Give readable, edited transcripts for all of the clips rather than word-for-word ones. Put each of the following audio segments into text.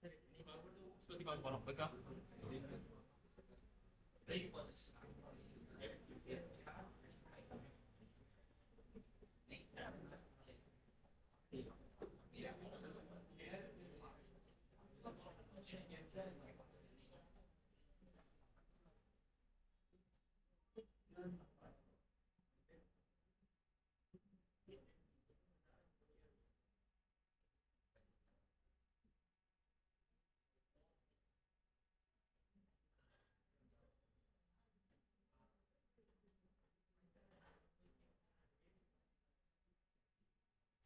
சரி நீ பத்தி பார்க்க போறோம் ஓகே.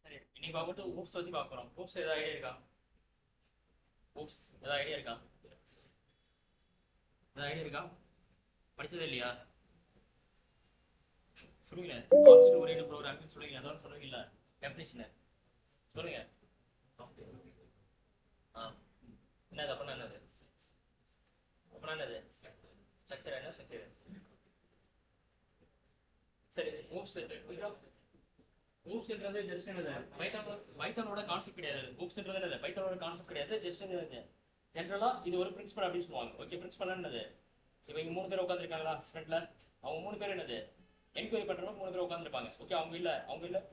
சரி இன்னைக்கு பார்த்துட்டு ஊப்ஸ் பத்தி பார்க்க போறோம். ஊப்ஸ் ஏதாவது ஐடியா இருக்கா? ஊப்ஸ் ஏதாவது ஐடியா இருக்கா? ஏதாவது ஐடியா இருக்கா? படிச்சதே இல்லையா? சொல்லுங்க. ஆப்ஜெக்ட் ஓரியன்டட் ப்ரோக்ராமிங் சொல்லுங்க. அதான் சொல்லுவீங்கல்ல டெஃபினிஷன் சொல்லுங்க. ஆ என்னது அப்படின்னா என்னது? அப்படின்னா என்னது? ஸ்ட்ரக்சர் என்ன ஸ்ட்ரக்சர்? சரி ஊப்ஸ் ஊப்ஸ்ன்றது ஜஸ்ட் என்னது? பைத்தானோட கான்செப்ட் கிடையாது. ஊப்ஸ்ன்றது என்னது? பைத்தானோட கான்செப்ட் கிடையாது. ஜஸ்ட் என்னது? ஜென்ரலா இது ஒரு பிரின்சிபல் அப்படின்னு சொல்லுவாங்க. ஓகே பிரின்சிபல் என்னது? இப்போ இங்க 3 பேர் உட்காந்துருக்காங்களா ஃப்ரண்ட்ல? அவங்க 3 பேர் என்னது? என்கொயரி பண்றவங்க 3 பேர் உட்காந்துருப்பாங்க. ஓகே அவங்க இல்ல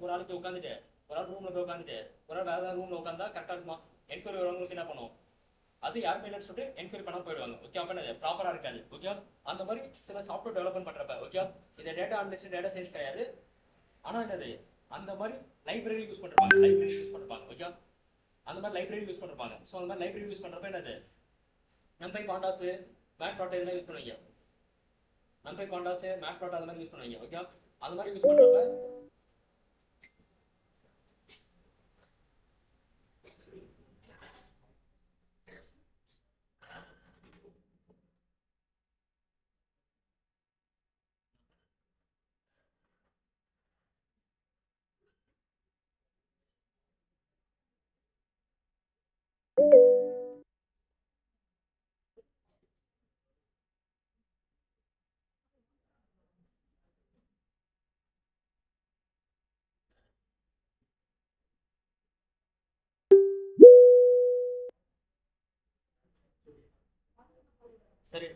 ஒரு ஆளுக்கு உட்காந்துட்டு ஒரு ஆள் ரூம்ல போய் உட்காந்துட்டு ஒரு ஆள் வேற ரூம்ல உட்காந்தா கரெக்டா இருக்குமா? என்கொயரி வரவங்களுக்கு என்ன பண்ணும்? அது யாருமே இல்லைன்னு சொல்லிட்டு என்கொயரி பண்ண போயிடுவாங்க. ஓகே அப்ப என்னது ப்ராப்பரா இருக்காது. ஓகே அந்த மாதிரி சில சாஃப்ட்வேர் டெவலப்மெண்ட் பண்றப்ப ஓகே இந்த டேட்டா அனலிஸ்ட் டேட்டா சயின்ஸ் கிடையாது. ஆனா என்னது அந்த மாதிரி லைப்ரரி யூஸ் பண்ணிருப்பாங்க. ஓகே அந்த மாதிரி லைப்ரரி யூஸ் பண்ணிருப்பாங்க. ஸோ அந்த மாதிரி லைப்ரரி யூஸ் பண்றப்ப என்னது நம்பை பாண்டாஸ் மேட் ப்ராட் இதெல்லாம் யூஸ் பண்ணுவீங்க. நம்பை பாண்டாஸ் மேட் ப்ராட் அந்த மாதிரி யூஸ் பண்ணுவீங்க. ஓகே அந்த மாதிரி யூஸ் பண்றப்ப சரி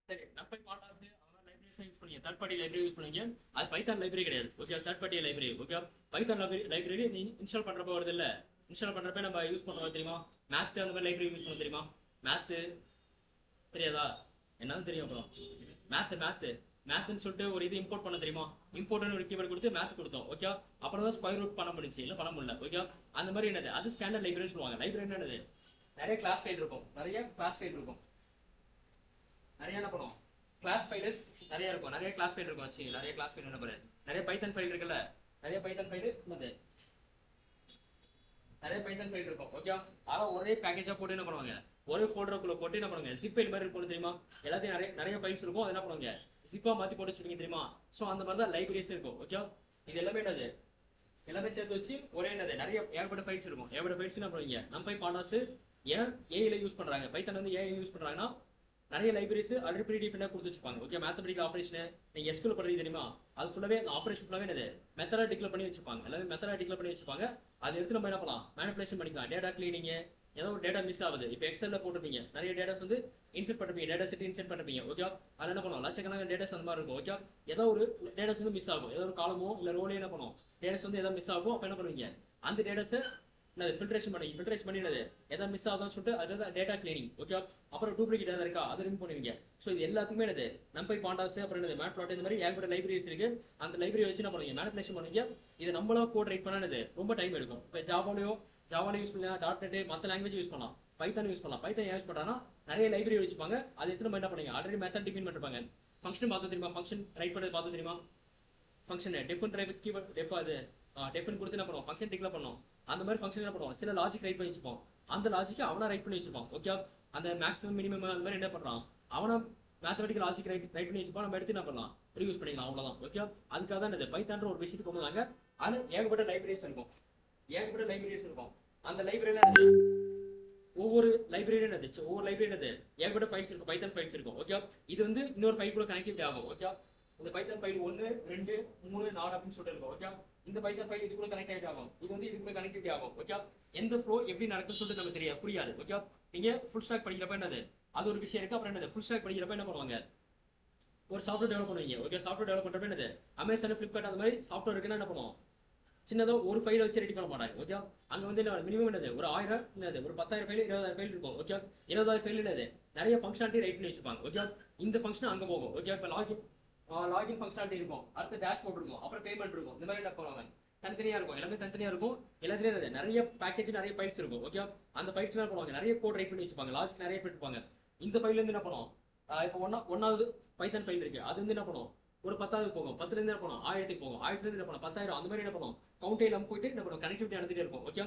சரி நம்பை பாண்டாஸ் அதெல்லாம் லைப்ரரிஸ் யூஸ் பண்ணுவீங்க. தேர்ட் பார்ட்டி லைப்ரரி யூஸ் பண்ணுவீங்க. அது பைத்தான் லைப்ரரி கிடையாது. Okay third party library. Okay Python library நீ இன்ஸ்டால் பண்றப்ப வருது இல்ல? இன்ஸ்டால் பண்றப்ப நம்ம யூஸ் பண்ணுவோம் தெரியுமா? மேத் அந்த மாதிரி லைப்ரரி யூஸ் பண்ண தெரியுமா? மேத் தெரியாதா? என்னன்னு தெரியும் அப்புறம் மேத்னு சொல்லிட்டு ஒரு இது இம்போர்ட் பண்ண தெரியுமா? இம்போர்ட்னு ஒரு கீவேர்ட் கொடுத்து மேத் கொடுத்தோம். ஓகே அப்புறம் தான் ஸ்கொயர் ரூட் பண்ண முடிச்சு இல்ல பண்ண முடியல. ஓகே அந்த மாதிரி என்னது அது ஸ்டாண்டர்ட் லைப்ரரி சொல்லுவாங்க. லைப்ரரி என்னது நிறைய கிளாஸ் ஃபைல் இருக்கும். நிறைய என்ன பண்ணுவோம் கிளாஸ் ஃபைல்ஸ் நிறைய இருக்கும், நிறைய கிளாஸ் ஃபைல் இருக்கும் வச்சு, நிறைய கிளாஸ் ஃபைல் என்ன பாரு, நிறைய பைத்தன் ஃபைல் இருக்குல்ல, நிறைய பைத்தன் ஃபைல் என்னது, நிறைய பைத்தன் ஃபைல் இருக்கும். ஓகே, அதெல்லாம் ஒரே பேக்கேஜா போட்டு என்ன பண்ணுவாங்க, ஒரே ஃபோல்டருக்குள்ள போட்டு என்ன பண்ணுவாங்க, ஜிப் ஃபைல் மாதிரி இருக்கும் தெரியுமா, எல்லாத்தையும் நிறைய நிறைய ஃபைல்ஸ் இருக்கும், அது என்ன பண்ணுவாங்க ஜிப்பா மாத்தி போட்டு வச்சிருக்கீங்க தெரியுமா. ஸோ அந்த மாதிரி தான் லைப்ரரிஸ் இருக்கும். ஓகே, இது எல்லாமே என்னது, எல்லாமே சேர்த்து வச்சு ஒரே என்னது நிறைய ஏகப்பட்ட ஃபைல்ஸ் இருக்கும். ஏகப்பட்ட ஃபைல்ஸ் என்ன பண்ணுவீங்க, NumPy pandas ஏன் ஏஐல யூஸ் பண்றாங்க, பைத்தன் வந்து ஏஐ யூஸ் பண்றாங்கன்னா நிறைய லைப்ரரிஸ் ஆல்ரெடி ப்ரீ டிஃபைனா கொடுத்து வச்சிருப்பாங்க. ஓகே, மேத்தமெட்டிக்கல் ஆபரேஷன் நீங்க எஸ்கியூஎல் பண்றீங்க தெரியுமா, அது ஃபுல்லாவே ஆபரேஷன் ஃபுல்லாவே என்னது மெத்தடா டிக்ளேர் பண்ணி வச்சிருப்பாங்க. எல்லாமே மெத்தடா டிக்ளேர் பண்ணி வச்சிருப்பாங்க. அதை எடுத்து நம்ம என்ன பண்ணலாம், மேனிபுலேஷன் பண்ணிக்கலாம். டேட்டா கிளீனிங், ஏதோ ஒரு டேட்டா மிஸ் ஆகுது, இப்போ எக்ஸல்ல போட்டுருப்பீங்க நிறைய டேட்டாஸ் வந்து இன்செர்ட் பண்ணிருப்பீங்க, டேட்டா செட் இன்செர்ட் பண்ணிருப்பீங்க. ஓகே, அதில் என்ன பண்ணுவோம் லட்சக்கணக்கான டேட்டாஸ் அந்த மாதிரி இருக்கும். ஓகே, ஏதோ ஒரு டேட்டாஸ் வந்து மிஸ் ஆகும், ஏதோ ஒரு காலமோ இல்லை ரோலே என்ன பண்ணுவோம் டேட்டாஸ் வந்து ஏதாவது மிஸ் ஆகும். அப்போ என்ன பண்ணுவீங்க, அந்த டேட்டாஸை ஃபில்ட்ரேஷன் பண்ணி பண்ணி எதாவது மிஸ் ஆகுதுன்னு சொல்லிட்டு அதுதான் டேட்டா கிளீனிங். ஓகே, அப்புறம் டூப்ளிகேட் ஏதாவது இருக்கா அதை ரிமூவ் பண்ணுவீங்க. ஸோ இது எல்லாத்துக்குமே என்னது NumPy pandas, அப்புறம் என்னது மேட்ப்ளாட், இந்த மாதிரி ஏகப்பட்ட லைப்ரரிஸ் இருக்கு. அந்த லைப்ரரி வச்சு என்ன பண்ணுவீங்க, மேனிபுலேஷன் பண்ணுவீங்க. இது நம்மளா கோட் ரைட் பண்ணது ரொம்ப டைம் எடுக்கும். இப்போ ஜாவால யூஸ் பண்ணலாம், .NET மற்ற லாங்குவேஜ் யூஸ் பண்ணலாம், பைத்தன் யூஸ் பண்ணலாம். பைத்தன் யூஸ் பண்ணாங்கன்னா நிறைய லைப்ரரி வச்சுப்பாங்க. அது எத்தனை என்ன பண்ணுங்க, ஆல்ரெடி மெத்தட் டிஃபைன் பண்ணிருப்பாங்க. ஃபங்க்ஷன் பார்த்து தெரியுமா, ஃபங்க்ஷன் ரைட் பண்ணது பார்த்து தெரியுமா, ஃபங்க்ஷன் டெஃபன் டைப் கீவர்ட் டெஃப் அது டெஃபன் கொடுத்து என்ன பண்ணுவோம், ஃபங்க்ஷன் டிக்ளேர் பண்ணுவோம். அந்த மாதிரி ஃபங்க்ஷன் என்ன பண்ணுவோம், சில லாஜிக் ரைட் பண்ணி வச்சுப்போம். அந்த லாஜிக்கை அவனா ரைட் பண்ணி வச்சிருப்பான். ஓகே, அந்த மேக்ஸிமம் மினிமம் அந்த மாதிரி என்ன பண்றான், அவனா மேத்தமெட்டிக்கல் லாஜிக் ரைட் பண்ணி வச்சுப்போம். நம்ம எடுத்து என்ன பண்ணலாம், ரியூஸ் பண்ணிக்கலாம், அவ்வளவுதான். ஓகே, அதுக்காக தான் இந்த பைத்தான்ற ஒரு விஷயத்துக்கு கொண்டு வந்தாங்க. அது ஏகப்பட்ட லைப்ரரிஸ் இருக்கும், ஏகப்பட்ட லைப்ரரிஸ் இருக்கும். அந்த லைப்ரரியில ஒவ்வொரு லைப்ரரி என்னது, ஒவ்வொரு லைப்ரரி என்னது ஏகப்பட்ட ஃபைல்ஸ் இருக்கும், பைத்தன் ஃபைல்ஸ் இருக்கும். ஓகே, இது வந்து இன்னொரு ஃபைல் கூட கனெக்டிவிட்டி ஆகும். ஓகே, இந்த பைத்தன் ஃபைல் 1 2 3 4 அப்படின்னு சொல்லிட்டு இருக்கும். ஓகே, இந்த பைத்தன் ஃபைல் இது கூட கனெக்ட் ஆகும், இது வந்து இது கூட கனெக்டிவிட்டி ஆகும். ஓகே, எந்த ஃப்ளோ எப்படி நடக்குன்னு சொல்லிட்டு நமக்கு தெரியாது, புரியாது. ஓகே, நீங்க ஃபுல் ஸ்டாக் படிக்கிறப்ப என்னது அது ஒரு விஷயம் இருக்கு. அப்புறம் என்னது ஃபுல் ஸ்டாக் படிக்கிறப்ப என்ன பண்ணுவாங்க, ஒரு சாஃப்ட்வேர் டெவலப் பண்ணுவீங்க. ஓகே, சாஃப்ட்வேர் டெவலப் பண்றப்ப என்னது அமேசான், ஃபிளிப்கார்ட் அந்த மாதிரி சாஃப்ட்வேர் இருக்குன்னா என்ன பண்ணுவோம், சின்னதோ ஒரு ஃபைலை வச்சு ரெடி பண்ண மாட்டாங்க. ஓகே, அங்க வந்து என்ன மினிமம் என்னது ஒரு 1000 என்னது ஒரு 10,000 ஃபைல் 20,000 ஃபைல் இருக்கும். ஓகே, 20,000 ஃபைல் என்னது நிறைய ஃபங்க்ஷனாலிட்டி ரைட் பண்ணி வச்சிருப்பாங்க. ஓகே, இந்த ஃபங்க்ஷன் அங்க போகும். ஓகே, இப்போ லாகின் ஃபங்க்ஷனாலிட்டி இருக்கும், அடுத்து டேஷ்போர்ட் இருக்கும், அப்புறம் பேமெண்ட் இருக்கும். இந்த மாதிரி என்ன பண்ணுவாங்க, தனித்தனியா இருக்கும், எல்லாமே தனித்தனியா இருக்கும். எல்லாத்துலயும் நிறைய பேக்கேஜ் நிறைய ஃபைல்ஸ் இருக்கும். ஓகே, அந்த ஃபைல்ஸ் என்ன பண்ணுவாங்க, நிறைய கோட் ரைட் பண்ணி வச்சிருப்பாங்க, லாஜிக் நிறைய போட்டுருப்பாங்க. இந்த ஃபைல்ல இருந்து என்ன பண்ணுவோம், இப்போ ஒன்னாவது பைத்தன் ஃபைல் இருக்கு, அது வந்து என்ன பண்ணுவோம் ஒரு 10வது போகும், 10ல இருந்து என்ன பண்ணுவோம் 1000க்கு போகும், 1000ல இருந்து என்ன பண்ணுவோம் 10,000, அந்த மாதிரி என்ன பண்ணுவோம் கவுண்ட் எல்லாம் போயிட்டு என்ன பண்ணுவோம் கனெக்டிவிட்டி நடந்துட்டே இருக்கும். ஓகே,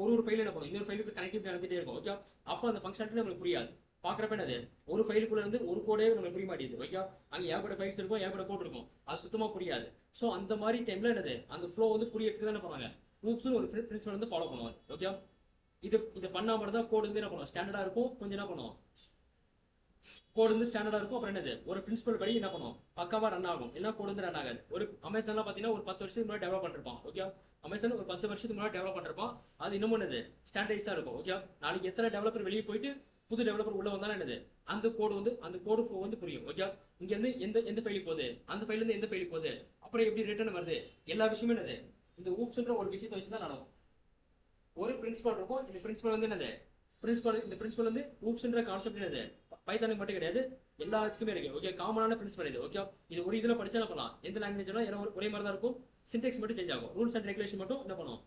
ஒரு ஃபைல் என்ன பண்ணுவோம் இன்னொரு ஃபைலுக்கு கனெக்டிவிட்டி நடந்துட்டே இருக்கும். ஓகே, அப்போ அந்த ஃபங்க்ஷனாலிட்டி நமக்கு புரியாது. பாக்குறப்ப என்னது ஒரு ஃபைலுக்குள்ள இருந்து ஒரு கோடே நமக்கு புரிய மாட்டேங்குது. ஓகே, அங்க ஏகப்பட்ட ஃபைல்ஸ் இருக்கும், ஏகப்பட்ட கோட் இருக்கும், அது சுத்தமா புரியாது. ஸோ அந்த மாதிரி டைம்ல என்னது அந்த ஃப்ளோ வந்து புரியறதுக்கு தான் என்ன பண்ணுவாங்க, லூப்ஸ்னு ஒரு பிரின்சிபல் வந்து ஃபாலோ பண்ணுவாங்க. ஓகே, இது பண்ணா மட்டும் தான் கோட் வந்து என்ன பண்ணுவோம் ஸ்டாண்டர்டா இருக்கும். கொஞ்சம் என்ன பண்ணுவோம் கோட் வந்து ஸ்டாண்டர்டா இருக்கும். அப்புறம் என்னது ஒரு பிரின்சிபல் படி என்ன பண்ணுவோம் பக்காவா ரன் ஆகும். என்ன கோட் வந்து ரன் ஆகாது. ஒரு அமேசான்லாம் பாத்தீங்கன்னா ஒரு 10 வருஷத்துக்கு முன்னாடி டெவலப் பண்ணிருப்பான். ஓகே, அமேசான் ஒரு 10 வருஷத்துக்கு முன்னாடி டெவலப் பண்ணிருப்பான். அது இன்னமும் என்னது ஸ்டாண்டர்டைஸா இருக்கும். ஓகே, நாளைக்கு எத்தனை டெவலப்பர் வெளியே போயிட்டு புது டெவலப்பர் உள்ள வந்தாலும் என்னது அந்த கோடு ஃப்ளோ வந்து புரியும். ஓகே, இங்க இருந்து எந்த ஃபைலுக்கு போகுது, அந்த ஃபைல்ல இருந்து எந்த ஃபைலுக்கு போகுது, அப்புறம் எப்படி ரிட்டர்ன் வருது, எல்லா விஷயமும் என்னது இந்த ஊப்ஸ்ன்ற ஒரு விஷயத்தை வச்சு தான் நடக்கும். ஒரு பிரின்சிபல் இருக்கும். இந்த பிரின்சிபல் வந்து என்னது இந்த பிரின்சிபல் வந்து ஊப்ஸ்ன்ற கான்செப்ட் என்னது பைத்தானுக்கு மட்டும் கிடையாது, எல்லாத்துக்குமே இருக்கு. ஓகே, காமனான பிரின்சிபல் இது. ஓகே, இது ஒரு இதுல படிச்சா என்ன பண்ணலாம், எந்த லாங்குவேஜ்னா எல்லாம் ஒரே மாதிரி தான் இருக்கும். சின்டெக்ஸ் மட்டும் சேஞ்ச் ஆகும், ரூல்ஸ் அண்ட் ரெகுலேஷன் மட்டும் என்ன பண்ணும்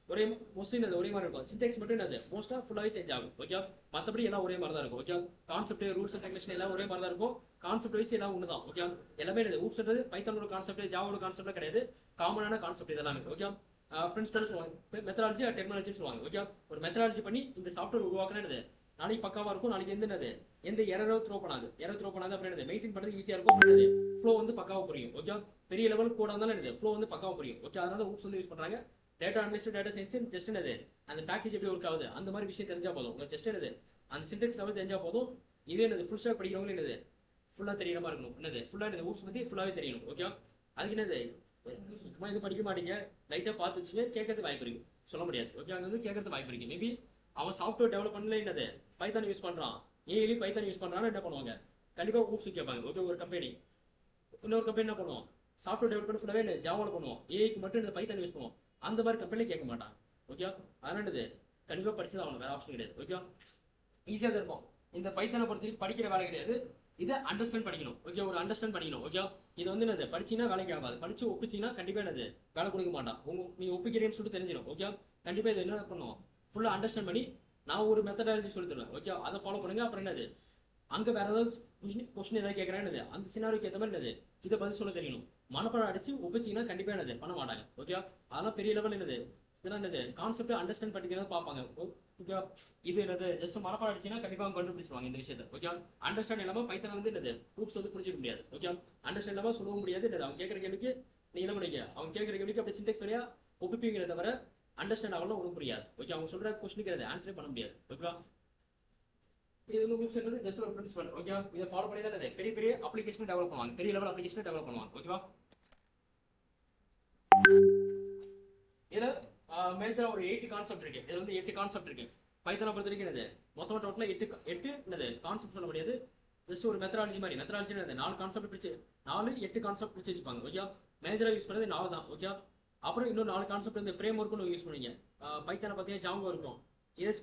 ஒரே மோஸ்ட்லி ஒரே மாதிரி இருக்கும். சின்டெக்ஸ் மட்டும் என்னது மோஸ்டா ஃபுல்லாவே சேஞ்ச் ஆகும். ஓகே, மற்றபடி எல்லாம் ஒரே மாதிரி தான் இருக்கும். Okay, concept rules and regulation எல்லாம் ஒரே மாதிரி தான் இருக்கும். கான்செப்ட் வைஸ் எல்லாம் ஒன்று தான். ஓகே, எல்லாமே என்னது ஊப்ஸ்ன்றது பைத்தானோட கான்செப்ட், ஜாவோட கான்செப்ட் கிடையாது, காமனான கான்செப்ட் இதெல்லாமே. ஓகே, பிரின்சிபல் சொல்லுவாங்க, மெத்தடாலஜி டெக்னாலஜி சொல்லுவாங்க. ஓகே, ஒரு மெத்தடாலஜி பண்ணி இந்த சாஃப்ட்வேர் உருவாக்குனது நாளைக்கு பக்காவா இருக்கும். நாளைக்கு எந்த எரரோ த்ரோ பண்ணாது அப்படின்னு மெயின்டைன் பண்றது ஈஸியா இருக்கும். ஃப்ளோ வந்து பக்காவா புரியும். ஓகே, பெரிய லெவல் கோடா இருந்தாலும் ஃப்ளோ வந்து பக்காவா புரியும். ஓகே, அதனால ஊப்ஸ் வந்து யூஸ் பண்றாங்க. Data analyst data science just என்னது அந்த பேக்கேஜ் எப்படி ஒர்க் ஆகுது அந்த மாதிரி விஷயம் தெரிஞ்சா போதும். உங்களுக்கு ஜஸ்ட் என்னது அந்த சின்டெக்ஸ் லெவல் தெரிஞ்சா போதும். இதே என்னது ஃபுல் ஸ்டாக் படிக்கிறவங்க என்னது ஃபுல்லா தெரியற மாதிரி இருக்கணும். என்னது ஃபுல்லா என்னது ஊப்ஸ் பத்தி ஃபுல்லாவே தெரியணும். ஓகே, அதுக்கு என்னது சுத்தமா இது படிக்க மாட்டீங்க, லைட்டா பார்த்து வச்சுங்க, கேட்கறது வாய்ப்பு இருக்கு, சொல்ல முடியாது. ஓகே, அங்க வந்து கேட்கறது வாய்ப்பு இருக்கு. மேபி அவன் சாஃப்ட்வேர் டெவலப் பண்ணல என்னது பைத்தான் யூஸ் பண்றான், ஏஐலி பைத்தான் யூஸ் பண்றான்னு என்ன பண்ணுவாங்க கண்டிப்பா ஊப்ஸ் கேட்பாங்க. ஓகே, ஒரு கம்பெனி இன்னொரு கம்பெனி என்ன பண்ணுவோம் சாஃப்ட்வேர் டெவலப் பண்ண ஃபுல்லாவே ஜாவால பண்ணுவோம், ஏஐக்கு மட்டும் இந்த பைத்தான் யூஸ் பண்ணுவோம், அந்த மாதிரி கம்பெனில கேட்க மாட்டான். ஓகே, அதனால என்னது கண்டிப்பா படிச்சுதான் ஆகணும், வேற ஆப்ஷன் கிடையாது. ஓகே, ஈஸியா தான் இருக்கும். இந்த பைத்தானை பொறுத்தவரைக்கும் படிக்கிற வேலை கிடையாது, இதை அண்டர்ஸ்டாண்ட் பண்ணிக்கணும். ஓகே, ஒரு அண்டர்ஸ்டாண்ட் பண்ணிக்கணும். ஓகே, இது வந்து என்னது படிச்சீங்கன்னா வேலைக்கு ஆகாது, படிச்சு ஒப்பிச்சீங்கன்னா கண்டிப்பா என்னது வேலை கொடுக்க மாட்டான். நீ ஒப்பிக்கிறேன்னு சொல்லிட்டு தெரிஞ்சிடும். ஓகே, கண்டிப்பா இது என்ன பண்ணுவோம் ஃபுல்லா அண்டர்ஸ்டாண்ட் பண்ணி நான் ஒரு மெத்தடாலஜி சொல்லி தருவேன். ஓகே, அதை ஃபாலோ பண்ணுங்க. அப்புறம் என்னது அங்க வேற ஏதாவது கொஸ்டின் ஏதாவது கேட்கறான்னு அந்த சினாரிக்கு ஏற்ற மாதிரி என்னது இதை பதில் சொல்ல தெரியணும். மனப்பாடம் அடிச்சு ஒப்பிச்சிங்கன்னா கண்டிப்பா என்னது பண்ண மாட்டாங்க. ஓகேவா? அதெல்லாம் பெரிய லெவல் என்னது இதெல்லாம் என்னது கான்செப்ட் அண்டர்ஸ்டாண்ட் பண்ணிக்கிறத பார்ப்பாங்க. ஓகேவா? இது என்னது ஜஸ்ட் மனப்பாடம் அடிச்சுன்னா கண்டிப்பா அவங்க கண்டுபிடிச்சிருவாங்க இந்த விஷயத்தை. ஓகேவா? அண்டர்ஸ்டாண்ட் இல்லாம பைத்தனை வந்து என்னது ரூப்ஸ் வந்து புரிஞ்சிக்க முடியாது. ஓகேவா? அண்டர்ஸ்டாண்ட் இல்லாம சொல்லவும் முடியாது. என்னது அவங்க கேட்கற கேள்விக்கு நீ என்ன பண்ணிக்க, அவங்க கேட்கற கேள்விக்கு அப்படி சின்டெக்ஸ் வழியா ஒப்பிப்பீங்கிறத தவிர அண்டர்ஸ்டாண்ட் ஆகலாம் ஒன்றும் புரியாது. ஓகே? அவங்க சொல்ற கொஸ்டினுக்கு ஆன்சரே பண்ண முடியாது. ஓகேவா? இது வந்து உங்களுக்கு ஜஸ்ட் ஒரு பிரின்சிபல். ஓகேவா? இதை ஃபாலோ பண்ணி தான் பெரிய பெரிய அப்ளிகேஷன் டெவலப் பண்ணுவாங்க, பெரிய லெவல் அப்ளிகேஷன் டெவலப் பண்ணுவாங்க. ஓகேவா? இதுல மேஜரா ஒரு 8 கான்செப்ட் இருக்கு. இதுல வந்து 8 கான்செப்ட் இருக்கு. பைத்தனை பொறுத்த வரைக்கும் என்னது மொத்தமா டோட்டலா 8 என்னது கான்செப்ட் சொல்ல முடியாது. ஜஸ்ட் ஒரு மெத்தடாலஜி மாதிரி. மெத்தடாலஜி என்னது 4 கான்செப்ட் பிரிச்சு 8 கான்செப்ட் பிரிச்சு வச்சுப்பாங்க. ஓகே? மேஜரா யூஸ் பண்ணது 4 தான். ஓகே? அப்புறம் இன்னும் 4 கான்செப்ட் இந்த ஃப்ரேம் ஒர்க்னு யூஸ் பண்ணுவீங்க. பைத்தானை பார்த்தீங்கன்னா ஜாவா இருக்கும், இதே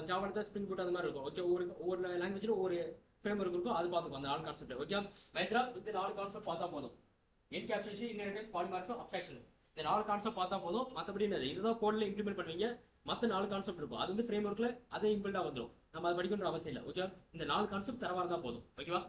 ஜாவா எடுத்தா ஸ்ப்ரிங் பூட் அந்த மாதிரி இருக்கும். ஓகே? ஒவ்வொரு லாங்குவேஜ்ல ஒவ்வொரு ஃப்ரேம் ஒர்க் இருக்கும், அது பார்த்துக்கும் அந்த 4 கான்செப்ட். ஓகே? மேஜரா இந்த 4 கான்செப்ட் பார்த்தா போதும். என்கேப்சுலேஷன், இன்ஹெரிட்டன்ஸ், பாலிமார்ஃபம், அப்ஸ்ட்ராக்ஷன், இந்த 4 கான்செப்ட் பார்த்தா போதும். மற்றபடி என்னது இதுதான் கோட்ல இம்ப்ளிமெண்ட் பண்ணுவீங்க. மற்ற 4 கான்செப்ட் இருக்கும், அது வந்து ஃப்ரேம் ஒர்க்ல அதே இம்பிள்டா வந்துடும். நம்ம அதை படிக்கணுன்ற அவசியம் இல்லை. ஓகே? இந்த 4 கான்செப்ட் தரவா இருந்தா போதும். ஓகேவா?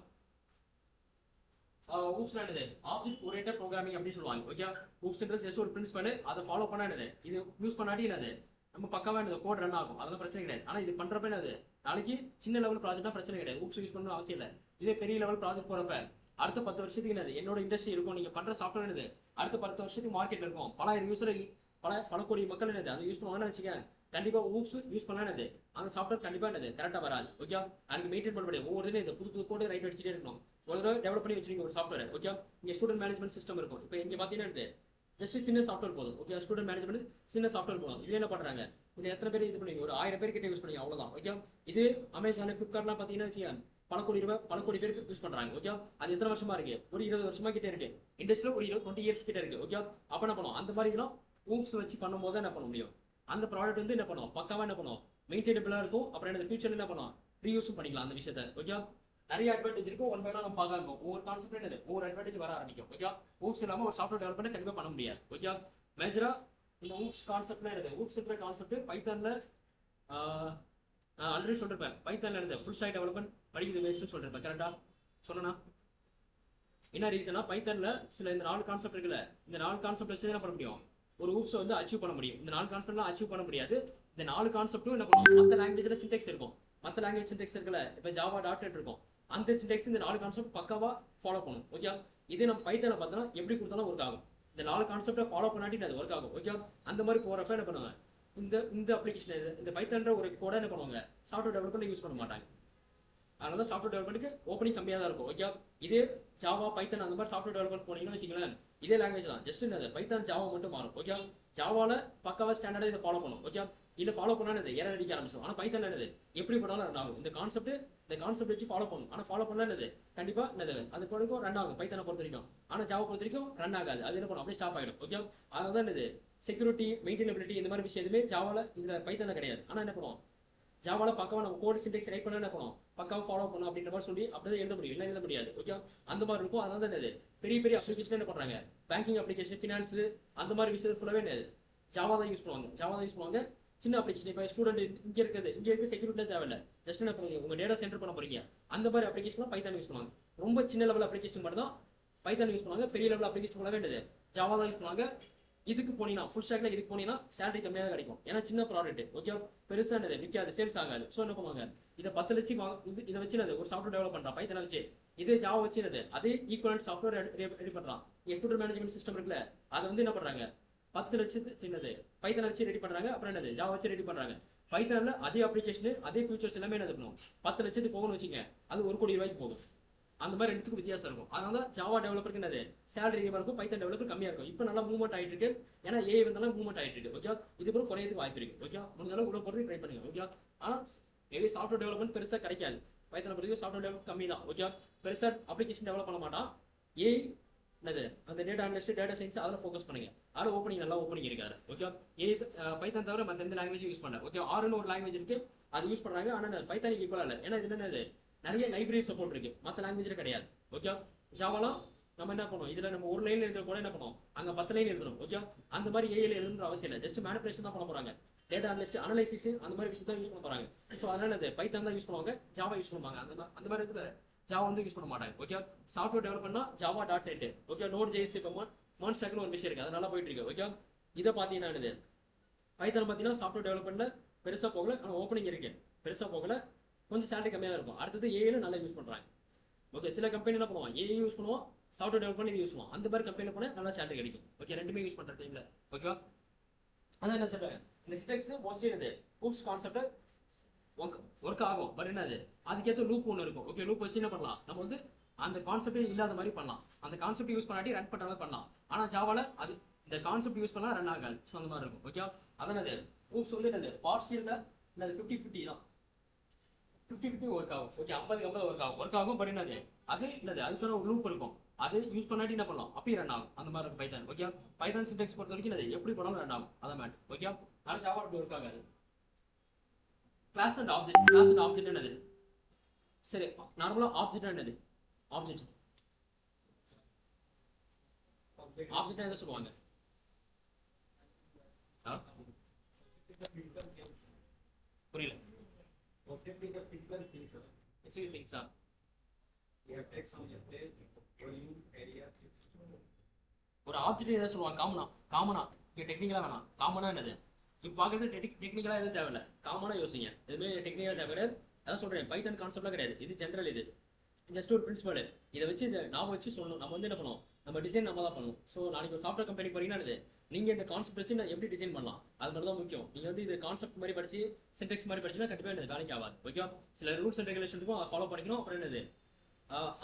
ஊப்ஸ்னா என்னது ஆப்ஜெக்ட் ஓரியன்டட் ப்ரோக்ராமிங் அப்படி சொல்லுவாங்க. ஓகே? ஊப்ஸ்ன்றது ஜஸ்ட் ஒரு பிரின்சிபல், அதை ஃபாலோ பண்ணா என்னது இது யூஸ் பண்ணாடி என்னது நம்ம பக்கவா என்னது கோட் ரன் ஆகும், அதெல்லாம் பிரச்சனை கிடையாது. ஆனா இது பண்றப்ப என்னது நாளைக்கு சின்ன லெவல் ப்ராஜெக்ட்னா பிரச்சனை கிடையாது, ஊப்ஸ் யூஸ் பண்ணணும் அவசியம் இல்லை. இதே பெரிய லெவல் ப்ராஜெக்ட் போறப்ப அடுத்த 10 வருஷத்துக்கு என்னது என்னோட இண்டஸ்ட்ரி இருக்கும், நீங்க பண்ற சாஃப்ட்வேர் என்னது அடுத்த 10 வருஷத்துக்கு மார்க்கெட் இருக்கும், பல யூசர் பல கோடி மக்கள் என்னது அதை யூஸ் பண்ணுவாங்கன்னு வச்சுக்கேன். கண்டிப்பா ஊப்ஸ் யூஸ் பண்ணா என்னது அந்த சாஃப்ட்வேர் கண்டிப்பா என்னது கரெக்டா வராது. ஓகே? அதுக்கு மெயின்டைன் பண்ண முடியாது. ஒவ்வொரு இந்த புது கோட் ரைட் அடிச்சுட்டே இருக்கணும். ஒரு தடவை டெவலப் பண்ணி வச்சிருக்கீங்க ஒரு சாஃப்ட்வேர். ஓகே? இங்க ஸ்டூடெண்ட் மேனேஜ்மெண்ட் சிஸ்டம் இருக்கும். இப்போ இங்க பாத்தீங்கன்னா ஜஸ்ட் சின்ன சாஃப்ட்வேர் போதும். ஓகே? ஸ்டூடெண்ட் மேனேஜ்மெண்ட் சின்ன சாஃப்ட்வேர் போதும். இது என்ன பண்றாங்க, இது எத்தனை பேர் இது பண்ணி ஒரு 1000 பேர் கிட்ட யூஸ் பண்ணி அவ்வளவுதான். ஓகே? இது அமேசான், பிளிப்கார்ட்லாம் பாத்தீங்கன்னா வச்சுக்கோங்க பல கோடி பேருக்கு யூஸ் பண்றாங்க. ஓகே? அது எத்தனை வருஷமா இருக்கு, ஒரு 20 வருஷமா கிட்ட இருக்கு. இண்டஸ்ட்ரியில் ஒரு 20 இயர்ஸ் கிட்ட இருக்கு. ஓகே? அப்ப என்ன பண்ணுவோம், அந்த மாதிரி ஊப்ஸ் வச்சு பண்ணும் போது என்ன பண்ண முடியும், அந்த ப்ராடக்ட் வந்து என்ன பண்ணுவோம் பக்காவா என்ன பண்ணுவோம் மெயின்டைனபிளா இருக்கும். அப்புறம் என்ன ஃபியூச்சர்ல என்ன பண்ணுவோம் ரீயூஸும் பண்ணிக்கலாம் அந்த விஷயத்தை. ஓகே? நிறைய அட்வான்டேஜ் இருக்கும். ஒன் பை ஒன் நம்ம பார்க்க இருக்கும். ஒவ்வொரு கான்செப்ட் என்னது ஒவ்வொரு அட்வான்டேஜ் வர ஆரம்பிக்கும். ஓகே? ஊப்ஸ் இல்லாம ஒரு சாஃப்ட்வேர் டெவலப் பண்ண கண்டிப்பா பண்ண முடியாது. ஓகே? மேஜரா இந்த ஊப்ஸ் கான்செப்ட்னா என்னது, ஊப்ஸ்ன்ற கான்செப்ட் பைத்தான்ல நான் ஆல்ரெடி சொல்லிருப்பேன். பைத்தான்ல இருந்த ஃபுல் ஸ்டாக் டெவலப்மெண்ட் படிக்கிறது வேஸ்ட்னு சொல்லிருப்பேன். கரெக்டா சொன்னா என்ன ரீசனா, பைத்தான்ல சில இந்த 4 கான்செப்ட் இருக்குல்ல, இந்த 4 கான்செப்ட் வச்சு என்ன பண்ண முடியும், ஒரு ஊப்ஸ் வந்து அச்சீவ் பண்ண முடியும். இந்த 4 கான்செப்ட்லாம் அச்சீவ் பண்ண முடியாது. இந்த 4 கான்செப்ட்டும் என்ன பண்ணும், மற்ற லாங்குவேஜ்ல சின்டெக்ஸ் இருக்கும், மற்ற லாங்குவேஜ் சின்டெக்ஸ் இருக்குல்ல, இப்போ ஜாவா .NET இருக்கும், அந்த சின்டெக்ஸ் இந்த 4 கான்செப்ட் பக்காவா ஃபாலோ பண்ணும். ஓகே? இதே நம்ம பைத்தான்ல பார்த்தோம்னா எப்படி கொடுத்தாலும் ஒர்க் ஆகும். இந்த 4 கான்செப்டை ஃபாலோ பண்ணாட்டி அது ஒர்க் ஆகும். ஓகே? அந்த மாதிரி போறப்ப என்ன பண்ணுவாங்க, இந்த அப்ளிகேஷன் இந்த பைத்தான்ற ஒரு கோட என்ன பண்ணுவாங்க சாஃப்ட்வேர் டெவலப்மெண்ட் யூஸ் பண்ண மாட்டாங்க. அதனால சாஃப்ட்வேர் டெவலப்மெண்ட்டுக்கு ஓப்பனிங் கம்மியாக தான் இருக்கும். ஓகே? இதே ஜாவா, பைத்தான் அந்த மாதிரி சாஃப்ட்வேர் டெவலப்மெண்ட் போனீங்கன்னு வச்சுங்களேன், இதே லாங்குவேஜ் தான், ஜஸ்ட் இந்த பைத்தான் ஜாவா மட்டும் மாறும். ஓகே? ஜாவால பக்காவா ஸ்டாண்டர்டா இதை ஃபாலோ பண்ணும். ஓகே? இல்லை ஃபாலோ பண்ணா எரர் அடிக்க ஆரம்பிச்சிடும். ஆனால் பைத்தான் என்னது எப்படி பண்ணாலும் ரன் ஆகும். இந்த கான்செப்ட் வச்சு ஃபாலோ பண்ணும். ஆனால் ஃபாலோ பண்ணா என்னது கண்டிப்பா என்னது அது கொடுக்கும் ரன் ஆகும் பைத்தானை பொறுத்த வரைக்கும். ஆனால் ஜாவா பொறுத்த வரைக்கும் ரன் ஆகாது. அது என்ன பண்ணும் அப்படியே ஸ்டாப் ஆகிடும். ஓகே? அதனால தான் என்னது செக்யூரிட்டி, மெயின்டெனபிலிட்டி இந்த மாதிரி விஷயம் எதுவுமே ஜாவால இதுல பைத்தான கிடையாது. ஆனால் என்ன பண்ணுவோம் ஜாவால பக்காவா நம்ம கோட் சின்டெக்ஸ் ரைட் பண்ண என்ன பண்ணுவோம் பக்காவா ஃபாலோ பண்ணும் அப்படின்ற மாதிரி சொல்லி அப்படியே எழுத முடியும், இல்லை எழுத முடியாது. ஓகே? அந்த மாதிரி இருக்கும். அதனால தான் என்னது பெரிய பெரிய அப்ளிகேஷன் என்ன பண்றாங்க, பேங்கிங் அப்ளிகேஷன், ஃபினான்ஸ் அந்த மாதிரி விஷயத்து ஃபுல்லாவே என்னது ஜாவா தான் யூஸ் பண்ணுவாங்க. சின்ன அப்ளிகேஷன் இப்போ ஸ்டூடெண்ட் இங்க இருக்கு செக்யூரிட்டில தேவையில்லை, ஜஸ்ட் என்ன பண்ணுங்க உங்க டேட்டா சென்டர் பண்ண போறீங்க, அந்த மாதிரி அப்ளிகேஷன் பைத்தான் யூஸ் பண்ணுவாங்க. ரொம்ப சின்ன லெவல் அப்ளிகேஷன் மட்டும் தான் பைத்தான் யூஸ் பண்ணுவாங்க. பெரிய லெவல் அப்ளிகேஷன் ஃபுல்லாவே என்னது ஜாவா தான் யூஸ் பண்ணுவாங்க. இதுக்கு போனீங்கன்னா ஃபுல் ஸ்டாக்ல இதுக்கு போனீங்கன்னா சேலரி கம்மியாக கிடைக்கும். ஏன்னா சின்ன ப்ராடக்ட். ஓகே? பெருசா என்னது விற்காது, சேல்ஸ் ஆகாது. ஸோ என்ன பண்ணுவாங்க இதை 10 லட்சம் இதை வச்சு ஒரு சாஃப்ட்வேர் டெவலப் பண்றான் பைத்தான வச்சு, இதே ஜாவா வச்சு அதே ஈக்குவலன்ட் சாஃப்ட்வேர் ரெடி பண்றான். ஸ்டூடெண்ட் மேனேஜ்மெண்ட் சிஸ்டம் இருக்குல்ல, அதை வந்து என்ன பண்றாங்க 10 லட்சத்து சின்னது பைத்தான வச்சு ரெடி பண்றாங்க. அப்புறம் என்னது ஜாவா வச்சு ரெடி பண்றாங்க. பைத்தான்ல அதே அப்ளிகேஷன் அதே ஃபியூச்சர்ஸ் எல்லாமே என்ன இருக்கணும் 10 லட்சத்துக்கு போகணும்னு வச்சுங்க, அது 1 கோடி ரூபாய்க்கு போகும். அந்த மாதிரி ரெண்டுத்துக்கும் வித்தியாசம் இருக்கும். அதனால ஜாவா டெவலப்பருக்கு என்னது சேலரி அதிகமாக இருக்கும், பைத்தான் டெவலப்பர் கம்மியா இருக்கும். இப்போ நல்லா மூவ்மெண்ட் ஆயிட்டு இருக்கு, ஏன்னா ஏஐ வந்தாலும் மூவ்மெண்ட் ஆயிட்டு இருக்கு. ஓகே? இது கூட குறையதுக்கு வாய்ப்பு இருக்கு. ஓகே? முடிஞ்ச அளவு உள்ள போறது ட்ரை பண்ணுங்க. ஓகே? ஆனா மேபி சாஃப்ட்வேர் டெவலப்மெண்ட் பெருசா கிடைக்காது. பைத்தான பொறுத்தவரைக்கும் சாஃப்ட்வேர் டெவலப் கம்மி தான். ஓகே? பெருசா அப்ளிகேஷன் டெவலப் பண்ண மாட்டான். ஏஐ என்னது அந்த டேட்டா அனலிஸ்ட், டேட்டா சயின்ஸ் அதில் ஃபோக்கஸ் பண்ணுங்க. அதில் ஓப்பனிங் நல்லா ஓப்பனிங் இருக்காரு. ஓகே? பைத்தான் தவிர மற்ற எந்த லாங்குவேஜ் யூஸ் பண்ணல. ஓகே? ஆர்னு ஒரு லாங்குவேஜ் இருக்கு, அது யூஸ் பண்றாங்க. ஆனால் பைத்தானுக்கு ஈக்குவலா இல்லை. ஏன்னா இது என்னது நிறைய லைப்ரரி சப்போர்ட் இருக்கு, மற்ற லாங்குவேஜ்ல கிடையாது. ஓகே? ஜாவாலாம் நம்ம என்ன பண்ணுவோம், இதுல நம்ம ஒரு லைன் எழுதுற கூட என்ன பண்ணுவோம் அங்க 10 லைன் எழுதணும். ஓகே? அந்த மாதிரி ஏஐல எழுதுற அவசியம் இல்லை, ஜஸ்ட் மேனிபுலேஷன் தான் பண்ண போறாங்க. டேட்டா அனலைசிஸ் அந்த மாதிரி விஷயம் தான் யூஸ் பண்ண போறாங்க. ஸோ அதனால இந்த பைத்தான் தான் யூஸ் பண்ணுவாங்க, ஜாவா யூஸ் பண்ணுவாங்க. அந்த மாதிரி இடத்துல ஜாவா வந்து யூஸ் பண்ண மாட்டாங்க. ஓகே, சாஃப்ட்வேர் டெவலப் பண்ணா Java .NET. Okay, node JS இப்போ மான்ஸ்டாக்னு ஒரு விஷயம் இருக்கு, அதனால போயிட்டு இருக்கு. ஓகே, இதை பார்த்தீங்கன்னா என்னது பைத்தான் பார்த்தீங்கன்னா சாஃப்ட்வேர் டெவலப்மெண்ட்ல பெருசா போகல, ஆனால் ஓப்பனிங் இருக்கு, பெருசா போகல, கொஞ்சம் சேலரி கம்மியாக இருக்கும். அடுத்தது ஏஐல நல்லா யூஸ் பண்றாங்க. ஓகே, சில கம்பெனி என்ன பண்ணுவான், ஏஐ யூஸ் பண்ணுவோம், சாஃப்ட்வேர் டெவலப் பண்ணி யூஸ் பண்ணுவோம். அந்த மாதிரி கம்பெனியில் போனால் நல்லா சேலரி கிடைக்கும். ஓகே, ரெண்டுமே யூஸ் பண்ற டைம்ல. ஓகேவா, அதான் என்ன சொல்றேன், இந்த சின்டாக்ஸ் மோஸ்ட்லி என்னது ஹூப்ஸ் கான்செப்ட் ஒர்க் ஆகும். பட் என்னது அதுக்கேற்ற லூப் ஒன்று இருக்கும். ஓகே, லூப் வச்சு என்ன பண்ணலாம், நம்ம வந்து அந்த கான்செப்டே இல்லாத மாதிரி பண்ணலாம், அந்த கான்செப்ட் யூஸ் பண்ணாட்டி ரன் பண்ற மாதிரி பண்ணலாம். ஆனா ஜாவால அது இந்த கான்செப்ட் யூஸ் பண்ணா ரன் ஆகாது. ஸோ அந்த மாதிரி இருக்கும். ஓகே, அதான் அது ஹூப்ஸ் வந்து என்னது பார்ஷியல்ல என்னது 50-50 தான், 50-50 ஒர்க் ஆகும். ஓகே, 50-50 ஒர்க் ஆகும். பட் என்னது அது என்னது அதுக்கான ஒரு லூப் இருக்கும், அது யூஸ் பண்ணாட்டி என்ன பண்ணலாம், அப்பயும் ரன் ஆகும். அந்த மாதிரி இருக்கும் பைத்தான். ஓகே, பைத்தான் சின்டாக்ஸ் பொறுத்த வரைக்கும் என்னது எப்படி பண்ணாலும் ரன் ஆகும், அதான் மேட். ஓகே, ஆனால் ஜாவா அப்படி ஒர்க் ஆகாது. கிளாஸ் அண்ட் ஆப்ஜெக்ட் என்னது, சரி நார்மலா ஆப்ஜெக்ட் என்னது, ஆப்ஜெக்ட் எதை சொல்லுவாங்க, புரியல. Physical things are. ஒரு ஆப்ஜெக்ட் எதை சொல்லுவாங்க, காமனா டெக்னிக்கலா வேணாம். காமனா என்னது இப்போ பார்க்கறது டெக்னிக்கலா எதுவும் தேவையில்ல, காமனா யோசிங்க. எதுவுமே டெக்னிக்கலா தேவை கிடையாது. அதான் சொல்றேன், பைத்தான் கான்செப்ட்லாம் கிடையாது, இது ஜென்ரல், இது ஜஸ்ட் ஒரு பிரின்சிபல். இதை வச்சு நாம வச்சு சொல்லணும். நம்ம வந்து என்ன பண்ணுவோம், நம்ம டிசைன் நம்ம தான் பண்ணுவோம். ஸோ நாளைக்கு ஒரு சாஃப்ட்வேர் கம்பெனி போறீங்கன்னா நீங்க இந்த கான்செப்ட் வச்சு நான் எப்படி டிசைன் பண்ணலாம், அது மட்டும் தான் முக்கியம். நீங்க வந்து இது கான்செப்ட் மாதிரி படிச்சு சின்டெக்ஸ் மாதிரி படிச்சுன்னா கண்டிப்பா எனக்கு வேலைக்கு ஆகாது. ஓகே, சில ரூல்ஸ் அண்ட் ரெகுலேஷன் இருக்கும், அதை ஃபாலோ பண்ணிக்கணும். அப்புறம் என்னது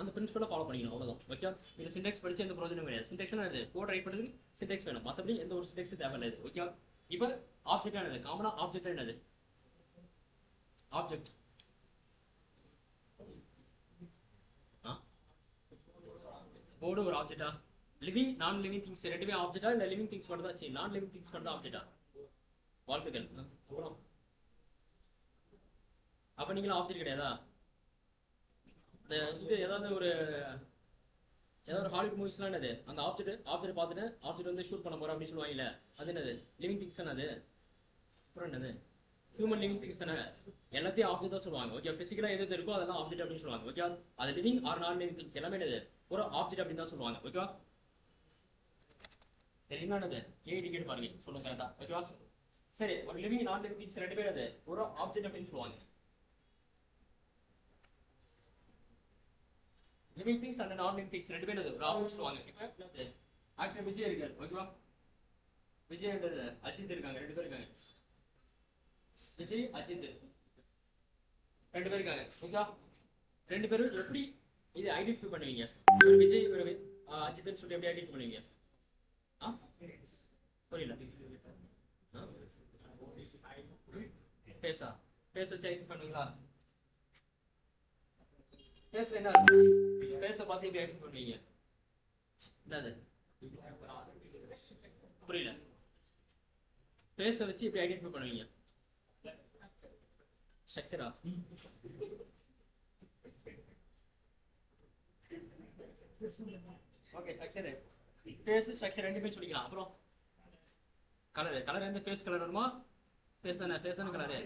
அந்த பிரின்சிபலை ஃபாலோ பண்ணிக்கணும், அவ்வளவுதான். ஓகே, நீங்க சின்டெக்ஸ் படிச்சு எந்த ப்ரோஜனம் கிடையாது. சின்டெக்ஸ்னா என்னது, கோட் ரைட் பண்ணுறதுக்கு சின்டெக்ஸ் வேணும், மற்றபடி எந்த ஒரு சின்டெக்ஸ் தேவையில்லை. ஓகே, இப்போ ஆப்ஜெக்ட் என்னது, காமனா ஆப்ஜெக்ட் என்னது, ஆப்ஜெக்ட் கோடு ஒரு ஆப்ஜெக்டா, லிவிங் நான் லிவிங் திங்ஸ் ரெண்டுமே ஆப்ஜெக்டா, இல்ல லிவிங் திங்ஸ் மட்டும் தான், நான் லிவிங் திங்ஸ் மட்டும் ஆப்ஜெக்டா? வாழ்த்துக்கள். அப்புறம் அப்ப நீங்களும் ஆப்ஜெக்ட் கிடையாதா? இது ஏதாவது ஒரு ஹாலிவுட் மூவிஸ்லாம் என்னது, அந்த ஆப்ஜெக்ட் பார்த்துட்டு ஆப்ஜெக்ட் வந்து ஷூட் பண்ண போறோம் அப்படின்னு சொல்லுவாங்கல்ல, அது என்னது, லிவிங் திங்ஸ் தானே அது. அப்புறம் என்னது, ஹியூமன் லிவிங் திங்ஸ் தானே, எல்லாத்தையும் ஆப்ஜெக்ட் தான் சொல்லுவாங்க. ஓகே, பிசிக்கலா எது இருக்கோ அதெல்லாம் ஆப்ஜெக்ட் அப்படின்னு சொல்லுவாங்க. ஓகே, அது லிவிங் ஆர் நான் லிவிங் திங்ஸ் எல்லாமே என்னது ஒரு ஆப்ஜெக்ட் அப்படின்னு தான் சொல்லுவாங்க. ஓகேவா, தெரியுமா என்னது ஏ டிக்கெட் பாருங்க சொல்லுங்க கரெக்டா. ஓகேவா, சரி, ஒரு லிவிங் நான் லிவிங் திங்ஸ் ரெண்டு பேர் அது ஒரு ஆப்ஜெக்ட் அப்படின்னு சொல்லுவாங்க. லிவிங் திங்ஸ் அண்ட் நான் லிவிங் திங்ஸ் ரெண்டு பேர் அது ஒரு ஆப்ஜெக்ட் சொல்லுவாங்க. இப்போ என்னது ஆக்டர் விஜய் இருக்காரு. ஓகேவா, விஜய் அஜித் இருக்காங்க, ரெண்டு பேர் இருக்காங்க. விஜய் அஜித் ரெண்டு பேர் இருக்காங்க. ஓகேவா, ரெண்டு பேரும் எப்படி இது ஐடென்டிஃபை பண்ணுவீங்க, விஜய் அஜித்னு சொல்லி எப்படி ஐடென்டிஃபை பண்ணுவீங்க? புரியல. பேச வச்சு ஐடென்டிஃபை பண்ணுவீங்களா? பேச என்ன பேச பார்த்து எப்படி ஐடென்டிஃபை பண்ணுவீங்க? என்னது புரியல, பேச வச்சு எப்படி ஐடென்டிஃபை பண்ணுவீங்க? ஸ்ட்ரக்சரா? ஓகே, ஸ்ட்ரக்சர் ஃபேஸ் ஸ்ட்ரக்சர் ரெண்டுமே சொல்லிக்கலாம். அப்புறம் கலர் எந்த ஃபேஸ் கலர் வருமா, ஃபேஸ் தானே கலரு,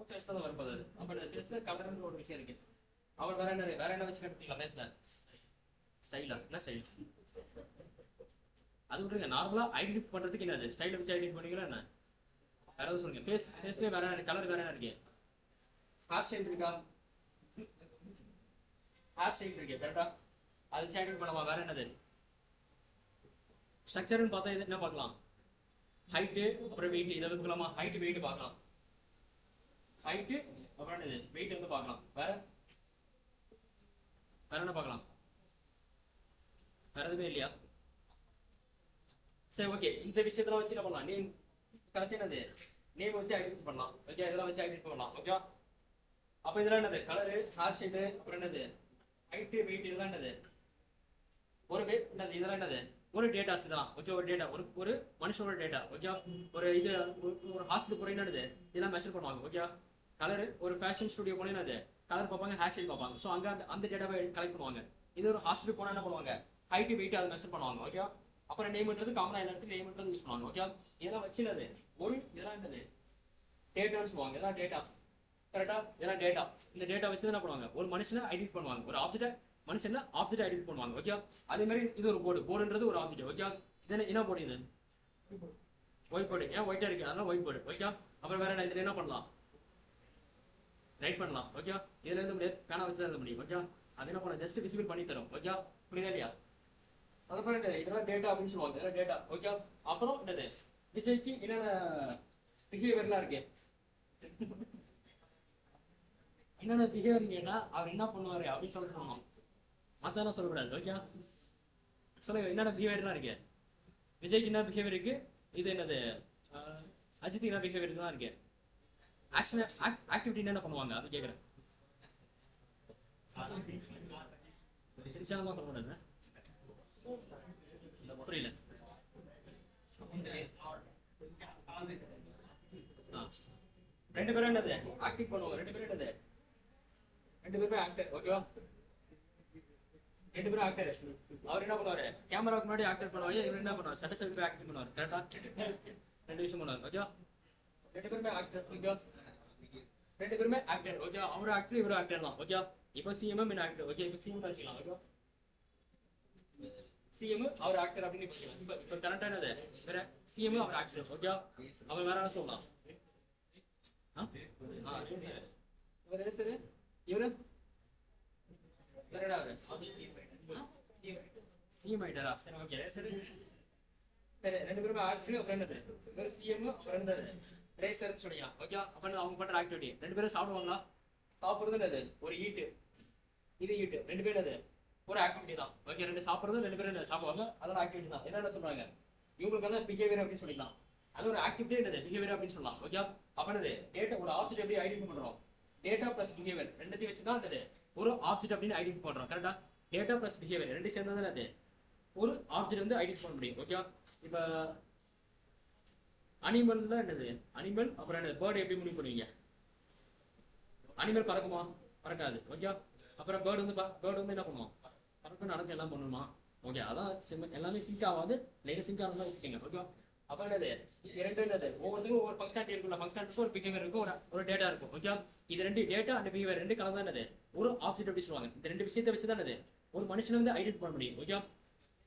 ஃபேஸ் தான் வரப்போகுது. அப்போ ஃபேஸ்ல கலர்னு ஒரு விஷயம் இருக்கு. அவர் வேற என்ன வச்சு கண்டுபிடிக்கலாம் ஃபேஸ்ல? ஸ்டைலா? என்ன ஸ்டைல் அது விட்டுருங்க. நார்மலா ஐடென்டிஃபை பண்றதுக்கு என்னது, ஸ்டைலை வச்சு ஐடென்டிஃபை பண்ணீங்களா என்ன? வேற எதாவது சொல்லுங்க. ஃபேஸ்லேயே வேற என்ன கலர் வேற என்ன இருக்கு? ஹேர் ஸ்டைல் இருக்கா? ஹேர் ஸ்டைல் இருக்கு கரெக்டா, அது வச்சு ஐடென்டிஃபை பண்ணலாமா? வேற என்னது ஸ்ட்ரக்சர்னு பார்த்தா இது என்ன பார்க்கலாம், ஹைட்டு அப்புறம் வெயிட், இதை பார்க்கலாமா? ஹைட் வெயிட் பார்க்கலாம், ஹைட்டு அப்புறம் என்னது வெயிட் வந்து பார்க்கலாம். வேற என்ன பார்க்கலாம்? வேற எதுவுமே இல்லையா? சரி, ஓகே, இந்த விஷயத்தெல்லாம் வச்சு என்ன பண்ணலாம், நேம் கடைசி என்னது நேம் வச்சு ஐடென்டிஃபை பண்ணலாம். ஓகே, இதெல்லாம் வச்சு ஐடென்டிஃபை பண்ணலாம். ஓகே, அப்ப இதெல்லாம் என்னது கலரு, ஹேர் ஸ்டைலு, அப்புறம் என்னது ஹைட்டு வெயிட், இதெல்லாம் என்னது ஒரு என்னது இதெல்லாம் என்னது ஒரு டேட்டாஸ் தான். ஓகே, ஒரு டேட்டா, ஒரு மனுஷனோட டேட்டா. ஓகே, ஒரு ஹாஸ்பிட்டல் போறீங்கன்னா என்னது இதெல்லாம் மெஷர் பண்ணுவாங்க. ஓகே, கலரு, ஒரு ஃபேஷன் ஸ்டுடியோ போனா என்னது கலர் பார்ப்பாங்க, ஹேர் ஸ்டைல் பார்ப்பாங்க. ஸோ அங்கே அந்த டேட்டாவை கலெக்ட் பண்ணுவாங்க. இது ஒரு ஹாஸ்பிட்டல் போனால் என்ன பண்ணுவாங்க, ஹைட்டு வெயிட் அதை மெஷர் பண்ணுவாங்க. ஓகே, அப்புறம் நேம்ன்றது காமனாக எல்லா இடத்துலையும் நேம்ன்றது யூஸ் பண்ணுவாங்க. ஓகே, இதெல்லாம் வச்சுனது இதெல்லாம் என்னது டேட்டான்னு சொல்லுவாங்க. இதெல்லாம் டேட்டா. கரெக்டா? இதெல்லாம் டேட்டா. இந்த டேட்டா வச்சு என்ன பண்ணுவாங்க, ஒரு மனுஷனை ஐடென்டிஃபை பண்ணுவாங்க. ஒரு ஆப்ஜெக்ட்டை மனுஷன்ல ஆப்ஜெக்ட் ஐடென்டிஃபை பண்ணுவாங்க. ஓகே, அதே மாதிரி இது ஒரு போர்டு. போர்டுன்றது ஒரு ஆப்ஜெக்ட். ஓகே, இது என்ன போர்டு? இது ஒயிட் போர்டு. ஏன் ஒயிட்டா இருக்கு? அதனால ஒயிட் போர்டு. ஓகே, அப்புறம் வேற இதுல என்ன பண்ணலாம்? ரைட் பண்ணலாம். ஓகே, இதுல இருந்து முடியாது, பேனா வச்சு தான் எழுத முடியும். ஓகே, அது என்ன பண்ணலாம்? ஜஸ்ட் விசிபிள் பண்ணி தரும். ஓகே, புரியுதா இல்லையா? அதுக்கப்புறம் இதெல்லாம் டேட்டா அப்படின்னு சொல்லுவாங்க. இதெல்லாம் டேட்டா. ஓகே, அப்புறம் என்னது, விஜய்க்கு என்னென்ன பிஹேவியர்லாம் இருக்கு, என்னென்ன பிஹேவியர் கேட்டா அவர் என்ன பண்ணுவாரு அப்படின்னு சொல்லிட்டு போனோம். மத்தெல்லாம் சொல்லக்கூடாது. ஓகே, சொல்லுங்க என்னென்ன பிஹேவியர்லாம் இருக்கு. விஜய்க்கு என்ன பிஹேவியர் இருக்கு, இது என்னது அஜித் என்ன பிஹேவியர் தான் இருக்கு. ஆக்ஷன் ஆக்டிவிட்டி என்ன பண்ணுவாங்க அது கேக்குறேன். திருச்சானமா சொல்ல முடியாது, புரியல. ரெண்டு பேரும் என்னது ஆக்டிங் பண்ணுவாங்க. ரெண்டு பேரும் என்னது, ரெண்டு பேருமே ஆக்டர். ஓகேவா, ரெண்டு பேரும் ஆக்டர். அவர் என்ன பண்ணுவாரு, கேமராவுக்கு முன்னாடி ஆக்டர் பண்ணுவாரு, இவர் என்ன பண்ணுவார், சட்ட சட்டை ஆக்டிங் பண்ணுவார். கரெக்டா? ரெண்டு விஷயம் பண்ணுவார். ஓகே, ரெண்டு பேருமே ஆக்டர். ஓகே, ரெண்டு பேருமே ஆக்டர். ஓகே, அவரு ஆக்டர் இவரு ஆக்டர் தான். ஓகே, இப்போ சிஎம் என்ன ஆக்டர். ஓகே, இப்போ சிஎம் வச்சுக்கலாம். ஓகே, சிஎம் அவர் ஆக்டர் அப்படின்னு வச்சுக்கலாம். இப்போ கரெக்டா என்னது, வேற சிஎம் அவர் ஆக்டர். ஓகே, அவர் வேற என்ன சொல்லலாம். இவர் ரேசரு, இவரு சிஎம் ஆயிட்டாரா? சரி, ஓகே. சரி, ரெண்டு பேருமே ஆக்டர். அப்புறம் என்னது, இவர் சிஎம், அப்புறம் என்னது ரேசர்னு சொல்லிக்கலாம். ஓகே, அப்புறம் அவங்க பண்ற ஆக்டிவிட்டி. ரெண்டு பேரும் சாப்பிடுவாங்களா? சாப்பிடுறது என்னது, ஒரு ஈட்டு, இது ஈட்டு. ரெண்டு பேரும் என்னது, ஒரு ஆக்டிவிட்டி தான். ஓகே, ரெண்டு சாப்பிடுறது, ரெண்டு பேரும் என்ன சாப்பிடுவாங்க, அதெல்லாம் ஆக்டிவிட்டி தான். என்ன சொல்றாங்க, இவங்களுக்கு வந்து பிஹேவியர் அப்படின்னு சொல்லிக்கலாம். அது ஒரு ஆக்டிவிட்டி என்னது, பிஹேவியர் அப்படின்னு சொல்லலாம். ஓகே, அப்ப என்னது டேட்டா, ஒரு ஆப்ஜெக்ட் எப்படி ஐடென்டிஃபை பண்றோம், டேட்டா பிளஸ் பிஹேவியர் ரெண்டுத்தையும் வச்சு தான் என்னது ஒரு ஆப்ஜெக்ட் அப்படின்னு ஐடென்டிஃபை பண்றோம். கரெக்டா? டேட்டா பிளஸ் பிஹேவியர் ரெண்டு சேர்ந்தது என்னது ஒரு ஆப்ஜெக்ட் வந்து ஐடென்டிஃபை பண்ண முடியும். ஓகே, இப்ப அனிமல்ல என்னது, அனிமல் அப்புறம் என்ன பேர்டு எப்படி முடிவு பண்ணுவீங்க? அனிமல் பறக்குமா? பறக்காது. ஓகே, அப்புறம் பேர்டு வந்து என்ன பண்ணுவோம், பறக்கும் நடக்கும் எல்லாம் பண்ணுமா? ஓகே, அதான் எல்லாமே சிங்க் ஆகாது, லைட்டா சிங்க் ஆகிற மாதிரி வச்சுக்கோங்க. ஓகே, அப்ப என்னது ரெண்டு என்னது, ஒவ்வொருத்தருக்கும் ஒவ்வொரு ஃபங்க்ஷனாலிட்டி இருக்குல்ல, ஃபங்க்ஷனாலிட்டி ஒரு பிஹேவியர் இருக்கும், ஒரு டேட்டா இருக்கும். ஓகே, இது ரெண்டு டேட்டா அண்ட் பிஹேவியர் ரெண்டு கலந்து என்னது ஒரு ஆப்ஜெக்ட் அப்படி சொல்லுவாங்க. இந்த ரெண்டு விஷயத்தை வச்சு தான் என்னது ஒரு மனுஷனை வந்து ஐடென்டிஃபை பண்ண முடியும். ஓகே,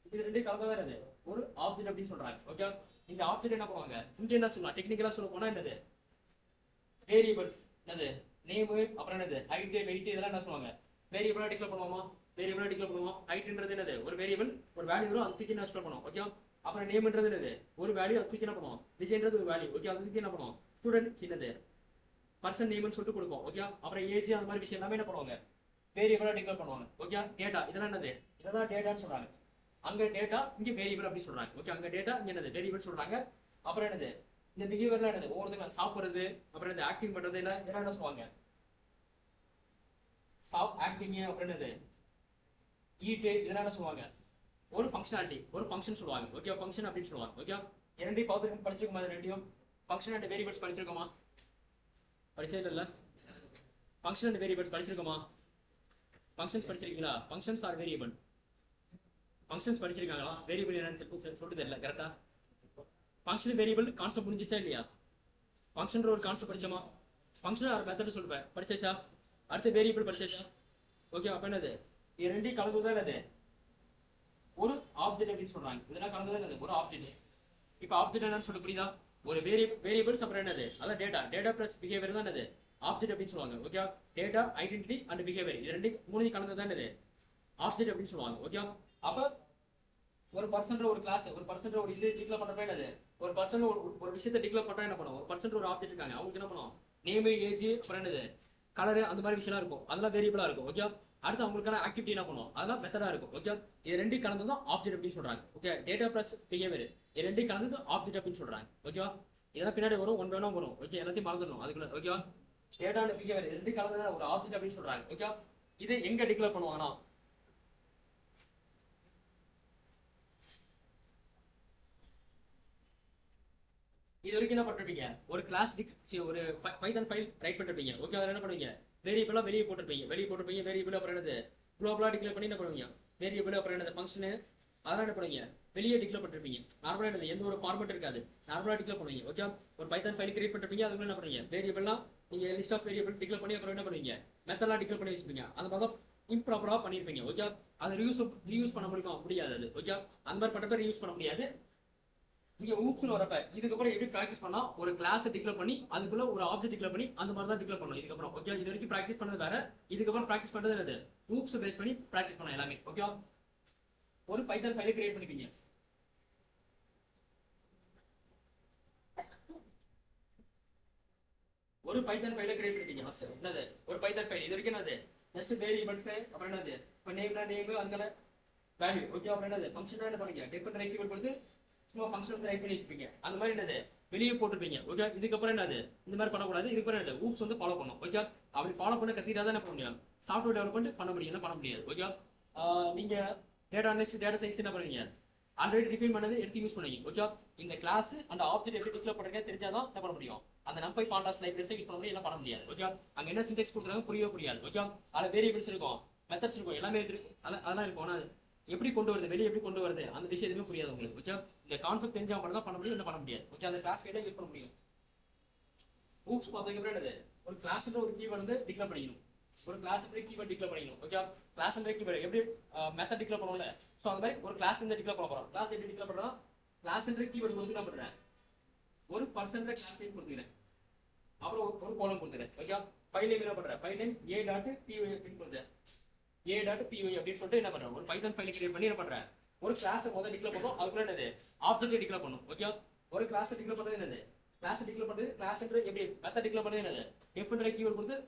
இது ரெண்டு கலந்து என்னது ஒரு ஆப்ஜெக்ட் அப்படின்னு சொல்றாங்க. ஓகே, இந்த ஆப்ஜெக்ட் என்ன பண்ணுவாங்க, இங்க என்ன சொல்லலாம், டெக்னிக்கலா சொல்ல போனா என்னது வேரியபிள்ஸ், என்னது நேம், அப்புறம் என்னது ஹைட், வெயிட், இதெல்லாம் என்ன சொல்லுவாங்க வேரியபிளா டிக்ளேர் பண்ணுவோமா? வேரியபிளா டிக்ளேர் பண்ணுவோம். ஹைட்ன்றது என்னது ஒரு வேரியபிள், ஒரு வேல்யூ வரும், அது தூக்கி ஸ்டோர் பண்ணுவோம். ஓகே, அப்புறம் நேம்ன்றது என்னது ஒரு வேல்யூ, அது தூக்கி என்ன பண்ணுவோம், விஜயன்றது ஒரு வேல்யூ. ஓகே, அது தூக்கி என்ன பண்ணுவோம், ஸ்டூடெண்ட் சின்னது பர்சன் நேம்னு சொல்லிட்டு கொடுப்போம். ஓகே, அப்புறம் ஏஜ் அந்த மாதிரி விஷயம் எல்லாமே என்ன பண்ணுவாங்க வேரியபிளா டிக்ளேர் பண்ணுவாங்க. ஓகே, டேட்டா இதெல்லாம் என்னது, இதெல்லாம் டேட்டான்னு சொல்றாங்க. அங்க டேட்டா, இங்க வேரியபிள் அப்படி சொல்றாங்க. ஓகே, அங்க டேட்டா, இங்க என்னது வேரியபிள் சொல்றாங்க. அப்புறம் என்னது இந்த பிஹேவியர்லாம் என்னது ஒவ்வொருத்தங்க சாப்பிடுறது, அப்புறம் இந்த ஆக்டிங் பண்றது என்ன சொல்லுவாங்க, ஆக்டிங், அப்புறம் என்னது ஈட்டு, இதெல்லாம் என்ன சொல்லுவாங்க ஒரு ஃபங்க்ஷனாலிட்டி, ஒரு ஃபங்க்ஷன் சொல்லுவாங்க. ஓகே, ஃபங்க்ஷன் அப்படின்னு சொல்லுவாங்க. ஓகே, இரண்டையும் பார்த்து படிச்சிருக்கோமா, இது ரெண்டையும் ஃபங்க்ஷன் அண்ட் வேரியபிள்ஸ் படிச்சிருக்கோமா? படிச்சது இல்ல. ஃபங்க்ஷன் அண்ட் வேரியபிள்ஸ் படிச்சிருக்கோமா? ஃபங்க்ஷன்ஸ் படிச்சிருக்கீங்களா? ஃபங்க்ஷன்ஸ் ஆர் வேரியபிள், ஃபங்க்ஷன்ஸ் படிச்சிருக்காங்களா? வேரியபிள் என்னன்னு சொல்லிட்டு தெரியல. கரெக்டா? ஃபங்க்ஷன் வேரியபிள் கான்செப்ட் புரிஞ்சிச்சா இல்லையா? ஃபங்க்ஷன் ஒரு கான்செப்ட் படிச்சோமா? ஃபங்க்ஷன் ஒரு மெத்தட் சொல்லுவேன், படிச்சாச்சா? அடுத்து வேரியபிள் படிச்சாச்சா? ஓகே, அப்ப என்னது இது ரெண்டையும் கலந்துதான் என்னது ஒரு ஆப்ஜெக்ட் அப்படின்னு சொல்றாங்க. இதெல்லாம் கலந்துதான் என்னது ஒரு ஆப்ஜெக்ட். இப்போ ஆப்ஜெக்ட் என்னன்னு சொல்ல புரியுதா? ஒரு வேரியபிள்ஸ் அப்புறம் என்னது அதான் டேட்டா, டேட்டா பிளஸ் பிஹேவியர் தான் என்னது ஆப்ஜெக்ட் அப்படின்னு சொல்லுவாங்க. Okay, data, identity and behaviour இது ரெண்டு மூணு கலந்துதான் என்னது ஆப்ஜெக்ட் அப்படின்னு சொல்லுவாங்க. ஓகே, அப்ப ஒரு பர்சன்ட் ஒரு கிளாஸ், ஒரு பர்சன்ட் ஒரு இது டிக்ளேர் பண்றப்ப என்னது ஒரு பர்சன் ஒரு விஷயத்தை டிக்ளேர் பண்றா என்ன பண்ணுவோம், ஒரு பர்சன்ட் ஒரு ஆப்ஜெக்ட் இருக்காங்க, அவங்களுக்கு என்ன பண்ணுவோம் நேம், ஏஜ், அப்புறம் என்னது கலர், அந்த மாதிரி விஷயம்லாம் இருக்கும், அதெல்லாம் வேரியபிளா இருக்கும். ஓகே, அடுத்து அவங்களுக்கான ஆக்டிவிட்டி என்ன பண்ணுவோம், அதெல்லாம் மெத்தடா இருக்கும். ஓகே, இது ரெண்டு கலந்து தான் ஆப்ஜெக்ட் அப்படின்னு சொல்றாங்க. ஓகே, டேட்டா பிளஸ் பிஹேவியர் இது ரெண்டு கலந்து ஆப்ஜெக்ட் அப்படின்னு சொல்றாங்க. ஓகேவா, இதெல்லாம் பின்னாடி வரும், ஒன் வேணா வரும். ஓகே, எல்லாத்தையும் மறந்துடணும் அதுக்குள்ள. ஓகேவா, டேட்டா அண்ட் பிஹேவியர் ரெண்டு கலந்து ஒரு ஆப்ஜெக்ட் அப்படின்னு சொல்றாங்க. ஓகே, இது எங்க டிக்ளேர் பண்ணுவாங்கன்னா இது வரைக்கும் என்ன பண்ணிருப்பீங்க, ஒரு கிளாஸ் ஒரு பைதான் ஃபைல் ரைட் பண்ணிருப்பீங்க. ஓகே, அதில் என்ன பண்ணுவீங்க வேரியபிளா வெளியே போட்டிருப்பீங்க. வேரியபிள் அப்புறம் என்னது குளோபலா டிக்ளேர் பண்ணி என்ன பண்ணுவீங்க வேரியபிள், அப்புறம் என்னது ஃபங்க்ஷனு, அதெல்லாம் என்ன பண்ணுவீங்க வெளியே டிக்ளேர் பண்ணிருப்பீங்க. நார்மலா என்னது எந்த ஒரு ஃபார்மேட் இருக்காது, நார்மலா டிக்ளேர் பண்ணுவீங்க. ஓகே, ஒரு பைத்தான் ஃபைல் கிரியேட் பண்ணிருப்பீங்க. அதுக்குள்ள என்ன பண்ணுவீங்க வேரியபிள்லாம் நீங்க லிஸ்ட் ஆஃப் வேரியபிள் டிக்ளேர் பண்ணி அப்புறம் என்ன பண்ணுவீங்க மெத்தட்லாம் டிக்ளேர் பண்ணி வச்சிருப்பீங்க. அந்த மாதிரி இம்ப்ராப்பரா பண்ணிருப்பீங்க. ஓகே, அதை ரீயூஸ் பண்ண முடியாது அது. ஓகே, அந்த மாதிரி பண்றப்ப ரீயூஸ் பண்ண முடியாது. இங்க ஊப்ஸ்ல வரப்ப இதுக்கப்புறம் எப்படி பிராக்டிஸ் பண்ணா ஒரு கிளாஸ் டிக்ளேர் பண்ணி அதுக்குள்ள ஒரு ஆப்ஜெக்ட் டிக்ளேர் பண்ணி அந்த மாதிரி தான் டிக்ளேர் பண்ணணும் இதுக்கப்புறம். ஓகே, இது வரைக்கும் பிராக்டிஸ் பண்ணது வேற, இதுக்கப்புறம் பிராக்டிஸ் பண்றது என்னது ஊப்ஸ் பேஸ் பண்ணி பிராக்டிஸ் பண்ணலாம் எல்லாமே. ஓகே, ஒரு பைத்தான் ஃபைலை கிரியேட் பண்ணிப்பீங்க. ஒரு பைத்தான் ஃபைலை கிரியேட் பண்ணிப்பீங்க. ஃபர்ஸ்ட் என்னது ஒரு பைத்தான் ஃபைல் இது வரைக்கும் என்னது ஜஸ்ட் வேரியபிள்ஸ் அப்புறம் என்னது இப்போ நேம்னா நேம் அங்கே வேல்யூ. ஓகே, அப்புறம் என்னது ஃபங்க்ஷன் என்ன பண்ணீங்க டிஃபரெண்ட் ரைட் கொடுத்து சும்மா ஃபங்க்ஷன் ரைட் பண்ணி வச்சிருப்பீங்க. அந்த மாதிரி என்னது வெளியே போட்டுருப்பீங்க. ஓகே, இதுக்கப்புறம் என்னது இந்த மாதிரி பண்ணக்கூடாது. இதுக்கப்புறம் என்னது ஊப்ஸ் வந்து ஃபாலோ பண்ணும். ஓகே, அப்படி ஃபாலோ பண்ண கத்திட்டா தான் என்ன பண்ண முடியும் சாஃப்ட்வேர் டெவலப்மெண்ட் பண்ண முடியும், என்ன பண்ண முடியாது. ஓகே, நீங்க டேட்டா அனலிஸ்ட் டேட்டா சயின்ஸ் என்ன பண்ணுவீங்க ஆல்ரெடி டிஃபைன் பண்ணது எடுத்து யூஸ் பண்ணுவீங்க. ஓகே, இந்த கிளாஸ் அந்த ஆப்ஜெக்ட் எப்படி டிக்ளேர் பண்ணுறதே தெரிஞ்சாதான் என்ன பண்ண முடியும் அந்த நம்பை பாண்டாஸ் லைப்ரரிஸை யூஸ் பண்ண முடியும், என்ன பண்ண முடியாது. ஓகே, அங்க என்ன சின்டெக்ஸ் கொடுக்குறாங்க புரியவே புரியாது. ஓகே, அதில் வேரியபிள்ஸ் இருக்கும், மெத்தட்ஸ் இருக்கும், எல்லாமே அதெல்லாம் இருக்கும். ஆனால் எப்படி கொண்டு வருது வெளியே எப்படி கொண்டு வருது அந்த விஷயம் எதுவுமே புரியாது உங்களுக்கு. ஓகே, இந்த கான்செப்ட் தெரிஞ்சா மட்டும் தான் பண்ண முடியும், என்ன பண்ண முடியாது. ஓகே, அந்த கிளாஸ் ஃபைலை யூஸ் பண்ண முடியும். ஊப்ஸ் பார்த்ததுக்கு அப்புறம் என்னது ஒரு கிளாஸ்ன்ற ஒரு கீவேர்ட் வந்து டிக்ளேர் பண்ணிக்கணும். ஒரு கிளாஸ் கீவேர்ட் டிக்ளேர் பண்ணிக்கணும். ஓகே, கிளாஸ் கீவேர்ட் எப்படி மெத்தட் டிக்ளேர் பண்ணுவோம்ல, ஸோ அந்த மாதிரி ஒரு கிளாஸ் டிக்ளேர் பண்ண போறோம். கிளாஸ் எப்படி டிக்ளேர் பண்றோம் கிளாஸ் கீவேர்ட் கொடுத்து என்ன பண்றேன் ஒரு பர்சன்ட் கிளாஸ் நேம் கொடுத்துக்கிறேன், அப்புறம் ஒரு கோலம் கொடுத்துக்கிறேன். ஓகே, ஃபைல் நேம் என்ன பண்றேன் ஃபைல் நேம் a.py அப்படின்னு கொடுத்தேன். a.py அப்படின்னு சொல்லிட்டு என்ன பண்றேன் ஒரு பைத்தான் ஃபைல் கிரியேட் பண்ணி என்ன பண்றேன் ஒரு கிளாஸ் முதல்ல டிக்ளேர் பண்ணும். அதுக்குள்ள என்னது ஆப்ஜெக்ட் டிக்ளேர் பண்ணும். ஓகே, ஒரு கிளாஸ் டிக்ளேர் பண்றது என்னது கிளாஸ் டிக்ளேர் பண்றது கிளாஸ் எப்படி மெத்தட் டிக்ளேர் பண்றது என்னது டிஃபரெண்ட் கீவேர்ட் கொடுத்து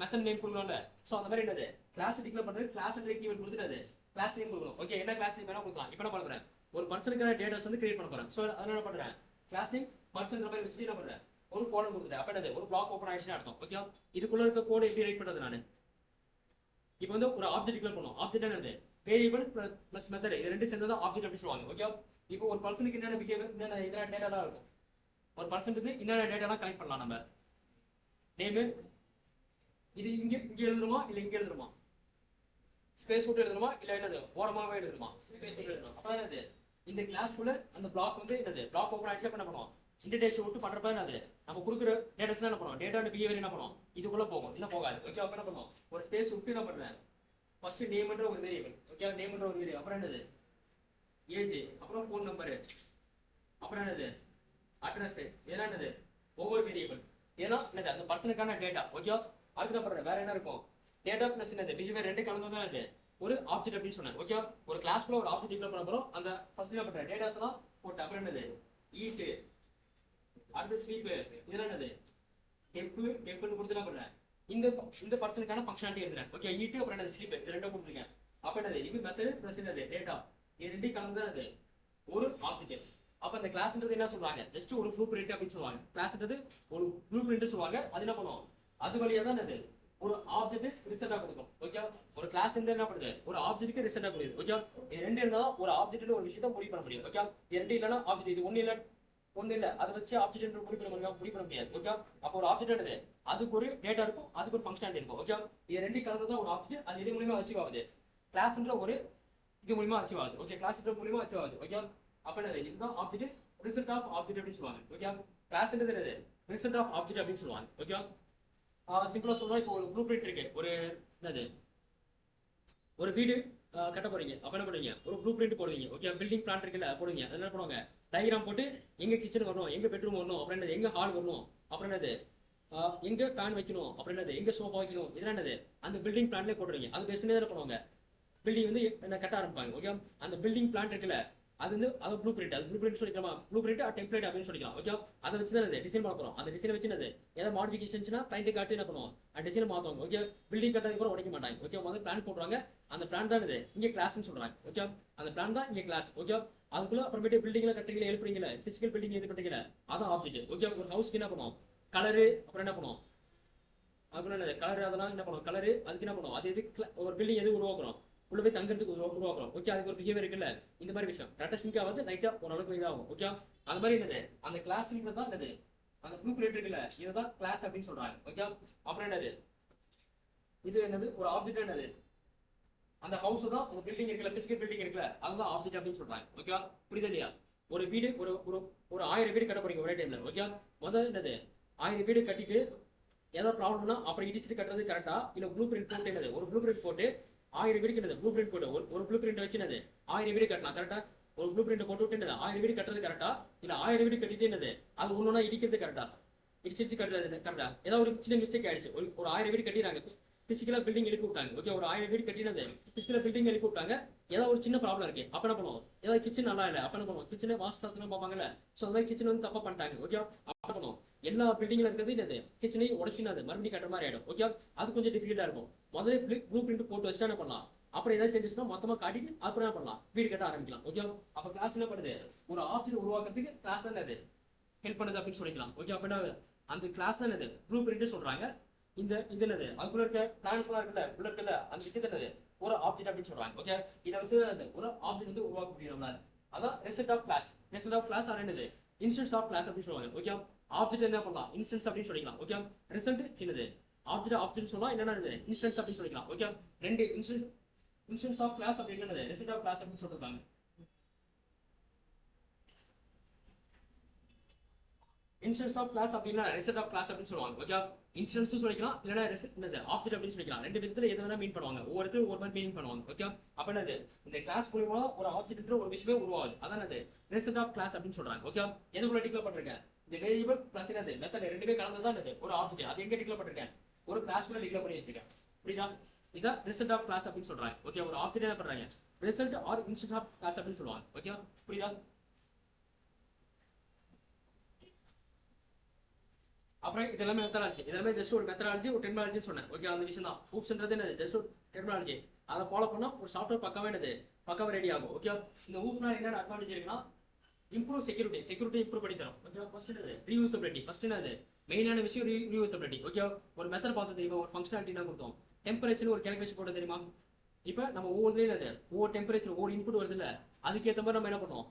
மெத்தட் நேம் கொடுக்கலாம்ல. ஸோ அந்த மாதிரி என்னது கிளாஸ் டிக்ளேர் பண்றது கிளாஸ் கீவேர்ட் கொடுத்துட்டு கிளாஸ் நேம் கொடுக்கணும். ஓகே, என்ன கிளாஸ் நேம் வேணா கொடுக்கலாம். இப்போ என்ன பண்ண போறேன் ஒரு பர்சனுக்கான டேட்டாஸ் வந்து கிரியேட் பண்ண போறேன். ஸோ அதனால என்ன பண்றேன் கிளாஸ் நேம் பர்சன் மாதிரி வச்சுட்டு என்ன பண்றேன் ஒரு கோலம் கொடுத்துட்டேன். அப்ப என்னது ஒரு பிளாக் ஓப்பன் ஆயிடுச்சுன்னு அர்த்தம். ஓகே, இதுக்குள்ள இருக்க கோட் எப்படி ரைட் பண்றது நான் இப்போ வந்து ஒரு ஆப்ஜெக்ட் டிக்ளேர் பண்ணுவோம். ஆப்ஜெக்ட் என்னது வேரியபிள் பிளஸ் மெத்தட், இது ரெண்டு சேர்ந்தா ஆப்ஜெக்ட் அப்படி சொல்லுவாங்க. ஓகே, இப்போ ஒரு பர்சனுக்கு என்னென்ன பிஹேவியர் என்னென்ன டேட்டா தான் இருக்கும், ஒரு பர்சனுக்கு என்னென்ன டேட்டாலாம் கலெக்ட் பண்ணலாம் நம்ம நேம் இது இங்க எழுதுறோமா இல்ல இங்க எழுதுறோமா ஸ்பேஸ் விட்டு எழுதணுமா இல்ல என்னது ஓரமாவே எழுதணுமா ஸ்பேஸ் விட்டு எழுதணும். அப்ப என்னது இந்த கிளாஸ்க்குள்ள அந்த பிளாக் வந்து என்னது பிளாக் ஓப்பன் ஆயிடுச்சு என்ன பண்ணுவோம் இன்டர்டேஷன் விட்டு பண்றப்ப என்னது நம்ம கொடுக்குற டேட்டாஸ் என்ன பண்ணுவோம் டேட்டா பிஹேவியர் என்ன பண்ணுவோம் இதுக்குள்ள போகும் இல்ல போகாது. ஓகே, அப்ப என்ன பண்ணுவோம் ஒரு ஸ்பேஸ் விட்டு என்ன பண்றேன் ஃபர்ஸ்ட் நேம்ன்ற ஒரு வேரியபிள். ஓகே, நேம்ன்ற ஒரு வேரியபிள், அப்புறம் என்னது ஏஜ், அப்புறம் ஃபோன் நம்பர், அப்புறம் என்னது அட்ரஸ், இதெல்லாம் என்னது ஒவ்வொரு வேரியபிள் ஏன்னா என்னது அந்த பர்சனுக்கான டேட்டா. ஓகே, அடுத்து என்ன பண்றேன் வேற என்ன இருக்கும் டேட்டா பிளஸ் என்னது பிஹேவியர் ரெண்டு கலந்து தான் இது ஒரு ஆப்ஜெக்ட் அப்படின்னு சொன்னேன். ஓகே, ஒரு கிளாஸ்க்குள்ள ஒரு ஆப்ஜெக்ட் டிக்ளேர் பண்ண போறோம். அந்த ஃபர்ஸ்ட் என்ன பண்றேன் டேட்டாஸ் எல்லாம் போட்டு அப்புறம் என்னது ஈட் அடுத்து ஸ்லீப், இதெல்லாம் என்னது டெம்ப்னு கொடுத்து என்ன பண்றேன் இந்த பர்சனுக்கான ஃபங்க்ஷனாலிட்டி எழுதுறேன். ஓகே, ஈட் அப்புறம் என்னது ஸ்லீப் இது ரெண்டும் கொடுத்துருக்கேன். அப்ப என்னது இது மெத்தட் பிளஸ் என்னது டேட்டா இது ரெண்டையும் கலந்து தான் அது ஒரு ஆப்ஜெக்ட். அப்ப அந்த கிளாஸ்ன்றது என்ன சொல்றாங்க ஜஸ்ட் ஒரு ப்ளூ பிரிண்ட் அப்படின்னு சொல்லுவாங்க. கிளாஸ்ன்றது ஒரு ப்ளூ பிரிண்ட் சொல்லுவாங்க. அது என்ன பண்ணுவோம் அது வழியா தான் அது ஒரு ஆப்ஜெக்ட் ரிசல்ட்டா கொடுக்கும். ஓகே, ஒரு கிளாஸ் இருந்து என்ன பண்ணுது ஒரு ஆப்ஜெக்ட்க்கு ரிசல்ட்டா கொடுக்குது. ஓகே, இது ரெண்டு இருந்தா ஒரு ஆப்ஜெக்ட் ஒரு விஷயத்தை முடிவு பண்ண முடியும். ஓகே, இது ரெண்டு இல்லனா ஆப்ஜெக்ட் இது ஒண்ணு இல்ல அதை வச்சு ஆப்ஜெக்ட் முடிவு பண்ண முடியாது. ஓகே, அப்போ ஒரு ஆப்ஜெக்ட் என்னது அதுக்கு ஒரு டேட்டா இருக்கும் அதுக்கு ஒரு ஃபங்க்ஷனாலிட்டி இருக்கும். ஓகே, இது ரெண்டு கலந்து தான் ஒரு ஆப்ஜெக்ட் அது இது மூலமா அச்சீவ் ஆகுது கிளாஸ்ன்ற ஒரு இது மூலமா அச்சீவ் ஆகுது. ஓகே, கிளாஸ்ன்ற மூலமா அச்சீவ் ஆகுது. ஓகே, அப்ப என்னது இதுதான் ஆப்ஜெக்ட் ரிசல்ட் ஆஃப் ஆப்ஜெக்ட் அப்படின்னு சொல்லுவாங்க. ஓகே, கிளாஸ்ன்றது என்னது ரிசல்ட் ஆஃப் ஆப்ஜெக்ட் அப்படின்னு சொல்லுவாங்க. ஓகே, சிம்பிளா சொல்றோம் இப்போ ஒரு ப்ளூ பிரிண்ட் இருக்கு ஒரு என்னது ஒரு வீடு கட்ட போறீங்க. அப்ப என்ன பண்ணுவீங்க ஒரு ப்ளூ பிரிண்ட் போடுவீங்க. ஓகே, பில்டிங் பிளான் இருக்குல்ல போடுவீங்க. அது என்ன பண்ணுவாங்க டயக்ராம் போட்டு எங்க கிச்சன் வரணும் எங்க பெட்ரூம் வரணும் அப்புறம் என்னது எங்க ஹால் வரணும் அப்புறம் என்னது எங்க ஃபேன் வைக்கணும் அப்புறம் என்னது எங்க சோஃபா வைக்கணும் இதெல்லாம் என்னது அந்த பில்டிங் பிளான்லேயே போடுறீங்க. அது பேஸ் பண்ணி தான் பண்ணுவாங்க பில்டிங் வந்து என்ன கட்ட ஆரம்பிப்பாங்க. ஓகே, அந்த பில்டிங் பிளான் இருக்குல்ல அது வந்து அது ப்ளூ பிரிண்ட் அது ப்ளூ பிரிண்ட் சொல்லிக்கலாமா ப்ளூ பிரிண்ட் டெம்ப்ளேட் அப்படின்னு சொல்லிக்கலாம். ஓகே, அதை வச்சு தான் டிசைன் பண்ண போறோம். அந்த டிசைனை வச்சு என்னது ஏதாவது மாடிஃபிகேஷன்ஸ்னா கிளைண்ட் காட்டி என்ன பண்ணுவோம் அந்த டிசைனை மாத்துவாங்க. ஓகே, பில்டிங் கட்டதுக்கு அப்புறம் உடைக்க மாட்டாங்க. ஓகே, முதல்ல பிளான் போடுறாங்க அந்த பிளான் தான் இது இங்கே கிளாஸ்னு சொல்றாங்க. ஓகே, அந்த பிளான் தான் இங்கே கிளாஸ். ஓகே, அதுக்குள்ள அப்புறமேட்டு பில்டிங்ல கட்டுறீங்களா எழுப்புறீங்களா பிசிக்கல் பில்டிங் எது பண்றீங்களா அதான் ஆப்ஜெக்ட். ஓகே, ஒரு ஹவுஸ்க்கு என்ன பண்ணுவோம் கலரு அப்புறம் என்ன பண்ணுவோம் அதுக்குள்ள என்னது கலர் அதெல்லாம் என்ன பண்ணுவோம் கலரு அதுக்கு என்ன பண்ணுவோம் அது எது ஒரு பில்டிங் எது உருவாக்குறோம் உள்ள போய் தங்குறதுக்கு உருவாக்குறோம். ஓகே, அதுக்கு ஒரு பிஹேவியர் இருக்குல்ல இந்த மாதிரி விஷயம் கரெக்டா சிங்கா வந்து லைட்டா ஓரளவுக்கு இதாகும். ஓகே, அந்த மாதிரி என்னது அந்த கிளாஸ் தான் என்னது அந்த ப்ளூ பிரிண்ட் இருக்குல்ல இதுதான் கிளாஸ் அப்படின்னு சொல்றாங்க. ஓகே, அப்புறம் என்னது இது என்னது ஒரு ஆப்ஜெக்ட் என்னது அந்த ஹவுஸ் தான் ஒரு பில்டிங் இருக்குல்ல, பிசிக்கல் பில்டிங் இருக்குல்ல, அதுதான் ஆப்ஜெக்ட் அப்படின்னு சொல்றாங்க. ஓகேவா? புரியுதா இல்லையா? ஒரு வீடு ஒரு ஒரு ஒரு 1000 வீடு கட்ட போறீங்க ஒரே டைம்ல. ஓகே, முதல்ல என்னது 1000 வீடு கட்டிட்டு ஏதாவது ப்ராப்ளம்னா அப்புறம் இடிச்சிட்டு கட்டுறது கரெக்டா, இல்ல ப்ளூ பிரிண்ட் போட்டு என்னது ஒரு ப்ளூ பிரிண்ட் போட்டு 1000 வீடுக்கு என்னது ப்ளூ பிரிண்ட் போட்டு ஒரு ப்ளூ பிரிண்ட் வச்சு என்னது 1000 வீடு கட்டலாம் கரெக்டா? ஒரு ப்ளூ பிரிண்ட் போட்டு விட்டு என்னது 1000 வீடு கட்டுறது கரெக்டா, இல்ல 1000 வீடு கட்டிட்டு என்னது அது ஒன்னொன்னா இடிக்கிறது கரெக்டா? இடிச்சு கட்டுறது கரெக்டா? ஏதாவது ஒரு சின்ன மிஸ்டேக் ஆயிடுச்சு. ஒரு 1000 வீடு கட்டிடுறாங்க, பிசிக்கலா பில்டிங் எழுப்பி விட்டாங்க. ஓகே, ஒரு 1000 வீடு கட்டினது பிசிக்கலா பில்டிங் எழுப்பி விட்டாங்க. ஏதாவது ஒரு சின்ன ப்ராப்ளம் இருக்கு, அப்ப என்ன பண்ணுவோம்? ஏதாவது கிச்சன் நல்லா இல்ல, அப்ப என்ன பண்ணுவோம்? கிச்சனை வாஸ்து பார்ப்பாங்கல்ல, சோ அந்த மாதிரி கிச்சன் வந்து தப்பா பண்ணிட்டாங்க. ஓகே, அப்ப பண்ணுவோம் எல்லா பில்டிங்ல இருக்கிறது என்னது கிச்சனையும் உடச்சினது மறுபடியும் கட்டுற மாதிரி ஆயிடும். ஓகே, அது கொஞ்சம் டிஃபிகல்ட்டா இருக்கும். முதல்ல ப்ளூ பிரிண்ட் போட்டு வச்சுட்டா என்ன பண்ணலாம், அப்புறம் ஏதாவது சேஞ்சஸ்னா மொத்தமா காட்டிட்டு அப்புறம் என்ன பண்ணலாம், வீடு கட்ட ஆரம்பிக்கலாம். ஓகே, அப்ப கிளாஸ் என்ன பண்ணுது, ஒரு ஆப்ஜெக்ட் உருவாக்குறதுக்கு கிளாஸ் தான் அது ஹெல்ப் பண்ணுது அப்படின்னு சொல்லிக்கலாம். ஓகே, அப்ப என்ன அந்த கிளாஸ் தான் என்னது ப்ளூ பிரிண்ட் சொல்றாங்க. இந்த இது என்னது அதுக்குள்ள இருக்க பிளான்ஸ் எல்லாம் இருக்குல்ல, உள்ள இருக்குல்ல, அந்த விஷயத்தை என்னது ஒரு ஆப்ஜெக்ட் அப்படின்னு சொல்றாங்க. ஓகே, இதை வச்சு ஒரு ஆப்ஜெக்ட் வந்து உருவாக்க முடியும் நம்மளால. அதான் result of class. Result of class என்னது இன்ஸ்டன்ஸ் ஆஃப் கிளாஸ் அப்படின்னு சொல்லுவாங்க. ஓகே, ஆப்ஜெக்ட் என்ன பண்ணலாம், இன்ஸ்டன்ஸ் அப்படின்னு சொல்லிக்கலாம். ஓகே, ரிசல்ட் சின்னது, ஆப்ஜெக்ட் சொல்லலாம், என்னன்னா இன்ஸ்டன்ஸ் அப்படின்னு சொல்லிக்கலாம். ஓகே, ரெண்டு இன்ஸ்டன்ஸ் ஆஃப் கிளாஸ் அப்படிங்கிறது ரிசல்ட் ஆஃப் கிளாஸ் அப்படின்னு சொல்லிருக்காங்க. இன்ஸ்டன்ஸ் ஆஃப் கிளாஸ் அப்படின்னா ரிசல்ட் ஆஃப் கிளாஸ் அப்படின்னு சொல்லுவாங்க. ஓகே, இன்ஸ்டன்ஸ் சொல்லிக்கலாம், இல்லைன்னா ஆப்ஜெக்ட் அப்படின்னு சொல்லிக்கலாம். ரெண்டு விதத்துல எது வேணா மீன் பண்ணுவாங்க, ஒவ்வொருத்தரும் ஒரு மாதிரி மீனிங் பண்ணுவாங்க. ஓகே, அப்ப என்னது இந்த கிளாஸ் மூலமா ஒரு ஆப்ஜெக்ட் ஒரு விஷயமே உருவாகுது, அதான் அது ரிசல்ட் ஆஃப் கிளாஸ் அப்படின்னு சொல்றாங்க. ஓகே, எதுக்குள்ள டிக்ளேர் பண்ணிருக்கேன், இந்த வேரியபிள் பிளஸ் என்னது மெத்தட் ரெண்டுமே கலந்துதான் என்னது ஒரு ஆப்ஜெக்ட். அது எங்க டிக்ளேர் பண்ணிருக்கேன், ஒரு கிளாஸ் கூட டிக்ளேர் பண்ணி வச்சிருக்கேன். புரியுதா? இதான் ரிசல்ட் ஆஃப் கிளாஸ் அப்படின்னு சொல்றாங்க. ஓகே, ஒரு ஆப்ஜெக்ட் என்ன பண்றாங்க, result or instance of class அப்படின்னு சொல்லுவாங்க. ஓகே, புரியுதா? அப்புறம் இதெல்லாமே மெத்தடாலஜி, இதெல்லாமே ஜஸ்ட் ஒரு மெத்தடாலஜி, ஒரு டெர்மினாலஜின்னு சொன்னேன். ஓகே, அந்த விஷயம் தான் ஊப்ஸ்ன்றது என்னது ஜஸ்ட் ஒரு டெர்மினாலஜி. அதை ஃபாலோ பண்ணா ஒரு சாஃப்ட்வேர் பக்காவே என்னது பக்காவே ரெடி ஆகும். ஓகே, இந்த ஊப்னால என்னென்ன அட்வான்டேஜ் இருக்குன்னா இம்ப்ரூவ் செக்யூரிட்டி இம்ப்ரூவ் பண்ணி தரும். ஓகே, ஃபர்ஸ்ட் என்னது ரீயூசபிலிட்டி, ஃபர்ஸ்ட் என்னது மெயினான விஷயம் ரீயூசபிலிட்டி. ஓகே, ஒரு மெத்தட் பார்த்து தெரியுமா, ஒரு ஃபங்க்ஷனாலிட்டி என்ன கொடுத்தோம், டெம்பரேச்சர் ஒரு கேல்குலேஷன் போட்டு தெரியுமா. இப்போ நம்ம ஒவ்வொருத்தையும் என்னது ஒவ்வொரு டெம்பரேச்சர் ஒவ்வொரு இன்புட் வருது இல்ல, அதுக்கேற்ற மாதிரி நம்ம என்ன பண்ணுவோம்,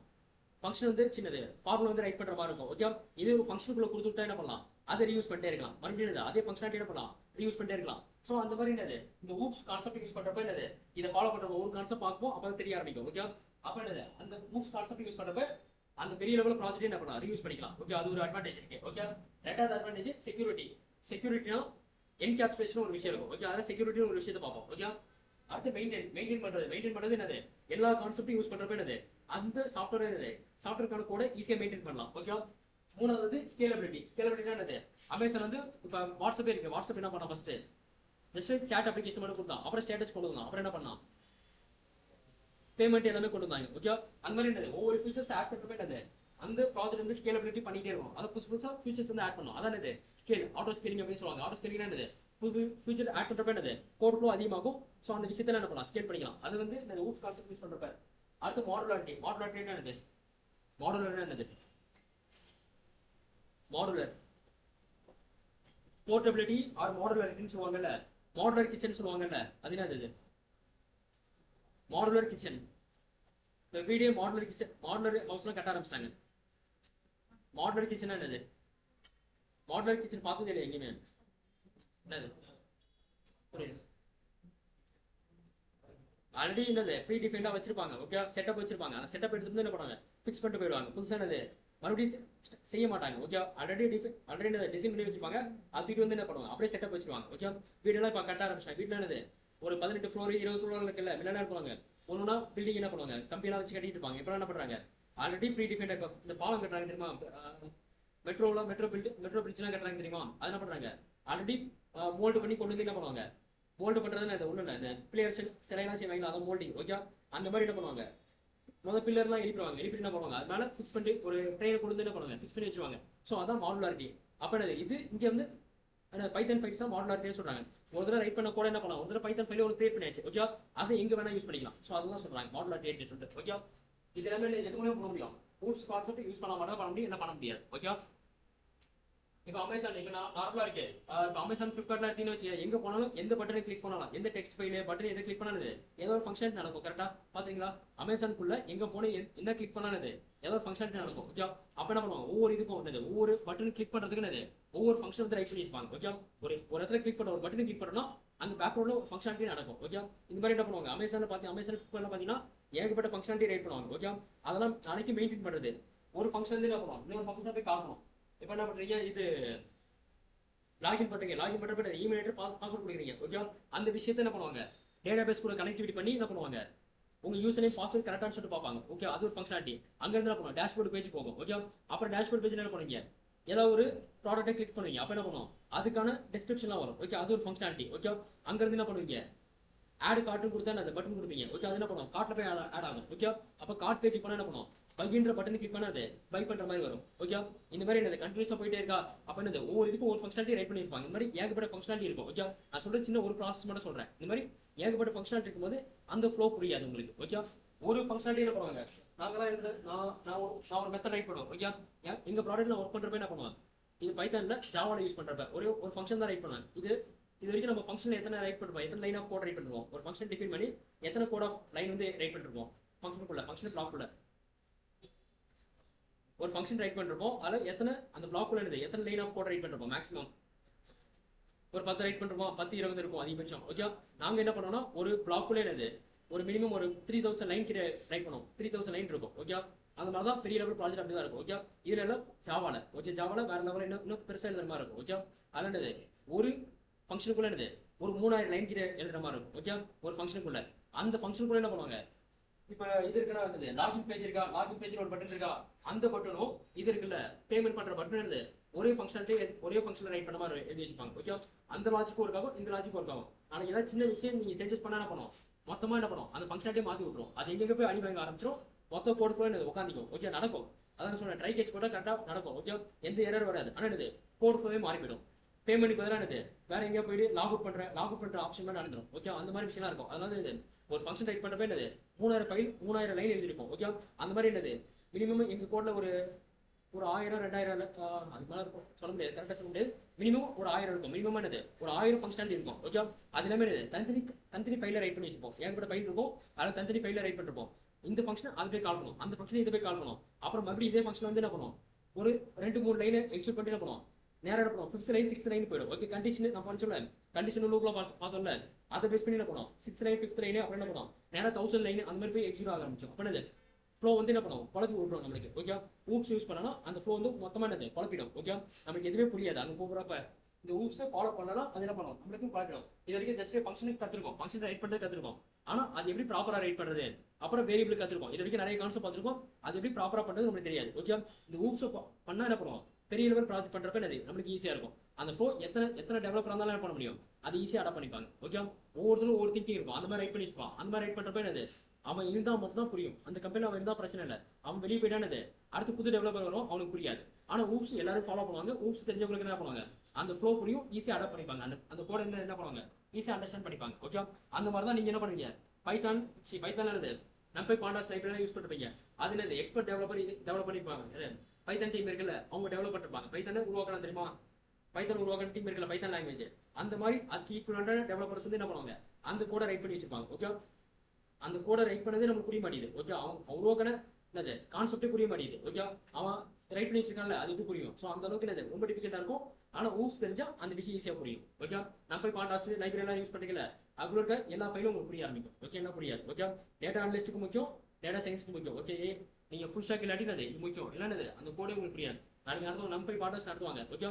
ஃபங்க்ஷன் வந்து சின்னது ஃபார்முலா வந்து ரைட் பண்ற மாதிரி இருக்கும். ஓகே, இதே ஒரு ஃபங்க்ஷனுக்குள்ள கொடுத்துட்டா என்ன பண்ணலாம், அதை ரீயூஸ் பண்ணிட்டே இருக்கலாம். மறுபடியும் அதே ஃபங்க்ஷனாலிட்டி என்ன பண்ணலாம், ரீயூஸ் பண்ணிட்டே இருக்கலாம். ஸோ அந்த மாதிரி என்னது இந்த ஊப்ஸ் கான்செப்ட் யூஸ் பண்றப்ப என்னது இதை ஃபாலோ பண்றப்ப ஒரு கான்செப்ட் பார்ப்போம், அப்போ தெரிய ஆரம்பிக்கும். ஓகே, அப்ப என்னது அந்த ஊப்ஸ் கான்செப்ட் யூஸ் பண்றப்ப அந்த பெரிய லெவல் ப்ராஜெக்ட் என்ன பண்ணலாம், ரீயூஸ் பண்ணிக்கலாம். ஓகே, அது ஒரு அட்வான்டேஜ் இருக்கு. ஓகே, ரெண்டாவது அட்வான்டேஜ் செக்யூரிட்டினா என்கேப்சுலேஷன் ஒரு விஷயம் இருக்கும். ஓகே, அதான் செக்யூரிட்டி ஒரு விஷயத்தை பார்ப்போம். ஓகே, அடுத்து மெயின்டைன் பண்றது என்னது எல்லா கான்செப்டும் யூஸ் பண்றப்ப என்னது அந்த சாஃப்ட்வேர் என்னது சாஃப்ட்வேர்க்கான கூட ஈஸியா மெயின்டைன் பண்ணலாம். ஓகே, மூணாவது ஸ்கேலபிலிட்டி என்னது அமேசான் வந்து இப்ப வாட்ஸ்அப் இருக்கு, வாட்ஸ்அப் என்ன பண்ணா ஃபர்ஸ்ட் ஜஸ்ட் சாட் அப்ளிகேஷன் மட்டும் கொடுத்தான், அப்புறம் ஸ்டேட்டஸ் கொண்டு வந்தான், அப்புறம் என்ன பண்ணா பேமெண்ட் எல்லாமே கொண்டு வந்தாங்க. ஓகே, அந்த மாதிரி என்னது ஒவ்வொரு ஃபீச்சர்ஸ் ஆட் பண்றப்ப என்னது அந்த ப்ராஜெக்ட் வந்து ஸ்கேலபிலிட்டி பண்ணிட்டே இருக்கும். அதை புதுசா ஃபீச்சர்ஸ் வந்து ஆட் பண்ணும், அதான் என்னது ஆட்டோ ஸ்கேலிங் அப்படின்னு சொல்லுவாங்க. ஆட்டோ ஸ்கேலிங் என்னது புது ஃபியூச்சர் ஆட் பண்றப்ப என்னது கோட் ஃப்ளோ அதிகமாகும். ஸோ அந்த விஷயத்துல என்ன பண்ணலாம், ஸ்கேல் பண்ணிக்கலாம். அது வந்து இந்த ஊப் கான்செப்ட் யூஸ் பண்றப்ப. அடுத்து மாடுலாரிட்டி என்னது, மாடுலர் போர்ட்டபிலிட்டி ஆர் மாடுலாரிட்டின்னு சொல்லுவாங்கல்ல, மாடுலர் கிச்சன் சொல்லுவாங்கல்ல, அது என்னது மாடுலர் கிச்சன். இந்த வீடியோ மாடுலர் ஹவுஸ்லாம் கட்ட ஆரம்பிச்சிட்டாங்க. மாடுலர் கிச்சன் என்னது, மாடுலர் கிச்சன் பார்த்ததே இல்லை எங்கேயுமே. என்னது புரியுது, ஆல்ரெடி என்னது ப்ரீ டிஃபைண்டா வச்சிருப்பாங்க. ஓகே, செட்டப் வச்சிருப்பாங்க, அந்த செட்டப் எடுத்து வந்து என்ன பண்ணுவாங்க, ஃபிக்ஸ் பண்ணிட்டு போயிடுவாங்க. புதுசா என்னது மறுபடியும் செய்ய மாட்டாங்க. ஓகே, ஆல்ரெடி டிசைன் பண்ணி வச்சிருப்பாங்க, அதுக்கு வந்து என்ன பண்ணுவாங்க அப்படியே செட்டப் வச்சிருவாங்க. ஓகே, வீடெல்லாம் இப்போ கட்ட ஆரம்பிச்சாங்க. வீட்டில் என்னது ஒரு 18 ஃப்ளோர் 20 ஃப்ளோர் இருக்குல்ல, முன்னாடி பண்ணுவாங்க ஒன்றுனா பில்டிங் என்ன பண்ணுவாங்க கம்பியெல்லாம் வச்சு கட்டிட்டு இருப்பாங்க. இப்போ என்ன பண்றாங்க ஆல்ரெடி ப்ரீ டிஃபைண்டா இந்த பாலம் கட்டுறாங்க தெரியுமா, மெட்ரோ பிரிட்ஜ்லாம் கட்டுறாங்க தெரியுமா, அது என்ன பண்றாங்க ஆல்ரெடி மோல்டு பண்ணி கொண்டு வந்து என்ன பண்ணுவாங்க, மோல்டு பண்றதுன்னு ஒண்ணு இல்லை, இந்த பிளேயர் சிலையெல்லாம் செய்வாங்க, அதான் மோல்டிங். ஓகே, அந்த மாதிரி என்ன பண்ணுவாங்க முதல் பில்லர்லாம் எழுப்பி என்ன பண்ணுவாங்க, அதனால ஃபிக்ஸ் பண்ணி ஒரு ட்ரெயினை கொண்டு வந்து என்ன பண்ணுவாங்க ஃபிக்ஸ் பண்ணி வச்சுருவாங்க. ஸோ அதான் மாடுலாரிட்டி. அப்போ என்னது இது இங்கே வந்து பைத்தன் ஃபைல்ஸ் தான் மாடுலாரிட்டின்னு சொல்றாங்க. ஒரு தடவை ரைட் பண்ண கூட என்ன பண்ணலாம், ஒரு தடவை பைத்தன் ஃபைல் ஒரு கிரியேட் பண்ணியாச்சு. ஓகே, அதை எங்க வேணா யூஸ் பண்ணிக்கலாம். ஸோ அதுதான் சொல்றாங்க மாடுலாரிட்டி சொல்லிட்டு. ஓகே, இது எல்லாமே எதுவுமே பண்ண முடியும், ஊப்ஸ் கான்செப்ட் யூஸ் பண்ண மாட்டா பண்ண முடியும், என்ன பண்ண முடியாது. ஓகே, இப்போ அமேசான் இப்போ நான் நார்மலா இருக்கு. இப்போ அமேசான் ஃபிளிப்கார்ட்ல எடுத்தீங்கன்னு வச்சுக்க, எங்க போனாலும் எந்த பட்டனை கிளிக் பண்ணலாம், எந்த டெக்ஸ்ட் ஃபைல் பட்டன் எதை கிளிக் பண்ணாலும் ஏதோ ஒரு ஃபங்க்ஷன் நடக்கும். கரெக்டா பாத்தீங்களா? அமேசானுக்குள்ள எங்க போன என்ன கிளிக் பண்ணாலும் ஏதோ ஒரு ஃபங்க்ஷன் நடக்கும். ஓகே, அப்ப என்ன பண்ணுவாங்க, ஒவ்வொரு இதுக்கும் ஒவ்வொரு பட்டன் கிளிக் பண்றதுக்கு ஒவ்வொரு ஃபங்க்ஷன் வந்து ரைட் பண்ணிருப்பாங்க. ஓகே, ஒரு இடத்துல கிளிக் பண்ண ஒரு பட்டன் கிளிக் பண்ணோம்னா அந்த பேக்ரவுண்ட்ல ஒரு ஃபங்க்ஷனாலிட்டி நடக்கும். ஓகே, இந்த மாதிரி என்ன பண்ணுவாங்க அமேசான்ல அமேசான் ஃபிளிப்கார்ட்ல பாத்தீங்கன்னா ஏகப்பட்ட ஃபங்க்ஷனாலிட்டி ரைட் பண்ணுவாங்க. ஓகே, அதெல்லாம் நாளைக்கு மெயின்டைன் பண்றது ஒரு ஃபங்க்ஷன் வந்து என்ன பண்ணுவோம், இன்னொரு ஃபங்க்ஷன் போய் காட்டணும். இப்போ என்ன பண்றீங்க, இது லாகின் பண்றீங்க, லாகின் பண்ற இமெயில் பாஸ்வேர்ட் கொடுக்குறீங்க. ஓகே, அந்த விஷயத்தை என்ன பண்ணுவாங்க, டேட்டாபேஸ் கூட கனெக்டிவிட்டி பண்ணி என்ன பண்ணுவாங்க, உங்க யூசர் நேம் பாஸ்வேர்ட் கரெக்டானு சொல்லிட்டு பார்ப்பாங்க. ஓகே, அது ஒரு ஃபங்க்ஷனாலிட்டி. அங்க இருந்து என்ன பண்ணுவோம், டேஷ்போர்ட் பேஜ் போகும். ஓகே, அப்புறம் டேஷ்போர்ட் பேஜ் என்ன பண்ணுவீங்க, ஏதாவது ஒரு ப்ராடக்ட்டை கிளிக் பண்ணுவீங்க. அப்ப என்ன பண்ணுவோம், அதுக்கான டிஸ்கிரிப்ஷன்லாம் வரும். ஓகே, அது ஒரு ஃபங்க்ஷனாலிட்டி. ஓகே, அங்க இருந்து என்ன பண்ணுவீங்க, ஆட் கார்ட்னு கொடுத்தா அந்த பட்டன் கொடுப்பீங்க. ஓகே, அது என்ன பண்ணுவோம், கார்ட்ல போய் ஆட் ஆகும். ஓகே, அப்ப கார்ட் பேஜ் போனா என்ன பண்ணுவோம், பைன்ற பட்டன் கிளிக் பண்ணா பை பண்ற மாதிரி வரும். ஓகே, இந்த மாதிரி என்னது கண்டினியூஸா போயிட்டே இருக்கா. அப்ப என்னது ஒவ்வொரு இதுக்கும் ஒரு ஃபங்க்ஷனாலிட்டி ரைட் பண்ணிருப்பாங்க. இந்த மாதிரி ஏகப்பட்ட ஃபங்க்ஷனாலிட்டி இருக்கும். ஓகே, நான் சொல்ற சின்ன ஒரு ப்ராசஸ் மட்டும் சொல்றேன். இந்த மாதிரி ஏகப்பட்ட ஃபங்க்ஷனாலிட்டி இருக்கும்போது அந்த ஃப்ளோ புரியாது உங்களுக்கு. ஓகே, ஒரு ஃபங்க்ஷனாலிட்டி என்ன பண்ணுவாங்க, நாங்களாம் இருந்து நான் ஒரு மெத்தட் ரைட் பண்ணுவோம். ஓகே, எங்க ப்ராடக்ட்ல ஒர்க் பண்றப்ப என்ன பண்ணுவோம், இது பைத்தான்ல ஜாவால யூஸ் பண்றப்ப ஒரு ஃபங்க்ஷன் தான் ரைட் பண்ணுவேன். இது வரைக்கும் நம்ம ஃபங்க்ஷன்ல எத்தனை ரைட் பண்ணுவோம், எத்தனை லைன் ஆஃப் கோட் ரைட் பண்ணுவோம், ஒரு ஃபங்க்ஷன் டிஃபைன் பண்ணி எத்தனை கோட் ஆஃப் லைன் வந்து ரைட் பண்ணிருப்போம் ஃபங்க்ஷனுக்குள்ள, ஃபங்க்ஷன் பிளாக்குள்ள ஒரு ஃபங்க்ஷன் ரைட் பண்ணிருப்போம். அதுல எத்தனை அந்த பிளாக்குள்ள எத்தனை லைன் ஆஃப் கோட் ரைட் பண்ணிருப்போம், மேக்ஸிமம் ஒரு 10 ரைட் பண்ணிருப்போம், 10 20 இருக்கும் அதிகபட்சம். ஓகே, நாங்க என்ன பண்ணோம்னா ஒரு பிளாக்குள்ள ஒரு மினிமம் ஒரு 3000 லைன் கிட்ட ரைட் பண்ணுவோம். 3000 லைன் இருக்கும். ஓகே, அந்த மாதிரி தான் பெரிய லெவல் ப்ராஜெக்ட் அப்படி தான் இருக்கும். ஓகே, இதுல எல்லாம் ஜாவால. ஓகே, ஜாவால வேற லெவல் இன்னும் பெருசா எழுதுற மாதிரி இருக்கும். ஓகே, அதனால ஒரு ஃபங்க்ஷனுக்குள்ள ஒரு 3000 லைன் கிட்ட எழுதுற மாதிரி இருக்கும். ஓகே, ஒரு ஃபங்க்ஷனுக்குள்ள அந்த ஃபங்க்ஷனுக்குள்ள என்ன பண்ணுவாங்க, இப்ப இது இருக்குன்னா லாகின் பேஜ் இருக்கா, லாகின் பேஜ்ல ஒரு பட்டன் இருக்கா, அந்த பட்டனும் இது இருக்குல்ல பேமெண்ட் பண்ற பட்டன் ஒரே ஃபங்க்ஷனாலிட்டி ஒரே ஃபங்க்ஷன்ல ரைட் பண்ண மாதிரி எழுதி வச்சுப்பாங்க. ஓகே, அந்த லாஜிக் ஒர்க் ஆகும், இந்த லாஜிக் ஒர்க் ஆகும். நாளைக்கு ஏதாவது சின்ன விஷயம் நீங்க சேஞ்சஸ் பண்ணா என்ன பண்ணுவோம், மொத்தமா என்ன பண்ணும், அந்த ஃபங்க்ஷனாலிட்டியை மாத்தி விட்டுரும். அது எங்க போய் அடி வாங்க ஆரம்பிச்சிடும், மொத்த கோட் ஃப்ளோ உட்காந்துக்கும். ஓகே, நடக்கும். அதான் சொல்றேன், ட்ரை கேட்ச் போட்டா கரெக்டா நடக்கும். ஓகே, எந்த எரர் வராது. ஆனா கோட் ஃப்ளோவே மாறி போயிடும். பேமெண்ட் பதிலாக வேற எங்கேயா போயிட்டு லாக் அவுட் பண்ற ஆப்ஷன் மாதிரி நடந்துடும். ஓகே, அந்த மாதிரி விஷயம் இருக்கும். அதனால ஒரு ஃபங்க்ஷன் ரைட் பண்றப்ப 3000 ஃபைல் 3000 லைன் எழுதிருக்கும். ஓகே, அந்த மாதிரி மினிமம் எங்க கோட்ல ஒரு 1000 2000 அது மேல இருக்கும், சொல்ல முடியாது, கரெக்டா சொல்ல முடியாது. மினிமம் ஒரு 1000 இருக்கும். மினிமம் ஒரு 1000 ஃபங்க்ஷனாலிட்டி இருக்கும். ஓகே, அது எல்லாமே தனித்தனி ஃபைல ரைட் பண்ணி வச்சுப்போம். என்கிட்ட ஃபைல் இருக்கும், அதில் தனித்தனி ஃபைல ரைட் பண்ணிருப்போம். இந்த ஃபங்க்ஷன் அது போய் கால் பண்ணும், அந்த ஃபங்க்ஷன் இதை போய் கால் பண்ணும். அப்புறம் மறுபடியும் இதே ஃபங்க்ஷன் வந்து என்ன பண்ணும், ஒரு 2-3 லைன் எக்ஸிக்யூட் பண்ணி என்ன பண்ணுவோம், நேரா என்ன பண்ணுவோம் 5th லைன் 6th லைன் போயிடும். ஓகே, கண்டிஷன் நான் பண்ணல, கண்டிஷன் லூப்ல பார்த்தோம்ல, அதை பேஸ் பண்ணி என்ன பண்ணுவோம், 6th லைன் 5th லைன் அப்புறம் என்ன பண்ணுவோம், நேரா 1000 லைன் அந்த மாதிரி போய் எக்ஸிக்யூட் ஆக ஆரம்பிச்சோம். அப்ப ஃப்ளோ வந்து என்ன பண்ணுவோம், குழப்பி விட்டுரும் நம்மளுக்கு. ஓகே, ஊப்ஸ் யூஸ் பண்ணனா அந்த ஃப்ளோ வந்து மொத்தமா குழப்பிடும். ஓகே, நமக்கு எதுவுமே புரியாது. அங்க போகிறப்ப இந்த ஊப்ஸை ஃபாலோ பண்ணலாம், அது என்ன பண்ணுவோம், நம்மளுக்கும் குழப்பிடும். இது வரைக்கும் ஜஸ்ட் ஃபங்க்ஷனுக்கு கத்துருக்கோம், ஃபங்க்ஷன் ரைட் பண்ணுறது கத்துருக்கோம். ஆனா அது எப்படி ப்ராப்பரா ரைட் பண்றது, அப்புறம் வேரியபிள் கத்துருக்கோம். இது வரைக்கும் நிறைய கான்செப்ட் பார்த்துருக்கோம், அது எப்படி ப்ராப்பரா பண்றது நம்மளுக்கு தெரியாது. ஓகே, இந்த ஊப்ஸை பண்ணா என்ன பண்ணுவோம், பெரிய லெவல் ப்ராஜெக்ட் பண்றப்ப நம்மளுக்கு ஈஸியா இருக்கும். அந்த ஃப்ளோ எத்தனை டெவலப்பர் இருந்தாலும் என்ன பண்ண முடியும், அது ஈஸியா அடாப்ட் பண்ணிப்பாங்க. ஓகே, ஒவ்வொருத்தரும் ஒவ்வொரு திங்கிங் இருக்கும், அந்த மாதிரி ரைட் பண்ணி வச்சுப்பான். அந்த மாதிரி ரைட் பண்றப்ப அவன் இருந்தா மட்டும் தான் புரியும். அந்த கம்பெனில அவன் இருந்தா பிரச்சனை இல்லை, அவன் வெளியே போயிட்டானது அடுத்து புது டெவலப்பர் வரும், அவனுக்கு புரியாது. ஆனா ஊப்ஸ் எல்லாரும் ஃபாலோ பண்ணுவாங்க. ஊப்ஸ் தெரிஞ்சவங்களுக்கு என்ன பண்ணுவாங்க, அந்த ஃப்ளோ புரியும், ஈஸியா அடாப்ட் பண்ணிப்பாங்க. அந்த கோட் என்ன பண்ணுவாங்க, ஈஸியா அண்டர்ஸ்டாண்ட் பண்ணிப்பாங்க. ஓகே, அந்த மாதிரி தான் நீங்க என்ன பண்ணுவீங்க, பைத்தான் நம்பை பாண்டாஸ் லைப்ரரி யூஸ் பண்ணிருப்பீங்க. அது எக்ஸ்பர்ட் டெவலப்பர் இது டெவலப் பண்ணிருப்பாங்க. பைத்தான் டீம் இருக்குல்ல, அவங்க டெவலப் பண்ணிருப்பாங்க. பைத்தானை உருவாக்கலாம் தெரியுமா, பைத்தான் உருவாக்கின டீம் இருக்குல்ல, பைத்தான் லாங்குவேஜ், அந்த மாதிரி அதுக்கு ஈக்குவலான டெவலப்பர்ஸ் வந்து என்ன பண்ணுவாங்க, அந்த கோடை ரைட் பண்ணி வச்சிருப்பாங்க. ஓகே, அந்த கோடை ரைட் பண்ணதே நமக்கு புரிய மாட்டேங்குது. ஓகே, அவன் உருவாக்கின கான்செப்டே புரிய மாட்டேங்குது. ஓகே, அவன் ரைட் பண்ணி வச்சிருக்கான்ல, அது எப்படி புரியும். ஸோ அந்த அளவுக்கு ரொம்ப டிஃபிகல்ட்டா இருக்கும். ஆனா ஊப்ஸ் தெரிஞ்சா அந்த விஷயம் ஈஸியா புரியும். ஓகே, நம்ம பாண்டாஸ் லைப்ரரி எல்லாம் யூஸ் பண்ணிக்கல, அவ்வளோ இருக்க எல்லா ஃபைலும் உங்களுக்கு புரிய ஆரம்பிக்கும். ஓகே, என்ன புரியாது. ஓகே, டேட்டா அனலிஸ்ட்டுக்கு முக்கியம், டேட்டா சயின்ஸ்க்கு முக்கியம். ஓகே, நீங்க ஃபுல் ஸ்டாக் இல்லாட்டி இது முக்கியம், இல்லைன்னு அந்த கோடே உங்களுக்கு புரியாது. நாளைக்கு நடத்துவாங்க, நம்ம பாண்டாஸ் நடத்துவாங்க. ஓகே,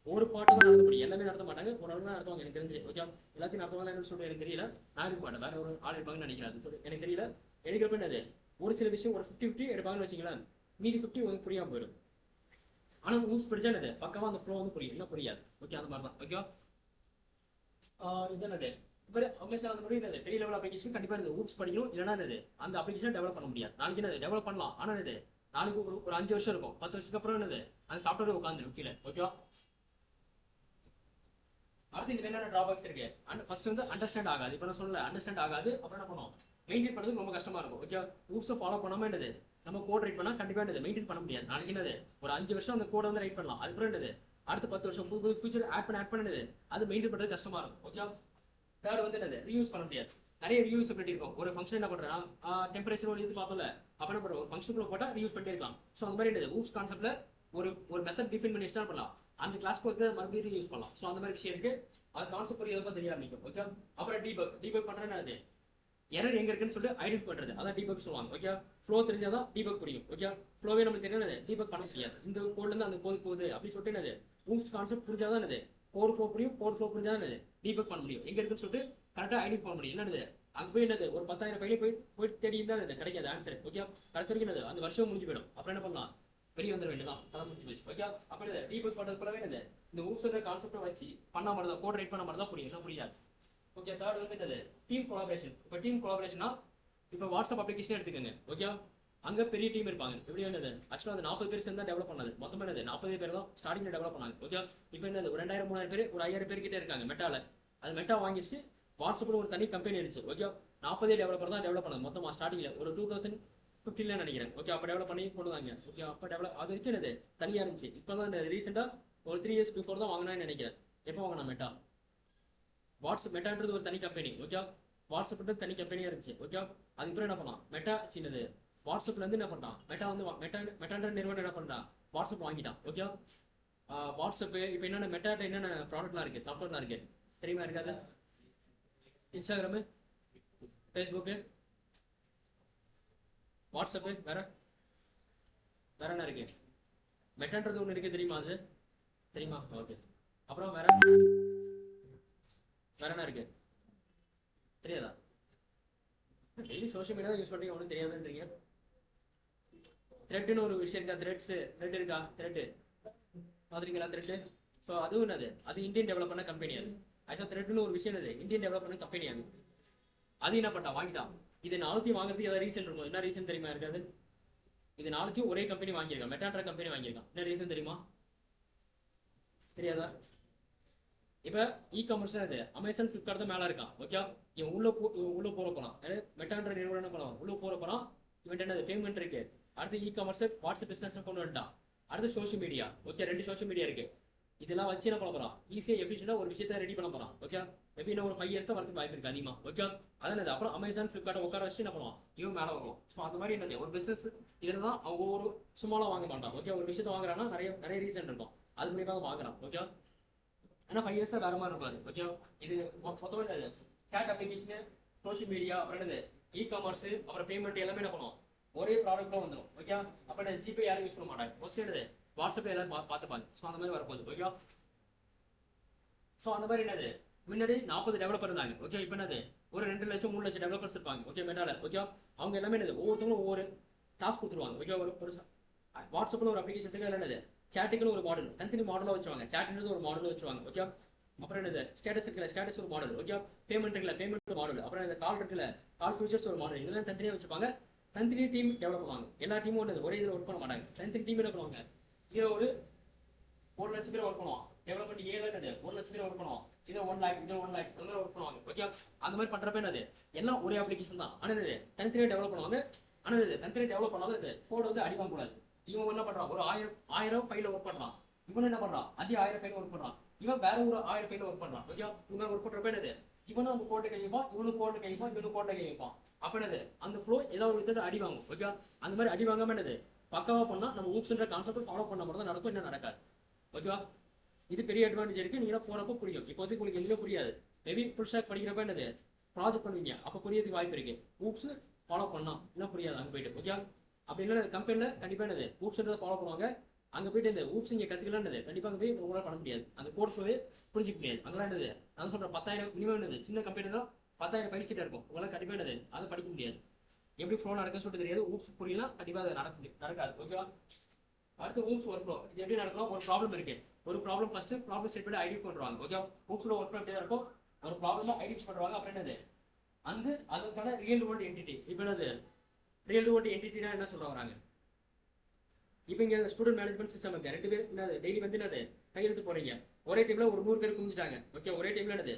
ஒரு பாட்டு தான் நடத்த முடியும், எல்லாமே நடத்த மாட்டாங்க, ஒரு அளவு தான் நடத்துவாங்க எனக்கு தெரிஞ்சு. ஓகே, எல்லாத்தையும் நடத்துவாங்க என்ன சொல்றது எனக்கு தெரியல, நான் எடுக்க மாட்டேன், வேற ஒரு ஆள் எடுப்பாங்கன்னு நினைக்கிறேன். சொல்லி எனக்கு தெரியல. எடுக்கிறப்ப ஒரு சில விஷயம் ஒரு 50-50 எடுப்பாங்கன்னு வச்சுங்களேன், மீதி 50 வந்து புரியாம போயிடும். ஆனா ஊப்ஸ் படிச்சா பக்கமா அந்த ஃப்ளோ வந்து புரியும், என்ன புரியாது. ஓகே, அந்த மாதிரி தான். ஓகே, இது அமேசான் அந்த மாதிரி பெரிய லெவல் அப்ளிகேஷன் கண்டிப்பா ஊப்ஸ் படிக்கணும், இல்லைன்னா அந்த அப்ளிகேஷன் டெவலப் பண்ண முடியாது. நாளைக்கு டெவலப் பண்ணலாம், ஆனா நாளைக்கு ஒரு 5 வருஷம் இருக்கும், 10 வருஷத்துக்கு அப்புறம் அந்த சாஃப்ட்வேர் உட்காந்துரும் கீழே. ஓகே, அடுத்து இதுல என்னென்ன டிராபேக்ஸ் இருக்கு, ஃபர்ஸ்ட் வந்து அண்டர்ஸ்டாண்ட் ஆகாது. இப்போ நான் சொல்லல அண்டர்ஸ்டாண்ட் ஆகாது, அப்புறம் என்ன பண்ணுவோம், மெயின்டைன் பண்ணுறதுக்கு ரொம்ப கஷ்டமா இருக்கும். ஓகே, ஊப்ஸை ஃபாலோ பண்ணாம நம்ம கோட் ரைட் பண்ணா கண்டிப்பா மெயின்டைன் பண்ண முடியாது. நாளைக்கு ஒரு 5 வருஷம் அந்த கோடை வந்து ரைட் பண்ணலாம், அதுக்கப்புறம் அடுத்த 10 வருஷம் புது ஃபியூச்சர் ஆட் பண்ணது அது மெயின்டைன் பண்றது கஷ்டமா இருக்கும். ஓகே, தேர்ட் வந்து என்னது, ரீயூஸ் பண்ண முடியாது. நிறைய ரீயூசபிலிட்டி இருக்கும். ஒரு ஃபங்க்ஷன் என்ன பண்றேன்னா டெம்பரேச்சர் ஒரு இது பார்த்தோம்ல, அப்ப என்ன பண்றோம், ஒரு ஃபங்க்ஷனுக்குள்ள போட்டா ரீயூஸ் பண்ணிட்டே இருக்கலாம். ஸோ அந்த மாதிரி என்னது ஊப்ஸ் கான்செப்ட்ல ஒரு மெத்தட் டிஃபைன் பண்ணி ஸ்டார்ட் பண்ணலாம், அந்த கிளாஸ் வந்து மறுபடியும் ரீயூஸ் பண்ணலாம். ஸோ அந்த மாதிரி விஷயம் இருக்கு. அது கான்செப்ட் புரியாதப்ப தெரிய ஆரம்பிக்கும். ஓகே, அப்புறம் டீபக் பண்றேன்னு அது எரர் எங்க இருக்குன்னு சொல்லிட்டு ஐடென்டிஃபை பண்றது, அதான் டீபக் சொல்லுவாங்க. ஓகே, ஃப்ளோ தெரிஞ்சாதான் டீபக் புரியும். ஓகே, ஃப்ளோவே நமக்கு தெரியாது, டீபக் பண்ண முடியாது. இந்த கோட்ல இருந்து அந்த கோடு போகுது அப்படின்னு சொல்லிட்டு என்னது ஊப்ஸ் கான்செப்ட் புரிஞ்சாதான் என்னது கோட் ஃப்ளோ புரியும். கோட் ஃப்ளோ புரிஞ்சாதான் என்னது டீபக் பண்ண முடியும். எங்க இருக்குன்னு சொல்லிட்டு கரெக்டா ஐடென்டிஃபை பண்ண முடியும். என்னது அங்க போய் என்னது ஒரு 10,000 ஃபைலே போய் தேடி இருந்தா கிடைக்காது ஆன்சர். ஓகே, கடைசி வரைக்கும் என்னது அந்த வருஷம் முடிஞ்சு போயிடும். அப்புறம் என்ன பண்ணலாம், வெளியே வந்துட வேண்டியதான், தலை முடிஞ்சு போச்சு. ஓகே, அப்ப என்னது டீபக் பண்றது போலவே என்னது இந்த ஊப்ஸ் கான்செப்டை வச்சு பண்ண மாதிரி தான், கோட் ரைட் பண்ண மாதிரி தான் புரியும், என்ன புரியாது. ஓகே, தேர்ட் வந்து என்னது டீம் கொலாபரேஷன். இப்போ டீம் கொலாபரேஷனா இப்போ வாட்ஸ்அப் அப்ளிகேஷன் எடுத்துக்கோங்க. ஓகே, அங்க பெரிய டீம் இருப்பாங்க. எப்படி என்னது ஆக்சுவலாக அந்த 40 பேர் சேர்ந்து தான் டெவலப் பண்ணது. மொத்தம் என்னது 40 பேர் தான் ஸ்டார்டிங்ல டெவலப் பண்ணாங்க. ஓகே, இப்போ என்னது ஒரு 2000 3000 பேர் ஒரு 5000 பேர் கிட்டே இருக்காங்க மெட்டால. அது மெட்டா வாங்கிடுச்சு, வாட்ஸ்அப்ல ஒரு தனி கம்பெனி இருந்துச்சு. ஓகே, 40 டெவலப்பர் தான் டெவலப் பண்ணது மொத்தமாக ஸ்டார்டிங்ல ஒரு 2015 நினைக்கிறேன். ஓகே, அப்போ டெவலப் பண்ணி போடுவாங்க. ஓகே, அப்போ டெவலப் அது வரைக்கும் என்னது தனியாக இருந்துச்சு. இப்போ தான் ரீசெண்டாக ஒரு 3 years பிஃபோர் தான் வாங்கினான்னு நினைக்கிறேன். எப்போ வாங்கினா மெட்டா, வாட்ஸ்அப் மெட்டான்றது ஒரு தனி கம்பெனி. ஓகே, வாட்ஸ்அப்ன்றது தனி கம்பெனியா இருந்துச்சு. ஓகே, அதுக்கப்புறம் என்ன பண்ணலாம், மெட்டா சின்னது வாட்ஸ்அப்ல இருந்து என்ன பண்ணான், மெட்டான்ற நிறுவனம் என்ன பண்ணான், வாட்ஸ்அப் வாங்கிட்டான். ஓகே, வாட்ஸ்அப் இப்போ என்னென்ன மெட்டாட்ட என்னென்ன ப்ராடக்ட்லாம் இருக்கு, சாஃப்ட்வேர்லாம் இருக்கு தெரியுமா? இருக்காது, இன்ஸ்டாகிராமு, ஃபேஸ்புக்கு, வாட்ஸ்அப்பு, வேற என்ன இருக்கு? மெட்டான்றது ஒன்று இருக்கு தெரியுமா? அது தெரியுமா? ஓகே, அப்புறம் வேற என்ன இருக்கு தெரியாதா? டெய்லி சோஷியல் மீடியா யூஸ் பண்ணி ஒன்றும் தெரியாதுன்றீங்க. த்ரெட்னு ஒரு விஷயம் இருக்கா? த்ரெட் இருக்கா? த்ரெட் பாத்துறீங்களா? த்ரெட் இப்போ அதுவும் என்னது, அது இந்தியன் டெவலப் பண்ண கம்பெனி. அது ஆக்சுவலாக த்ரெட்னு ஒரு விஷயம் என்னது இந்தியன் டெவலப் பண்ண கம்பெனி. அது என்ன பண்ணா வாங்கிட்டான். இது நாளைக்கு வாங்குறதுக்கு ஏதாவது ரீசன் இருக்கும். என்ன ரீசன் தெரியுமா? இருக்காது, இது நாளைக்கு ஒரே கம்பெனி வாங்கியிருக்கான், மெட்டான்ற கம்பெனி வாங்கியிருக்கான். என்ன ரீசன் தெரியுமா? தெரியாதா? இப்போ இ காமர்ஸ்ல அது அமேசான் ஃபிளிப்கார்ட் தான் மேலே இருக்கான். ஓகே, இவன் உள்ள போற போறான், மெட்டான்ற நிறுவனம் பண்ணலாம் உள்ள போற போறான். இவன் என்னது பேமெண்ட் இருக்கு. அடுத்து இ காமர்ஸ் வாட்ஸ்அப் பிசினஸ் கொண்டு வந்துட்டான். அடுத்து social media. Okay, 2 social media இருக்கு. இதெல்லாம் வச்சு என்ன பண்ண போறான், ஈஸியா எஃபிஷியண்டா ஒரு விஷயத்தை ரெடி பண்ண போறான். ஓகே, மேபி இன்னும் ஒரு 5 years வரதுக்கு வாய்ப்பு இருக்கு அதிகமா. ஓகே, அதான் அப்புறம் அமேசான் ஃபிளிப்கார்ட் உட்கார வச்சு என்ன பண்ணுவான், இவன் மேலே வருவான். ஸோ அந்த மாதிரி என்னது ஒரு பிசினஸ் இதுல தான் அவங்க ஒரு சும்மாலாம் வாங்க மாட்டான். ஓகே, ஒரு விஷயத்த வாங்குறான்னா நிறைய ரீசன் இருக்கும், அது மூலியமா தான் வாங்குறான். ஓகே, ஆனால் 5 years வேற மாதிரி இருப்பாரு. ஓகே, இது மொத்தமாக சேட் அப்ளிகேஷன், சோஷியல் மீடியா, அப்புறம் என்னது இ காமர்ஸ், அப்புறம் பேமெண்ட் எல்லாமே என்ன பண்ணுவோம் ஒரே ப்ராடக்ட்ல வந்துடும். ஓகே, அப்போ ஜிபே யாரும் யூஸ் பண்ண மாட்டாங்க. மோஸ்ட்லி என்னது வாட்ஸ்அப்ல எல்லாரும் பார்த்துப்பாங்க. ஸோ அந்த மாதிரி வரப்போகுது. ஓகே, ஸோ அந்த மாதிரி என்னது முன்னாடி 40 டெவலப்பர் இருந்தாங்க. ஓகே, இப்போ என்னது ஒரு 2 லட்சம் 3 லட்சம் டெவலப்பர்ஸ் இருப்பாங்க. ஓகே, மெட்டால. ஓகே, அவங்க எல்லாமே என்னது ஒவ்வொருத்தவங்களும் ஒவ்வொரு டாஸ்க் கொடுத்துருவாங்க. ஓகே, ஒரு வாட்ஸ்அப்ல ஒரு அப்ளிகேஷன் இருக்கு, என்னது சேட்டுக்குன்னு ஒரு மாடல், தனித்தனி மாடலாக வச்சுருவாங்க. சேட்ன்றது ஒரு மாடல் வச்சுருவாங்க. ஓகே, அப்புறம் என்னது ஸ்டேட்டஸ் இருக்குல்ல, ஸ்டேட்டஸ் ஒரு மாடல். ஓகே, பேமெண்ட் இருக்குல்ல, பேமெண்ட் மாடல். அப்புறம் இந்த கால் இருக்குல்ல, கால் ஃபியூச்சர்ஸ் ஒரு மாடல். இதெல்லாம் தனித்தனியாக வச்சிருப்பாங்க. தனித்தனி டீம் டெவலப் பண்ணுவாங்க. எல்லா டீமும் ஒன்று ஒரே இதில் ஒர்க் பண்ண மாட்டாங்க. தனித்தனி டீம் என்ன பண்ணுவாங்க, இதில் ஒரு 1 லட்சம் பேர் ஒர்க் பண்ணுவாங்க. டெவலப்மெண்ட் 7 என்னது 1 லட்சம் பேர் ஒர்க் பண்ணுவாங்க. இதை 1 lakh, இதை 1 lakh அந்த மாதிரி ஒர்க் பண்ணுவாங்க. ஓகே, அந்த மாதிரி பண்றப்ப என்னது எல்லாம் ஒரே அப்ளிகேஷன் தான். ஆனால் இது தனித்தனியாக டெவலப் பண்ணுவாங்க. ஆனால் இது தனித்தனியாக டெவலப் பண்ணாலும் இது கோட் வந்து அடி வாங்கக்கூடாது. இவன் என்ன பண்றான், ஒரு 1000 ஃபைல ஒர்க் பண்றான். இவன் என்ன பண்றான், அதே 1000 ஃபைல ஒர்க் பண்றான். இவன் வேற ஒரு 1000 ஃபைல ஒர்க் பண்றான். ஓகே, இவன் ஒர்க் பண்றப்ப என்னது இவனும் அந்த கோட்டை கைப்பான், இவனும் கோட்டை கைப்பான், இவனும் கோட்டை கைப்பான். அப்ப என்னது அந்த ஃப்ளோ ஏதாவது ஒரு விதத்தை அடி வாங்கும். ஓகே, அந்த மாதிரி அடி வாங்காம என்னது பக்காவா பண்ணா நம்ம ஊப்ஸ்ன்ற கான்செப்ட் ஃபாலோ பண்ண மட்டும் தான் நடக்கும், என்ன நடக்காது. ஓகேவா, இது பெரிய அட்வான்டேஜ் இருக்கு. நீங்க போறப்போ புரியும். இப்போ வந்து உங்களுக்கு எதுவுமே புரியாது. மேபி ஃபுல் ஸ்டாக் படிக்கிறப்ப என்னது ப்ராஜெக்ட் பண்ணுவீங்க, அப்போ புரியறதுக்கு வாய்ப்பு இருக்கு. ஊப்ஸ் ஃபாலோ பண்ணா இன்னும் புரியாது அங்கே போயிட்டு. ஓகே, அப்படி இல்லை கம்பெனில கண்டிப்பா என்னது ஊப்ஸ்ன்றதை ஃபாலோ பண்ணுவாங்க. அங்கே போயிட்டு இந்த ஊப்ஸ் இங்கே கற்றுக்கலாம்னது கண்டிப்பாக அங்கே போய் உங்களால் பண்ண முடியாது. அந்த கோர்ஸ் போய் புரிஞ்சிக்க முடியாது. அங்கெல்லாம் என்னது நான் சொல்றேன் 10,000 மினிமம் என்னது சின்ன கம்பெனி தான் 10,000 ஃபைல் கிட்ட இருக்கும். உங்களால் கண்டிப்பாக என்னது அதை படிக்க முடியாது. எப்படி ஃப்ளோ நடக்க சொல்லிட்டு தெரியாது. ஊப்ஸ் புரியலாம், கண்டிப்பாக அது நடக்காது. ஓகேவா, அடுத்து ஊப்ஸ் ஒர்க் ஃப்ளோ இது எப்படி நடக்கும், ஒரு ப்ராப்ளம் இருக்கு. ஒரு problem first problem statement identify பண்ணுவாங்க. ஓகே, ஊப்ஸ்ல ஒர்க் ஃப்ளோ எப்படி இருக்கும், ஒரு ப்ராப்ளம் ஐடென்டிஃபை பண்ணுவாங்க. அப்புறம் என்னது அதுக்கான ரியல் வேர்ல்ட் என்டிட்டி. இப்போ என்னது ரியல் வேர்ல்ட் என்டிட்டினா என்ன சொல்ல வராங்க, இப்போ இங்கே ஸ்டூடெண்ட் மேனேஜ்மெண்ட் சிஸ்டம் இருக்கு. 2 பேர் என்னது டெய்லி வந்து என்னது கையெழுத்து போறீங்க. ஒரே டைம்ல ஒரு 100 பேர் குமிஞ்சிட்டாங்க. ஓகே, ஒரே டைம்ல என்னது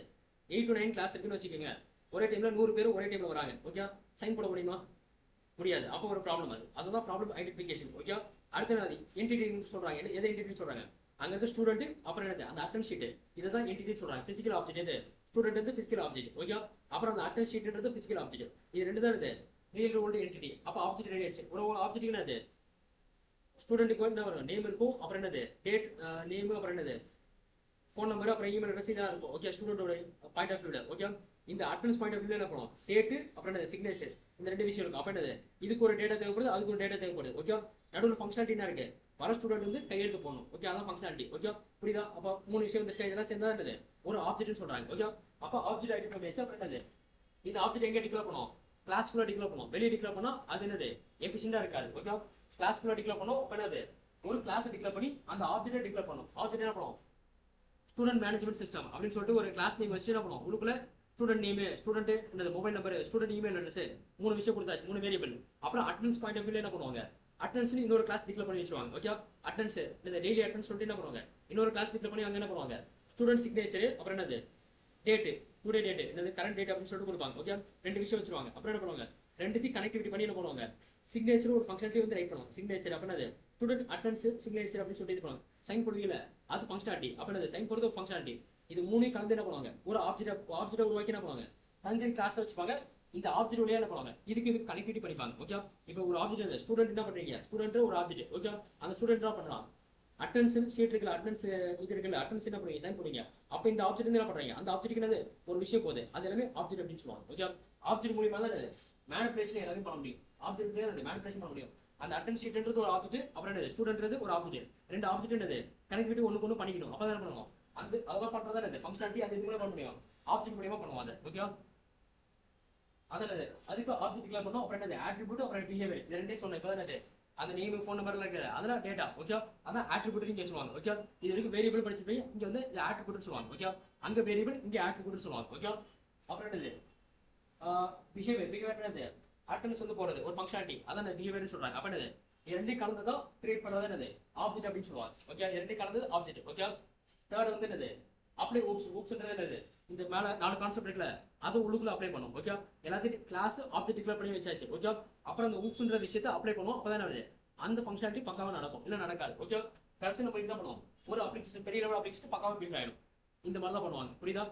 8 to 9 கிளாஸ் இருக்குன்னு வச்சுக்கோங்க. ஒரே டைம்ல 100 பேர் ஒரே டைம்ல வராங்க. ஓகே, சைன் போட முடியுமா? முடியாது. அப்போ ஒரு ப்ராப்ளம். அதுதான் ப்ராப்ளம் ஐடென்டிஃபிகேஷன். ஓகே, அடுத்து என்னது என்டிட்டி சொல்றாங்க. எதை என்டிட்டி சொல்றாங்க, அங்க இருக்க ஸ்டூடெண்ட் அப்புறம் என்னது அந்த அட்டென்ட் ஷீட் இதுதான் என்டிட்டி சொல்றாங்க. பிசிக்கல் ஆப்ஜெக்ட் எது ஸ்டூடெண்ட் வந்து பிசிக்கல் ஆப்ஜெக்ட். ஓகே, அப்புறம் அந்த அட்டென்ட் ஷீட்ன்றது பிசிக்கல் ஆப்ஜெக்ட். இது ரெண்டு தான் இது ரியல் வேர்ல்டு என்டிட்டி. அப்ப ஆப்ஜெக்ட் ரெடி ஆயிடுச்சு. ஒரு ஆப்ஜெக்ட் என்னது ஸ்டூடெண்ட்டுக்கு என்ன வரும், நேம் இருக்கும், அப்புறம் என்னது டேட் நேம், அப்புறம் என்னது ஃபோன் நம்பர், அப்புறம் இமெயில் அட்ரஸ் இதெல்லாம் இருக்கும். ஓகே, ஸ்டூடெண்டோட பாயிண்ட் ஆஃப் வியூல. ஓகே, இந்த அட்டெண்டன்ஸ் பாயிண்ட் ஆஃப் வியூல என்ன பண்ணுவோம், டேட் அப்புறம் என்னது சிக்னேச்சர், இந்த ரெண்டு விஷயம் இருக்கும். அப்ப என்னது இதுக்கு ஒரு டேட்டா தேவைப்படுது, அதுக்கு ஒரு டேட்டா தேவைப்படுது. ஓகே, நடுவில் ஃபங்க்ஷனாலிட்டி என்ன இருக்கு, வர ஸ்டூடெண்ட் வந்து கையெழுத்து போடணும். ஓகே, அதான் ஃபங்க்ஷனாலிட்டி. ஓகே, புரியுதா? அப்ப மூணு விஷயம் இந்த இதெல்லாம் சேர்ந்தா என்னது ஒரு ஆப்ஜெக்ட்னு சொல்றாங்க. ஓகே, அப்ப ஆப்ஜெக்ட் ஐடென்டிஃபை பண்ணியாச்சு. அப்புறம் என்னது இந்த ஆப்ஜெக்ட் எங்க டிக்ளேர் பண்ணுவோம், கிளாஸ்க்குள்ள டிக்ளேர் பண்ணுவோம். வெளியே டிக்ளேர் பண்ணா அது என்னது எஃபிஷியண்டா இருக்காது. ஓகே, கிளாஸ்க்குள்ள டிக்ளேர் பண்ணுவோம். அப்ப என்னது ஒரு கிளாஸ் டிக்ளேர் பண்ணி அந்த ஆப்ஜெக்ட்டை டிக்ளேர் பண்ணும். ஆப்ஜெக்ட் என்ன பண்ணுவோம், ஸ்டூடெண்ட் மேனேஜ்மெண்ட் சிஸ்டம் அப்படின்னு சொல்லிட்டு ஒரு கிளாஸ் நேம் வச்சு என்ன பண்ணுவோம், உள்ளுக்குள்ள ஸ்டூடெண்ட் நேம், ஸ்டூடெண்ட் இந்த mobile number, student email address, மூணு விஷயம் கொடுத்தாச்சு, மூணு வேரியபிள். அப்புறம் அட்டெண்டன்ஸ் பாயிண்ட் ஆஃப் வியூல என்ன பண்ணுவாங்க, அட்டெண்டன்ஸ் இன்னொரு கிளாஸ் டிக்ளேர் பண்ணி வச்சுருவாங்க. ஓகே, அட்டெண்டன்ஸ் இந்த டெய்லி அட்டெண்டன்ஸ் சொல்லிட்டு என்ன பண்ணுவாங்க, இன்னொரு கிளாஸ் டிக்ளேர் பண்ணி அங்க என்ன பண்ணுவாங்க, ஸ்டூடெண்ட் சிக்னேச்சர், அப்புறம் என்னது டேட், டுடே டேட், என்னது கரண்ட் டேட் அப்படின்னு சொல்லிட்டு கொடுப்பாங்க. ஓகே, ரெண்டு விஷயம் வச்சிருவாங்க. அப்புறம் என்ன பண்ணுவாங்க, ரெண்டுத்தையும் கனெக்டிவிட்டி பண்ணி என்ன பண்ணுவாங்க, சிக்னேச்சர் ஒரு ஃபங்க்ஷனாலிட்டி வந்து ரைட் பண்ணுவாங்க. சிக்னேச்சர் அப்படின்னது ஸ்டூடெண்ட் அட்டெண்டன்ஸ் சிக்னேச்சர் அப்படின்னு சொல்லிட்டு இது பண்ணுவாங்க. சைன் போடுவீங்கல அது ஃபங்க்ஷனாலிட்டி. அப்படின்னது சைன் போடுறது ஒரு ஃபங்க்ஷனாலிட்டி. இது மூணையும் கலந்து என்ன பண்ணுவாங்க, ஒரு ஆப்ஜெக்ட் உருவாக்கி என்ன பண்ணுவாங்க, தனித்தனி கிளாஸ்ல வச்சுப்பாங்க. இந்த ஆப்ஜெக்ட் வழியா என்ன பண்ணுவாங்க, இதுக்கு கனெக்டிவிட்டி பண்ணிப்பாங்க. ஓகே, இப்போ ஒரு ஆப்ஜெக்ட் ஸ்டூடெண்ட் என்ன பண்றீங்க, ஸ்டூடெண்ட் ஒரு ஆப்ஜெக்ட். ஓகே, அந்த ஸ்டூடெண்ட் என்ன பண்ணலாம், அட்டெண்டன்ஸ் ஷீட் இருக்குல்ல, அட்டெண்டன்ஸ் இது இருக்குல்ல, அட்டெண்டன்ஸ் என்ன பண்ணுவீங்க, சைன் பண்ணுவீங்க. அப்ப இந்த ஆப்ஜெக்ட் என்ன பண்றீங்க, அந்த ஆப்ஜெக்ட் என்னது ஒரு விஷயம் போகுது, அது எல்லாமே ஆப்ஜெக்ட் அப்படின்னு சொல்லுவாங்க. ஓகே, ஆப்ஜெக்ட் மூலியமா தான் மேனிபுலேஷன் எல்லாமே பண்ண முடியும். ஆப்ஜெக்ட்ஸ் மேனிபுலேஷன் பண்ண முடியும். அந்த அட்டெண்டன்ஸ் ஷீட்ன்றது ஒரு ஆப்ஜெக்ட், அப்புறம் என்னது ஸ்டூடெண்ட்ன்றது ஒரு ஆப்ஜெக்ட். ரெண்டு ஆப்ஜெக்ட் என்னது கனெக்டிவிட்டி ஒண்ணுக்கு ஒண்ணு பண்ணிக்கணும். அப்பதான் என்ன பண்ணுவோம், அந்த அதெல்லாம் பண்றதா என்னது ஃபங்க்ஷனாலிட்டி, அது இது பண்ண முடியும், ஆப்ஜெக்ட் மூலியமா பண்ணுவோம் அதை. ஓகே, அதான் அதுக்கு ஆப்ஜெக்ட் டிக்ளேர் பண்ணோம். அப்புறம் என்னது ஆட்ரிபியூட், அப்புறம் பிஹேவியர், இது ரெண்டே சொன்னேன். இப்போ தான் அந்த நேம் ஃபோன் நம்பர்ல இருக்கு, அதெல்லாம் டேட்டா. ஓகே, அதான் ஆட்ரிபியூட் இங்க சொல்லுவாங்க. ஓகே, இது வரைக்கும் வேரியபிள் படிச்சுட்டு இங்க வந்து இந்த ஆட்ரிபியூட் சொல்லுவாங்க. ஓகே, அங்க வேரியபிள், இங்க ஆட்ரிபியூட் சொல்லுவாங்க. ஓகே, அப்புறம் என்னது பிஹேவியர் என்னது அட்டெண்டன்ஸ் வந்து போறது ஒரு ஃபங்க்ஷனாலிட்டி, அதான் அந்த பிஹேவியர் சொல்றாங்க. அப்ப என்னது இரண்டையும் கலந்ததான் கிரியேட் பண்றது என்னது ஆப்ஜெக்ட் அப்படின்னு சொல்லுவாங்க. ஓகே, இரண்டையும் கலந்தது ஆப்ஜெக்ட். ஓகே, தேர்ட் வந்து என்னது அப்ளை ஊப்ஸ்ன்றது என்னது, இந்த மேல 4 கான்செப்ட் இருக்குல்ல, அது உள்ளுக்குள்ள அப்ளை பண்ணும். ஓகே, எல்லாத்தையும் கிளாஸ் ஆப்ஜெக்ட் டிக்ளேர் பண்ணி வச்சாச்சு. ஓகே, அப்புறம் அந்த ஊப்ஸ்ன்ற விஷயத்தை அப்ளை பண்ணுவோம். அப்பதான் என்ன அந்த ஃபங்க்ஷனாலிட்டி பக்காவா நடக்கும், இல்ல நடக்காது. ஓகே, கடைசி நம்ம என்ன பண்ணுவோம், ஒரு அப்ளிகேஷன் பெரிய லெவல் அப்ளிகேஷன் பக்காவா பில்ட் ஆயிடும். இந்த மாதிரி தான் பண்ணுவாங்க. புரியுதா?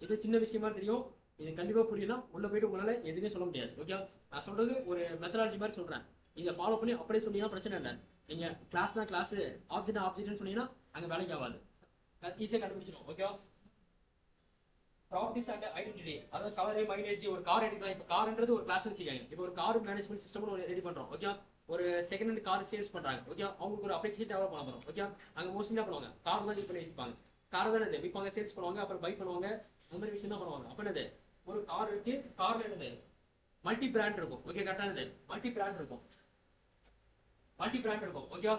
இது சின்ன விஷயமா தெரியும், இது கண்டிப்பா புரியல, உள்ள போயிட்டு உங்களால எதுவுமே சொல்ல முடியாது. ஓகே, நான் சொல்றது ஒரு மெத்தடாலஜி மாதிரி சொல்றேன். இதை ஃபாலோ பண்ணி அப்படியே சொன்னீங்கன்னா பிரச்சனை இல்லை. நீங்க கிளாஸ்னா கிளாஸ், ஆப்ஜெக்ட் ஆப்ஜெக்ட்னு சொன்னீங்கன்னா அங்க வேலைக்கு ஆகாது, ஈஸியா கண்டுபிடிச்சிடும். ஓகே, ப்ராப்பர்ட்டிஸ் அண்ட் ஐடென்டிட்டி, அதாவது கலர், மைலேஜ், ஒரு கார் எடுக்கலாம். இப்போ கார்ன்றது ஒரு கிளாஸ் வச்சுக்காங்க. இப்போ ஒரு கார் மேனேஜ்மெண்ட் சிஸ்டம்னு ஒரு ரெடி பண்றோம். ஓகே, ஒரு செகண்ட் ஹேண்ட் கார் சேல்ஸ் பண்றாங்க. ஓகே, அவங்களுக்கு ஒரு அப்ளிகேஷன் டெவலப் பண்ண போறோம். ஓகே, அங்க மோஸ்ட்லி என்ன பண்ணுவாங்க, கார் தான் யூஸ் பண்ணி வச்சுப்பாங்க. கார் தான் என்னது விற்பாங்க, சேல்ஸ் பண்ணுவாங்க, அப்புறம் பை பண்ணுவாங்க, அந்த மாதிரி விஷயம் தான் பண்ணுவாங்க. அப்ப என்னது ஒரு கார் இருக்கு, கார்ல என்னது மல்டி பிராண்ட் இருக்கும். ஓகே, கரெக்டானது மல்டி பிராண்ட் இருக்கும், மல்டி பிராண்ட் இருக்கும். ஓகே,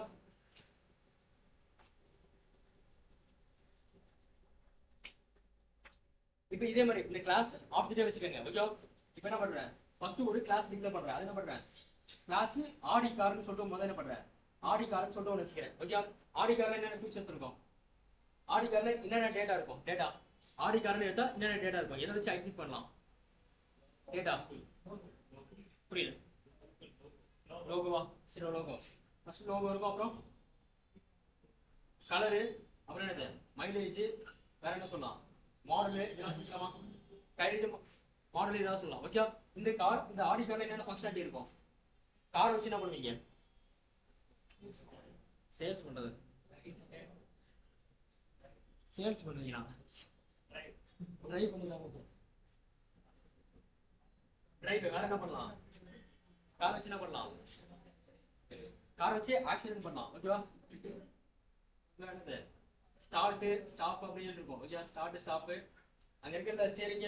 இப்போ இதே மாதிரி இந்த கிளாஸ் ஆப்ஜெக்டே வச்சுக்கோங்க. ஓகே, இப்போ என்ன பண்றேன், ஃபர்ஸ்ட் ஒரு கிளாஸ் டிக்ளேர் பண்றேன். அது என்ன பண்றேன், கிளாஸ் ஆடி கார்னு சொல்லிட்டு முதல்ல என்ன பண்றேன், ஆடி கார்னு சொல்லிட்டு ஒன்று வச்சுக்கிறேன். ஓகே, ஆடி கார்ல என்னென்ன ஃபீச்சர்ஸ் இருக்கும், ஆடி கார்ல என்னென்ன டேட்டா இருக்கும், டேட்டா ஆடி கார்னு எடுத்தா என்னென்ன டேட்டா இருக்கும், எதை வச்சு ஐடென்டிஃபை பண்ணலாம், டேட்டா புரியல, லோகோவா, சரி லோகோ, ஃபர்ஸ்ட் லோகோ இருக்கும், அப்புறம் கலரு, அப்புறம் என்னது மைலேஜ், வேற என்ன சொல்லலாம், மாடல், இதெல்லாம் சொல்லலாமா, கைது மாடல் இதெல்லாம் சொல்லலாம். ஓகே, இந்த கார், இந்த ஆடி கார்ல என்னென்ன ஃபங்க்ஷனாலிட்டி இருக்கும், கார் வச்சு என்ன பண்ணுவீங்க, சேல்ஸ் பண்றது, சேல்ஸ் பண்ணுவீங்களா, டிரைவ் பண்ணுவீங்களா, டிரைவ், வேற என்ன பண்ணலாம், கார் வச்சு என்ன பண்ணலாம், கார் வச்சு ஆக்சிடென்ட் பண்ணலாம். ஓகேவா, ஸ்டார்ட் ஸ்டாப் அப்படின்னு இருக்கும். ஓகே, ஸ்டார்ட் ஸ்டாப், அங்க இருக்கிற ஸ்டீரிங்,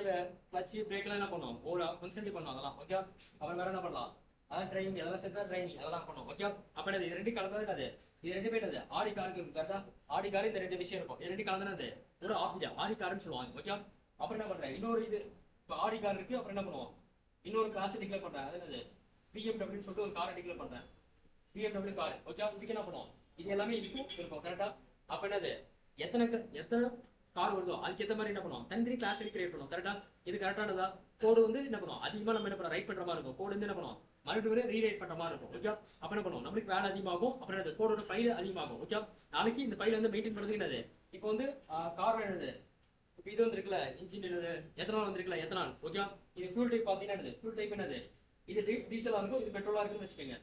கிளட்ச், பிரேக்லாம் என்ன பண்ணுவோம், ஒரு ஃபங்க்ஷனாலிட்டி பண்ணுவோம் அதெல்லாம். ஓகே, அப்புறம் வேற என்ன பண்ணலாம், அதான் டிரைவிங், அதெல்லாம் சேர்த்தா டிரைவிங், அதெல்லாம் பண்ணுவோம். ஓகே, அப்ப இது ரெண்டு கலந்தது அது, இது ரெண்டு பேர் அது ஆடி காருக்கு இருக்கு. கரெக்டா, ஆடி கார் இந்த ரெண்டு விஷயம் இருக்கும், இது ரெண்டு கலந்தது ஒரு ஆப்ஜெக்ட் ஆடி கார்னு சொல்லுவாங்க. ஓகே, அப்புறம் என்ன பண்றேன், இன்னொரு இது இப்போ ஆடி கார் இருக்கு, அப்புறம் என்ன பண்ணுவோம், இன்னொரு கிளாஸ் டிக்ளேர் பண்றேன். அது என்னது BMW சொல்லிட்டு ஒரு காரை டிக்ளேர் பண்றேன், BMW கார். ஓகே, இதுக்கு என்ன பண்ணுவோம், இது எல்லாமே இதுக்கும் இருக்கும். கரெக்டா, அப்ப என்னது எத்தனை கார் வருதோ அதுக்கேற்ற மாதிரி என்ன பண்ணுவோம் தனித்தனி கிளாஸ் கிரியேட் பண்ணுவோம். கரெக்டா? இது கரெக்டானதா? கோடு வந்து என்ன பண்ணுவோம் அதிகமா நம்ம என்ன பண்ண ரைட் பண்ற மாதிரி இருக்கும். கோடு வந்து என்ன பண்ணுவோம் மறுபடியும் ரீரைட் பண்ற மாதிரி இருக்கும். ஓகே, அப்ப என்ன பண்ணுவோம் நம்மளுக்கு வேலை அதிகமாகும். அப்புறம் அந்த கோடோட ஃபைல் அதிகமாகும். ஓகே, நாளைக்கு இந்த ஃபைல் வந்து மெயின்டைன் பண்றதுக்கு என்னது இப்போ வந்து கார் என்னது இப்போ இது வந்து இருக்குல்ல இன்ஜின் என்னது எத்தனால் வந்துருக்குல்ல எத்தனால். ஓகே, இது ஃபியூல் டைப் பார்த்தீங்கன்னா என்னது ஃபியூல் டைப் என்னது இது டீசலா இருக்கும், இது பெட்ரோலா இருக்குன்னு வச்சுக்கோங்க.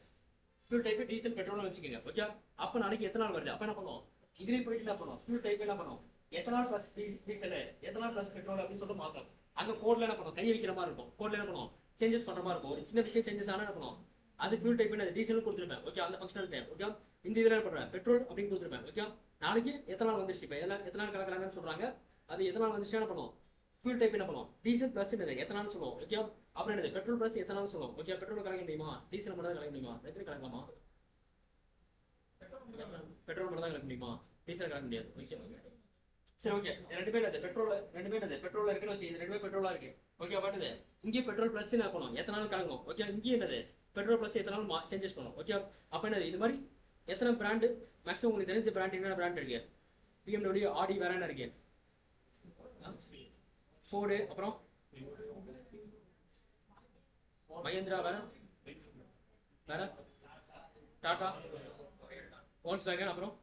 ஃபியூல் டைப் டீசல் பெட்ரோல்னு வச்சுக்கோங்க. ஓகே, அப்ப நாளைக்கு எத்தனால் வருது. அப்ப என்ன பண்ணுவோம் இதுலயே போயிட்டு என்ன பண்ணுவோம் ஃபியூல் டைப் என்ன பண்ணுவோம் ethanol plus diesel ethanol plus petrol அப்படின்னு சொல்லிட்டு மாத்தோம். அங்க கோட்ல என்ன பண்ணுவோம் கை வைக்கிற மாதிரி இருக்கும். கோட்ல என்ன பண்ணுவோம் சேஞ்சஸ் பண்ற மாதிரி இருக்கும். ஒரு சின்ன விஷயம் சேஞ்சஸ் ஆனா என்ன பண்ணுவோம் அது ஃபியூல் டைப் என்ன டீசல் கொடுத்துருப்பேன். ஓகே, அந்த ஃபங்க்ஷனாலிட்டி. ஓகே, இந்த இதுல என்ன பண்றேன் பெட்ரோல் அப்படின்னு கொடுத்துருப்பேன். ஓகே, நாளைக்கு எத்தனால் வந்துருச்சு. இப்போ எத்தனால் கலக்குறாங்கன்னு சொல்றாங்க. அது எத்தனால் வந்துச்சு என்ன பண்ணுவோம் ஃபியூல் டைப் என்ன பண்ணுவோம் டீசல் பிளஸ் என்னது எத்தனால் சொல்லுவோம். ஓகே, அப்புறம் என்னது பெட்ரோல் பிளஸ் எத்தனால் சொல்லுவோம். ஓகே, பெட்ரோல் கலக்க முடியுமா டீசல் மட்டும் தான் கலக்க முடியுமா ரெண்டு கலக்கலாமா பெட்ரோல் மட்டும் தான் கலக்க முடியுமா டீசல் கலக்க முடியாது. ஓகே, சரி ஓகே ரெண்டு பேர் அது பெட்ரோல் இருக்குன்னு வச்சு இது ரெண்டு பேர் பெட்ரோலா இருக்கு. ஓகே, பாட்டுது இங்கே பெட்ரோல் பிளஸ் என்ன பண்ணுவோம் எத்தனால் கலக்கணும். ஓகே, இங்கே என்னது பெட்ரோல் பிளஸ் எத்தனால் சேஞ்சஸ் பண்ணுவோம். ஓகே, அப்ப என்னது இது மாதிரி எத்தனை பிராண்டு மேக்ஸிமம் உங்களுக்கு தெரிஞ்ச பிராண்ட் என்னென்ன பிராண்ட் இருக்கு. BMW, ஆடி வேற என்ன இருக்கு ஃபோர்டு, அப்புறம் மஹிந்திரா வேற டாடா வோல்க்ஸ்வேகன், அப்புறம்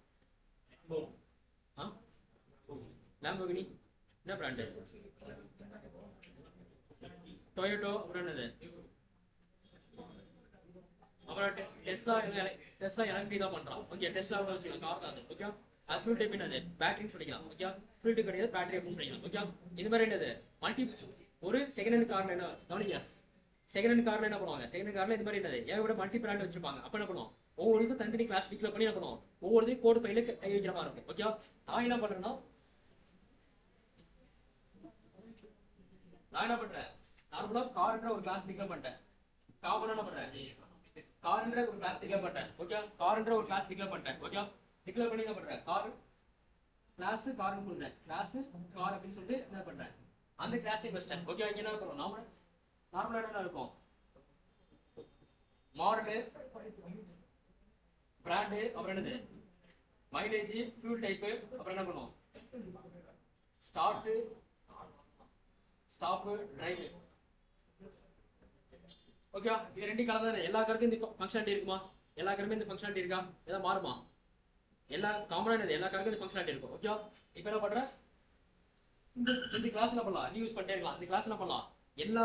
லாம்போகினி என்ன பிராண்டு டொயோட்டோ, அப்புறம் என்னது அப்புறம் டெஸ்லா எலக்ட்ரிக் தான் பண்றான். ஓகே, டெஸ்லா கார் தான். ஓகே, அது ஃபியூல் டைப் என்னது பேட்டரின்னு சொல்லிக்கலாம். ஓகே, ஃபியூல் டைப் கிடையாது பேட்டரி அப்படின்னு சொல்லிக்கலாம். ஓகே, இந்த மாதிரி என்னது மல்டி ஒரு செகண்ட் ஹேண்ட் கார்ல என்ன கவனிங்க செகண்ட் ஹேண்ட் கார்ல என்ன பண்ணுவாங்க செகண்ட் ஹேண்ட் கார்ல இந்த மாதிரி என்னது ஏகப்பட்ட மல்டி பிராண்ட் வச்சிருப்பாங்க. அப்ப என்ன பண்ணுவோம் ஒவ்வொருக்கும் தனித்தனி கிளாஸ் டிக்ளேர் பண்ணி என்ன பண்ணுவோம் ஒவ்வொருத்தையும் கோடு ஃபைல கை வைக்கிற மாதிரி இருக்கும். ஓகே, நான் என்ன பண்றேன்னா நார்மலா கார்ன்ற ஒரு கிளாஸ் டிக்ளேர் பண்ணிட்டேன். காமனா என்ன பண்றேன் கார்ன்ற ஒரு கிளாஸ் டிக்ளேர் பண்ணிட்டேன். ஓகே, கார்ன்ற ஒரு கிளாஸ் டிக்ளேர் பண்ணிட்டேன். ஓகே, டிக்ளேர் பண்ணி என்ன பண்றேன் கார் கிளாஸ் கார்னு கொடுக்குறேன். கிளாஸ் கார் அப்படின்னு சொல்லிட்டு என்ன பண்றேன் அந்த கிளாஸ் நேம் வச்சிட்டேன். ஓகே, இங்க என்ன இருக்கும் நார்மலா என்ன இருக்கும் மாடலு பிராண்டு, அப்புறம் என்னது மைலேஜ் ஃபியூல் டைப், அப்புறம் என்ன பண்ணுவோம் ஸ்டார்ட் ஸ்டாப் டிரைவ். ஓகே, இது ரெண்டு கலந்தானே எல்லா காருக்கும் இந்த ஃபங்க்ஷனாலிட்டி இருக்குமா எல்லா காருமே இந்த ஃபங்க்ஷனாலிட்டி இருக்கா ஏதாவது மாறுமா எல்லா காமனா எல்லா காருக்கும் இந்த ஃபங்க்ஷனாலிட்டி இருக்கும். ஓகே, இப்போ என்ன பண்றேன் இந்த கிளாஸ் என்ன பண்ணலாம் யூஸ் பண்ணிட்டே இருக்கலாம். இந்த கிளாஸ் என்ன பண்ணலாம் எல்லா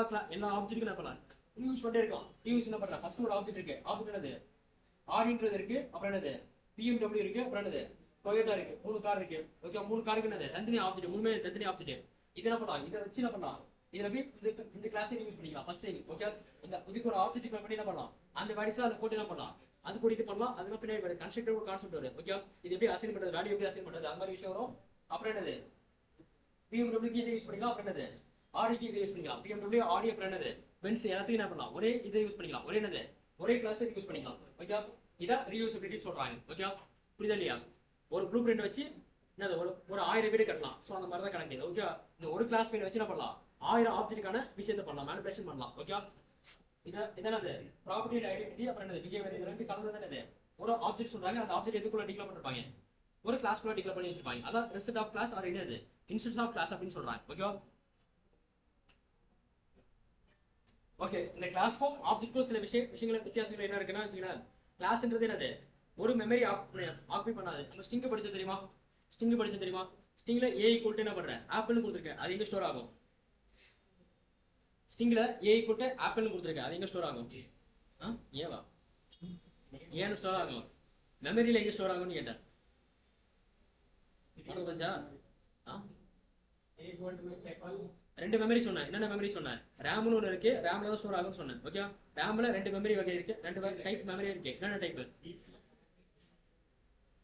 ஆப்ஜெக்ட்டுக்கும் என்ன பண்ணலாம் யூஸ் பண்ணிட்டே இருக்கலாம். யூஸ் என்ன பண்றேன் ஃபர்ஸ்ட் ஒரு ஆப்ஜெக்ட் இருக்கு. ஆப்ஜெக்ட் என்னது ஆடின்றது இருக்கு, அப்புறம் என்னது BMW இருக்கு, அப்புறம் என்னது டொயோட்டா இருக்கு. 3 கார் இருக்கு. ஓகே, 3 காருக்கு என்னது தனித்தனி ஆப்ஜெக்ட் மூணுமே தனித்தனி ஆப்ஜெக்ட். இது என்ன பண்ணலாம் இதை வச்சு என்ன பண்ணலாம் இதுல போய் இந்த கிளாஸை யூஸ் பண்ணிக்கலாம் ஃபர்ஸ்ட் டைம். ஓகே, இதுக்கு ஒரு ஆப்ஜெக்ட் டிஃபைன் பண்ணி என்ன பண்ணலாம் அந்த வேல்யூஸ்ல அதை போட்டு என்ன பண்ணலாம் அது கூட இது பண்ணலாம். அதுக்கு பின்னாடி கன்ஸ்ட்ரக்டர் ஒரு கான்செப்ட் வரும். ஓகே, இது எப்படி அசைன் பண்றது வேல்யூ எப்படி அசைன் பண்றது அந்த மாதிரி விஷயம் வரும். அப்புறம் என்னது BMW இதை யூஸ் பண்ணிக்கலாம். அப்புறம் என்னது ஆடிக்கு இதை யூஸ் பண்ணிக்கலாம். BMW ஆடி அப்புறம் என்னது பென்ஸ் எல்லாத்தையும் என்ன பண்ணலாம் ஒரே இதை யூஸ் பண்ணிக்கலாம். ஒரே என்னது ஒரே கிளாஸ் யூஸ் பண்ணிக்கலாம். ஓகே, இதை ரீயூசபிலிட்டி சொல்றாங்க. ஓகே, புரியுதா இல்லையா ஒரு ப்ளூ பிரிண்ட் வச்சு என்னது ஒரு 1000 வீடு கட்டலாம். ஸோ அந்த மாதிரி தான் கணக்கு. ஓகே, இந்த ஒரு கிளாஸ் பெயின் வச்சு என்ன பண்ணலாம் 1000 ஆப்ஜெக்ட்டுக்கான விஷயத்தை பண்ணலாம் மேனிபுலேஷன் பண்ணலாம். ஓகே, இதனது ப்ராப்பர்ட்டி அண்ட் ஐடென்டிட்டி அப்புறம் என்னது பிஹேவியர் இது ரெண்டு கலந்து தான் என்னது ஒரு ஆப்ஜெக்ட் சொல்றாங்க. அந்த ஆப்ஜெக்ட் எதுக்குள்ள டிக்ளேர் பண்ணிருப்பாங்க ஒரு கிளாஸ்க்குள்ள டிக்ளேர் பண்ணி வச்சிருப்பாங்க. அதான் ரிசல்ட் ஆஃப் கிளாஸ் ஆர் என்னது இன்ஸ்டன்ஸ் ஆஃப் கிளாஸ் அப்படின்னு சொல்றாங்க. ஓகே, ஓகே, இந்த கிளாஸ்க்கும் ஆப்ஜெக்ட்க்கும் சில விஷயங்கள் வித்தியாசங்கள் என்ன இருக்குன்னா வச்சுக்கோங்களேன். கிளாஸ்ன்றது என்னது ஒரு மெமரி ஆக்குபை பண்ணாது. நம்ம ஸ்ட்ரிங் படிச்சது தெரியுமா ஸ்ட்ரிங்ல a ஈக்குவல் டு என்ன பண்றேன் ஆப்பிள்னு கொடுத்துருக்கேன். அது எங்க ஸ்டோர் ஆகும் ஸ்ட்ரிங்ல a ஈக்குவல் டு ஆப்பிள்னு கொடுத்துருக்கேன். அது எங்க ஸ்டோர் ஆகும் ஏவா ஏன்னு ஸ்டோர் ஆகும் மெமரியில எங்க ஸ்டோர் ஆகும்னு கேட்டேன். ரெண்டு மெமரி சொன்னேன். என்னென்ன மெமரி சொன்னேன் ரேம்னு ஒன்று இருக்கு. ரேம்ல தான் ஸ்டோர் ஆகும்னு சொன்னேன். ஓகே, ரேம்ல 2 மெமரி வகை இருக்கு. 2 டைப் மெமரி இருக்கு. என்னென்ன டைப்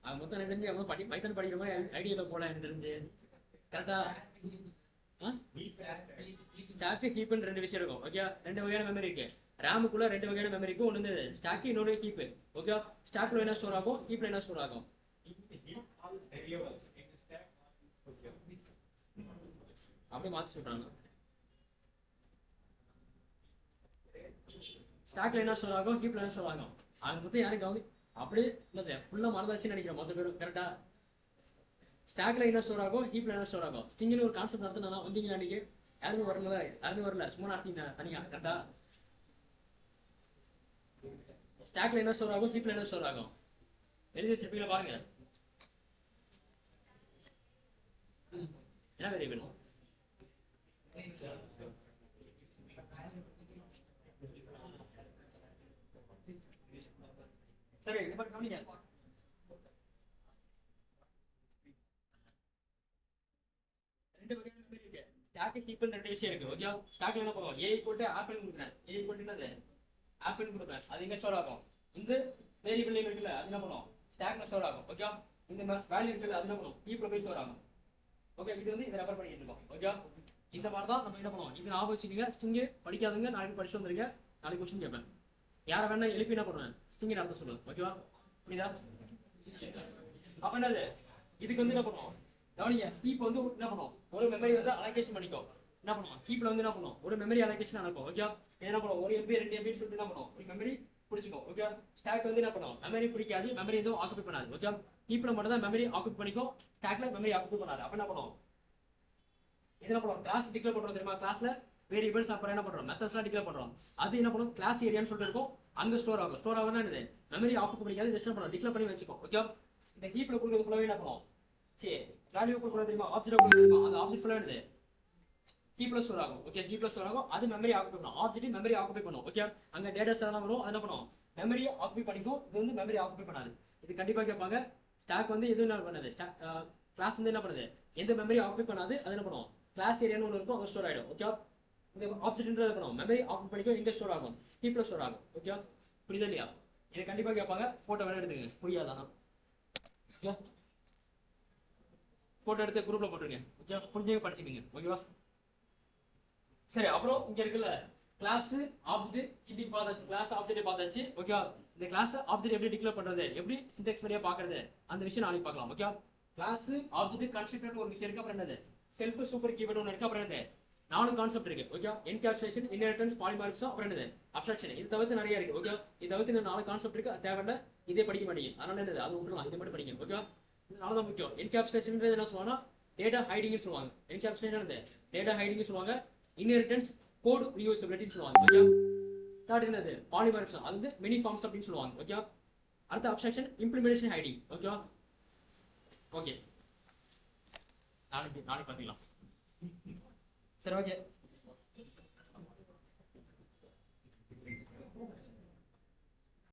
அது மொத்தம் எனக்கு தெரிஞ்சு அவங்க பைத்தன் படிக்கிற மாதிரி ஐடியால போல எனக்கு தெரிஞ்சு கரெக்டா. ஸ்டாக் ஹீப்னு 2 விஷயம் இருக்கும். ஓகே, 2 வகையான மெமரி இருக்கு. ரேமுக்குள்ள 2 வகையான மெமரி இருக்கு. ஒன்று வந்து ஸ்டாக் இன்னொரு ஹீப். ஓகே, ஸ்டாக்ல என்ன ஸ்டோர் ஆகும் ஹீப்ல என்ன ஸ்டோர் ஆகும் அப்படி மாத்தி சொல்றாங்க. ஸ்டாக்ல என்ன ஸ்டோர் ஆகும் ஹீப்ல என்ன ஸ்டோர் ஆகும் அது மொத்தம் யாரும் கவனி அப்படியே இல்லை ஃபுல்லா மறந்தாச்சுன்னு நினைக்கிறேன் மொத்த பேரும் கரெக்டா. ஸ்டாக்ல என்ன ஸ்டோர் ஆகும், ஹீப்ல என்ன ஸ்டோர் ஆகும். ஸ்ட்ரிங்னு ஒரு கான்செப்ட் நடத்தினா வந்தீங்க அன்னைக்கு யாருமே வரல, யாருமே வரல, சும்மா நடத்திங்க தனியா. கரெக்டா? ஸ்டாக்ல என்ன ஸ்டோர் ஆகும், ஹீப்ல என்ன ஸ்டோர் ஆகும் எழுதி வச்சிருப்பீங்க பாருங்க. என்ன வேரியபிள்? சரி இப்ப கவனிங்க. ரெண்டு வகையான மெமரி இருக்கு. ஸ்டாக் ஹீப்ல ரெண்டு விஷயம் இருக்கு. ஓகே, ஸ்டாக்ல என்ன பண்ணுவோம், a ஈக்குவல் டு ஆப்பிள் கொடுக்குறேன், a ஈக்குவல் டு என்னது ஆப்பிள் கொடுப்பேன், அது எங்க ஸ்டோர் ஆகும், இந்த வேரியபிள் நேம் இருக்குல்ல அது என்ன பண்ணும் ஸ்டாக்ல ஸ்டோர் ஆகும். ஓகே, இந்த வேல்யூ இருக்குல்ல அது என்ன பண்ணும் ஹீப்ல போய் ஸ்டோர் ஆகும். ஓகே, இது வந்து இதை ரெஃபர் பண்ணிட்டு இருக்கோம். ஓகே, இந்த மாதிரி தான் நம்ம என்ன பண்ணுவோம். இது ஞாபகம் வச்சுக்கோங்க. ஸ்ட்ரிங் படிக்காதவங்க நாளைக்கு படிச்சு வந்துருங்க, நாளைக்கு கொஸ்டின் கேட்பேன். யாரை வேணா எழுப்பி என்ன பண்ணுவேன் ஸ்ட்ரிங் நடத்த சொல்லுவேன். ஓகேவா, புரியுதா? அப்ப என்னது இதுக்கு வந்து என்ன பண்ணுவோம் கவனிங்க. ஹீப் வந்து என்ன பண்ணுவோம், ஒரு மெமரி வந்து அலோகேஷன் பண்ணிக்கோ. என்ன பண்ணுவோம் ஹீப்ல வந்து என்ன பண்ணுவோம் ஒரு மெமரி அலோகேஷன் நடக்கும். ஓகே, என்ன பண்ணுவோம் ஒரு எம்பி 2 எம்பி சொல்லிட்டு என்ன பண்ணுவோம் ஒரு மெமரி பிடிச்சிக்கோ. ஓகே, ஸ்டாக் வந்து என்ன பண்ணுவோம் மெமரி பிடிக்காது, மெமரி எதுவும் ஆக்குபை பண்ணாது. ஓகே, ஹீப்ல மட்டும் தான் மெமரி ஆக்குபை பண்ணிக்கும், ஸ்டாக்ல மெமரி ஆக்குபை பண்ணாது. அப்ப என்ன பண்ணுவோம் என்ன பண்ணுவோம் கிளாஸ் டிக்ளேர் பண்றோம் தெரியுமா, கிளாஸ்ல வேரியபிள்ஸ் அப்புறம் என்ன பண்றோம் மெத்தட்ஸ்லாம் டிக்ளேர் பண்றோம். அது என்ன பண்ணும் கிளாஸ் ஏரியான்னு சொல்லிட்டு இருக்கும், அங்க ஸ்டோர் ஆகும். ஸ்டோர் ஆகும்னா என்னது மெமரி ஆக்குபை பண்ணிக்காது, ஜஸ்ட் என்ன பண்ணுவோம் டிக்ளேர் பண்ணி வச்சுக்கோ. ஓகே, இந்த ஹீப்ல கொடுக்கிறது ஃபுல்லாவே என்ன பண்ணுவோம் சரி வேல்யூ கொடுக்கிறது தெரியுமா, ஆப்ஜெக்ட் கொடுக்கிறது தெரியுமா, அந்த ஆப்ஜெக்ட் ஃபுல்லா என்னது ஹீப்ல ஸ்டோர் ஆகும். ஓகே, ஹீப்ல ஸ்டோர் ஆகும், அது மெமரி ஆக்குபை பண்ணும், ஆப்ஜெக்ட் மெமரி ஆக்குபை பண்ணும். ஓகே, அங்க டேட்டாஸ் எல்லாம் வரும், அது என்ன பண்ணும் மெமரி ஆக்குபை பண்ணிக்கும், இது வந்து மெமரி ஆக்குபை பண்ணாது. இது கண்டிப்பா கேட்பாங்க. ஸ்டாக் வந்து எதுவும் என்ன பண்ணாது, கிளாஸ் வந்து என்ன பண்ணுது எந்த மெமரி ஆக்குபை பண்ணாது, அது என்ன பண்ணும் கிளாஸ் ஏரியான்னு ஒன்று இருக்கும், அங்க ஸ்டோர் ஆயிடும். ஓகே, இந்த ஆப்ஜெக்ட்ன்றது பண்ணும் மெமரி ஆக்குபை பண்ணிக்கும், எங்க ஸ்டோர் ஆகும் ஹீப்ல ஸ்டோர் ஆகும். ஓகே, புரியுதா இல்லையா? இது கண்டிப்பா கேட்பாங்க. போட்டோ வேணா எடுத்துங்க, புரியாதானா? ஓகே, போட்டோ எடுத்து குரூப்ல போட்டுருங்க. ஓகே, புரிஞ்சவங்க படிச்சுக்கோங்க. ஓகேவா, சரி. அப்புறம் இங்க இருக்குல்ல கிளாஸ் ஆப்ஜெக்ட், இது பார்த்தாச்சு, கிளாஸ் ஆப்ஜெக்ட் பார்த்தாச்சு. ஓகே, இந்த கிளாஸ் ஆப்ஜெக்ட் எப்படி டிக்ளேர் பண்றது, எப்படி சின்டாக்ஸ் வழியா பாக்குறது, அந்த விஷயம் நாளைக்கு பார்க்கலாம். ஓகே, கிளாஸ் ஆப்ஜெக்ட் கன்ஸ்ட்ரக்டர் ஒரு விஷயம் இருக்கு, அப்புறம் என்னது செல்ஃப் சூப்பர் கீவேர்ட் ஒன்று இருக்கு, அப்புறம் என்னது 4 கான்செப்ட் இருக்கு. ஓகே, என்கேப்சுலேஷன், இன்ஹெரிட்டன்ஸ், பாலிமார்பிசம், அப்புறம் என்னது அப்ஸ்ட்ராக்ஷன். இது தவிர்த்து நிறைய இருக்கு. ஓகே, இது தவிர்த்து இந்த 4 கான்செப்ட் இருக்கு, அது தேவையில்ல, இதே படிக்க மாட்டீங்க. அதனால என்னது அது விட்டுலாம், இதை மட்டும் படிங்க. ஓகே, இதனால தான் முக்கியம். என்கேப்சுலேஷன் என்ன சொல்லுவாங்கன்னா டேட்டா ஹைடிங்னு சொல்லுவாங்க. என்கேப்சுலேஷன் என்னது டேட்டா ஹைடிங்னு சொல்லுவாங்க. இன்ஹெரிட்டன்ஸ் கோட் ரீயூசபிலிட்டின்னு சொல்லுவாங்க. ஓகே, தேர்ட் என்னது பாலிமார்பிசம், அது வந்து மெனி ஃபார்ம்ஸ் அப்படின்னு சொல்லுவாங்க. ஓகே, அடுத்த abstraction implementation hiding. Okay, okay நாளைக்கு பாத்தீங்களா? சரி, ஓகே.